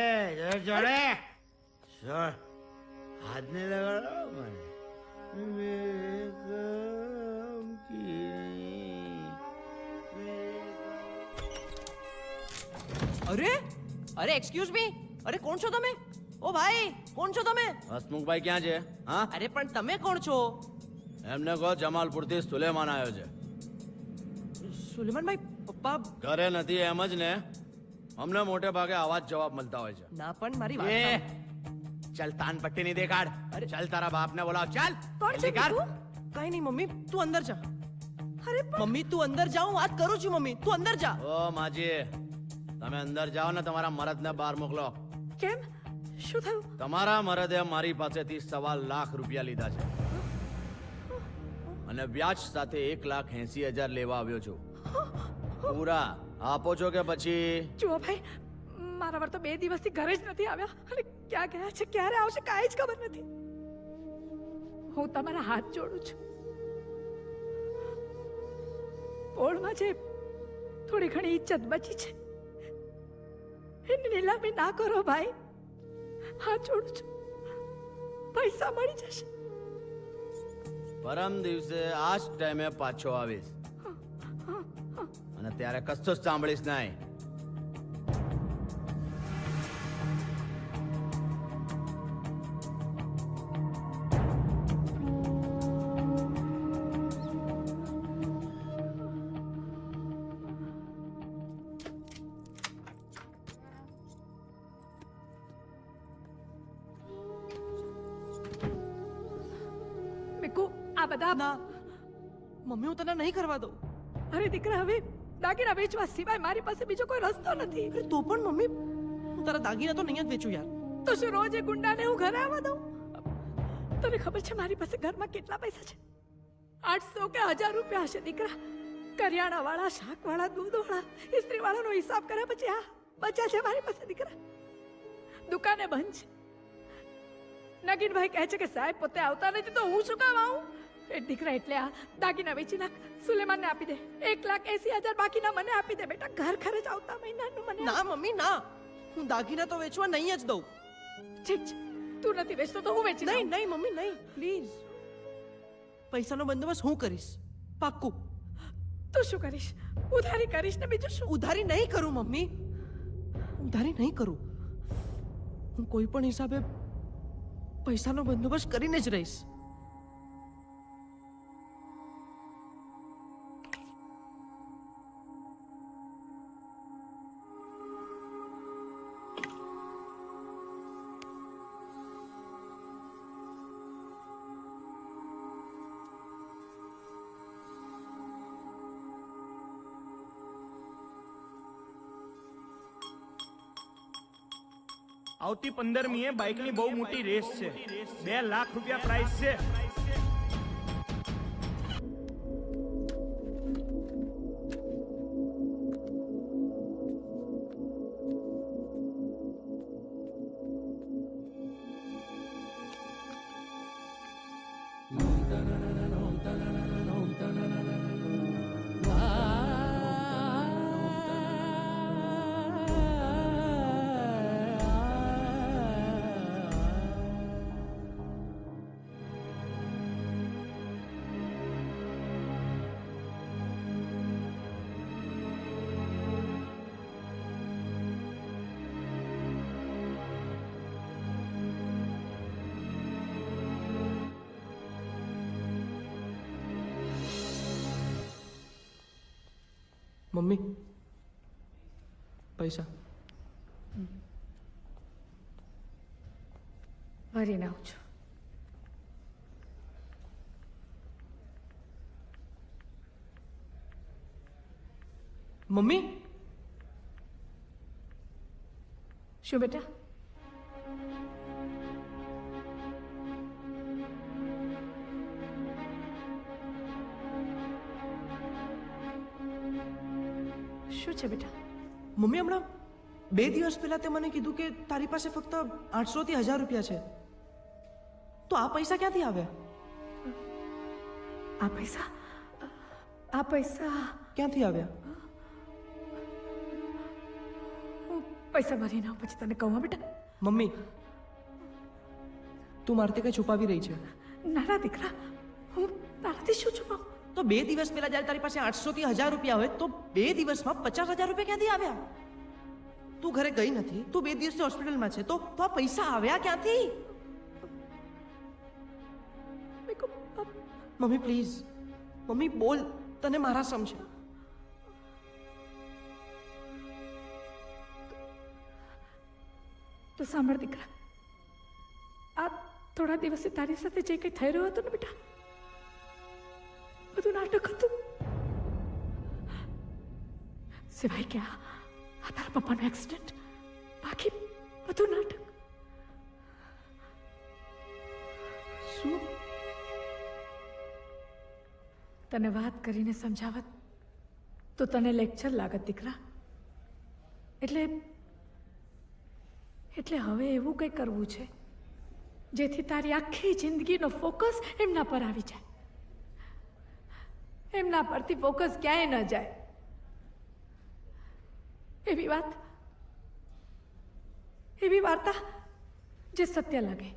જોડે જોડ હાથ ને લગાડો મને બેગમ અરે અરે એક્સક્યુઝ મી, અરે કોણ છો તમે? ઓ ભાઈ, કોણ છો તમે? હસમુખભાઈ ક્યાં છે? હા, અરે પણ તમે કોણ છો? એમને કહો જમાલપુરથી સુલેમાન આવ્યો છે. સુલેમાનભાઈ, પપ્પા. ઘરે નથી એમ જ ને? અમને મોટે ભાગે આવા જ જવાબ મળતા હોય છે. ના પણ મારી એ વાત સાંભળો. ચાલ તાન પટ્ટી નહીં દેખાડ. ચાલ તારા બાપને બોલાવ. ચાલ કોણ છે જલ્દી કર. મીકુ? કઈ નહીં મમ્મી, તું અંદર જા. અરે મમ્મી તું અંદર જા, હું વાત કરું છું. મમ્મી તું અંદર જા. ઓ માજી, તમે અંદર જાઓ ને તમારા મરદને બહાર મોકલો. કેમ? શું થયું? તમારા મરદે મારી પાસેથી 1.25 લાખ રૂપિયા લીધા છે અને વ્યાજ સાથે 1,80,000 લેવા આવ્યો છું. પૂરા આપો છો કે પછી? જુઓ ભાઈ, મારા વર તો 2 દિવસથી ઘરે જ નથી આવ્યા અને ક્યાં ગયા છે, ક્યારે આવશે, કાંઈ જ ખબર નથી. હું તમારા હાથ જોડું છું. પોળમાં જે થોડી ઘણી ઇજ્જત બચી છે એની નીલામી ના કરો ભાઈ. હાથ જોડું છું, પૈસા મળી જશે. પરમ દિવસે આ જ ટાઈમે પાછો આવીશ અને ત્યારે કશું જ સાંભળીશ નહીં. મીકુ, આ બધા ના મમ્મી, હું તને નહીં કરવા દઉં. અરે દીકરા, હવે દાગીના વેચવા સિવાય મારી પાસે બીજો કોઈ રસ્તો નથી. અરે તો પણ મમ્મી, હું તારા દાગીના તો નહીં જ વેચું યાર. તો શું રોજ એ ગુંડાને હું ઘરે આવવા દઉં? તને ખબર છે મારી પાસે ઘરમાં કેટલા પૈસા છે? 800 કે 1000 રૂપિયા હશે દીકરા. કરિયાણા વાળા, શાક વાળા, દૂધ વાળા, ઇસ્ત્રી વાળાનો હિસાબ કર્યા પછી આ બચ્યા છે મારી પાસે દીકરા. દુકાને બંધ છે. નગીનભાઈ કહે છે કે સાહેબ પોતે આવતા નથી તો હું શું કામ આવું? એ દીકરા એટલે આ દાગીના વેચી નાખ, સુલેમાનને આપી દે. 1,80,000 બાકીના મને આપી દે બેટા. ઘર ખર્ચ આવતા મહિનાનું મને ના મમ્મી ના, હું દાગીના તો વેચવા નહીં જ દઉં. ઠીક છે, તું નથી વેચતો તો હું વેચી નહીં નહીં. નહીં મમ્મી નહીં, પ્લીઝ. પૈસાનો બંદોબસ્ત હું કરીશ, પાક્કું. તું શું કરીશ? ઉધારી કરીશ ને બીજું શું? ઉધારી નહીં કરું મમ્મી, ઉધારી નહીં કરું. હું કોઈ પણ હિસાબે પૈસાનો બંદોબસ્ત કરીને જ રહીશ. આવતી 15મીએ બાઇકની બહુ મોટી રેસ છે. 2 લાખ રૂપિયા પ્રાઇસ છે. મમ્મી, પૈસા. ભરીને આવું છું. મમ્મી, શું બેટા? શું છે બેટા? મમ્મી હમણાં 2 દિવસ પહેલા તે મને કીધું કે તારી પાસે ફક્ત 800 થી 1000 રૂપિયા છે. તો આ પૈસા ક્યાંથી આવ્યા? આ પૈસા ક્યાંથી આવ્યા? હું પૈસા ભરીને આવું પછી તને કહું હો બેટા. મમ્મી તું મારથી કઈ છુપાવી રહી છે? નાના દીકરા, હું તારાથી શું છુપાવું? તો 2 દિવસ પહેલા જ્યારે તારી પાસે 800 થી 1000 રૂપિયા હોય તો 2 દિવસમાં 50,000 રૂપિયા ક્યાંથી આવ્યા? તું ઘરે ગઈ નથી, તું 2 દિવસથી હોસ્પિટલમાં છે, તો આ પૈસા આવ્યા ક્યાંથી? મમ્મી પ્લીઝ, મમ્મી બોલ, તને મારા સમજે. તો સાંભળ દીકરા, આ થોડા દિવસે તારી સાથે જે કંઈ થઈ રહ્યું હતું ને બેટા, બધું નાટક હતું. સિવાય કે આ તારા પપ્પાનો એક્સિડન્ટ, બાકી બધું નાટક. શું? તને વાત કરીને સમજાવત તો તને લેક્ચર લાગત દીકરા. એટલે હવે એવું કંઈ કરવું છે જેથી તારી આખી જિંદગીનો ફોકસ એમના પર આવી જાય, એમના પરથી ફોકસ ક્યાંય ન જાય. એવી વાર્તા જે સત્ય લાગે.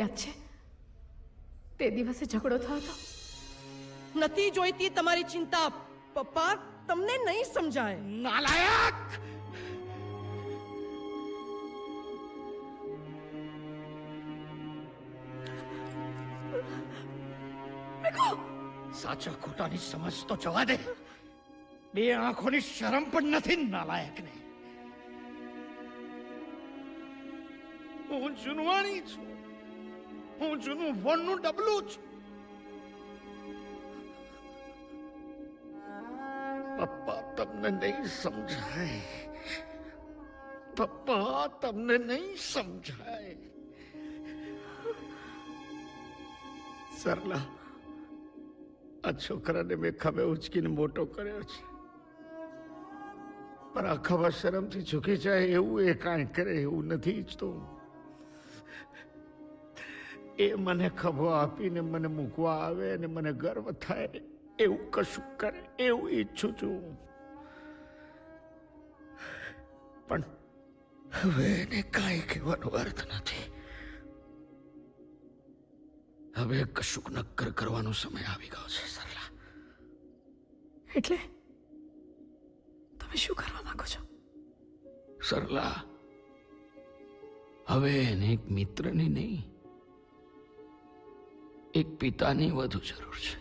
યાદ છે તે દિવસે ઝઘડો થયો હતો? નથી જોઈતી તમારી ચિંતા પપ્પા, તમને નહીં સમજાય. નાલાયક! સાચા ખોટાની સમજ તો જવા દે. 2 આંખોની શરમ પણ નથી નાલાયકને. હું જુનવાણી છું, હું જૂનું ફોનનું ડબલું છું. પપ્પા તમને નહીં સમજાય, પપ્પા તમને નહીં સમજાય. સરલા, આ છોકરાને મેં ખભે ઉચકીને મોટો કર્યો છે, પણ આ ખબર શરમથી ઝૂકી જાય એવું એ કાંઈ કરે એવું નથી ઈચ્છતો. એ મને ખભો આપીને મને મૂકવા આવે અને મને ગર્વ થાય એવું કશું કરે એવું ઈચ્છું છું. પણ હવે એને કાંઈ કહેવાનો અર્થ નથી. હવે કશુંક નક્કર કરવાનો સમય આવી ગયો છે સરલા. એટલે તમે શું કરવા માંગો છો? સરલા, હવે એને એક મિત્રની નહીં, એક પિતાની વધુ જરૂર છે,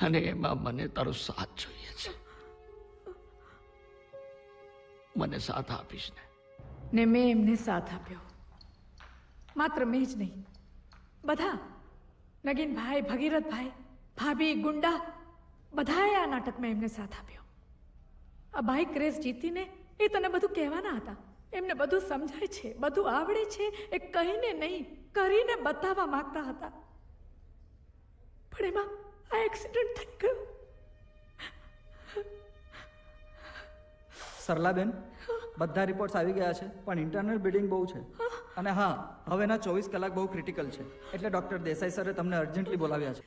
અને એમાં મને તારો સાથ જોઈએ છે. મને સાથ આપીશ ને? ને મેં એમને સાથ આપ્યો. માત્ર મેં જ નહીં, બધા, નગીનભાઈ, ભગીરથભાઈ, ભાભી, ગુંડા, બધાએ આ નાટકમાં એમને સાથ આપ્યો. આ બાઇક રેસ જીતીને એ તને બધું કહેવાના હતા. એમને બધું સમજાય છે, બધું આવડે છે, એ કહીને નહીં કરીને બતાવવા માંગતા હતા. પણ એમાં આ એક્સિડન્ટ થઈ ગયો. સરલાબેન, બધા રિપોર્ટ્સ આવી ગયા છે, પણ ઇન્ટરનલ બ્લીડિંગ બહુ છે. અને હા, હવેના 24 કલાક બહુ ક્રિટિકલ છે, એટલે ડૉક્ટર દેસાઈ સરે તમને અર્જન્ટલી બોલાવ્યા છે.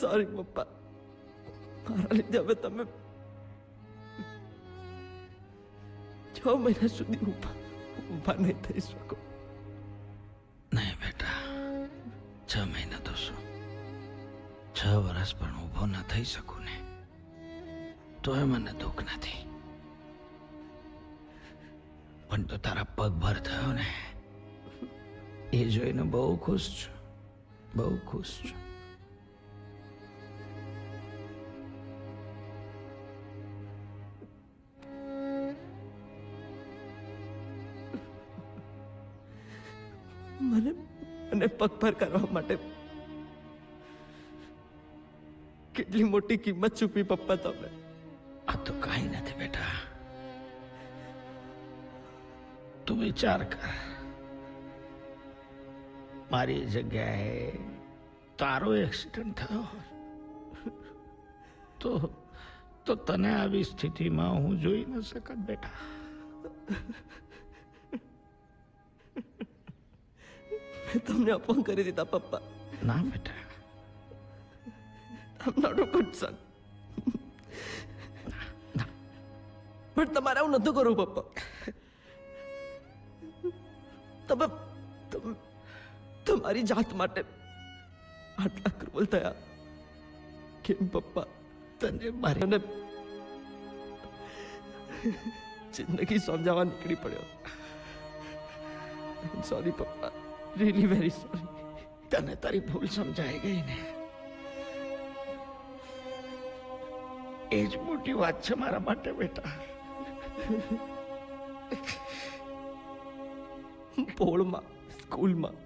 સોરી પપ્પા, મારા લીધે હવે તમે 6 મહિના સુધી ઊભા નહીં થઈ શકો. નહીં બેટા, 6 મહિના તો શું, 6 વર્ષ પણ ઊભો ના થઈ શકું ને તોય મને દુઃખ નથી. પણ તો તારા પગભર થયો ને એ જોઈને બહુ ખુશ છું, બહુ ખુશ છું. મને પગભર કરવા માટે કેટલી મોટી કિંમત ચૂકવી પપ્પા તમે. આ તો કાંઈ નથી બેટા, તું વિચાર કર, મારી જગ્યાએ તારો એક્સિડન્ટ થયો તો તને આવી સ્થિતિમાં હું જોઈ ન શકત બેટા. મેં તમને અપમાન કરી દીધા પપ્પા. ના બેટા, I'm not a good son. ના પણ તમારે આવું નતું કરવું પપ્પા. તમે તમારી જાત માટે આટલા ક્રૂઅલ થયા કેમ પપ્પા? તને મારે મને જિંદગી સમજાવવા નીકળી પડ્યો. સોરી પપ્પા, રિયલી વેરી સોરી. તને તારી ભૂલ સમજાઈ ગઈ ને, એ જ મોટી વાત છે મારા માટે બેટા. પોળમાં, સ્કૂલમાં,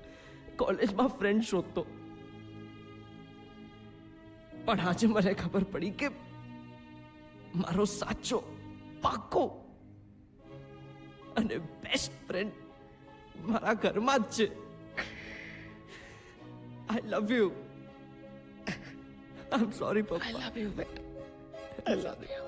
કોલેજમાં ફ્રેન્ડ શોધતો, પણ આજે મને ખબર પડી કે મારો સાચો, પાક્કો અને બેસ્ટ ફ્રેન્ડ મારા ઘરમાં જ છે. આઈ love you. I am sorry પપ્પા. આઈ લવ યુ બેટા, આઈ love you.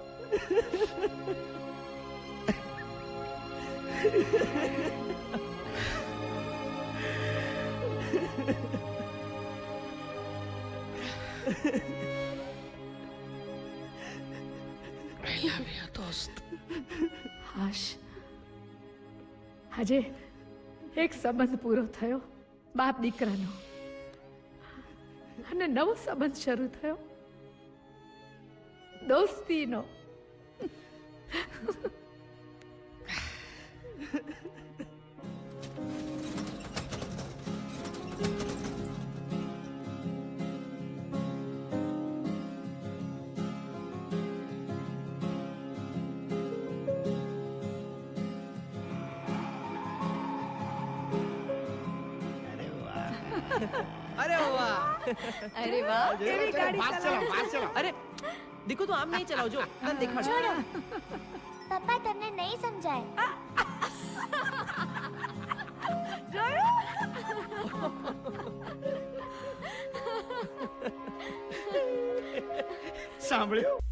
I love you દોસ્ત. હાશ, આજે એક સંબંધ પૂરો થયો બાપ દીકરાનો, અને નવો સંબંધ શરૂ થયો દોસ્તીનો. અરે વાહ, અરે વાહ, કેવી ગાડી ચલાવે. અરે દીકુ તું આમ નહીં ચલાવજો, તને દેખાડજો. પપ્પા તમને નહીં સમજાય. સાંભળ્યું?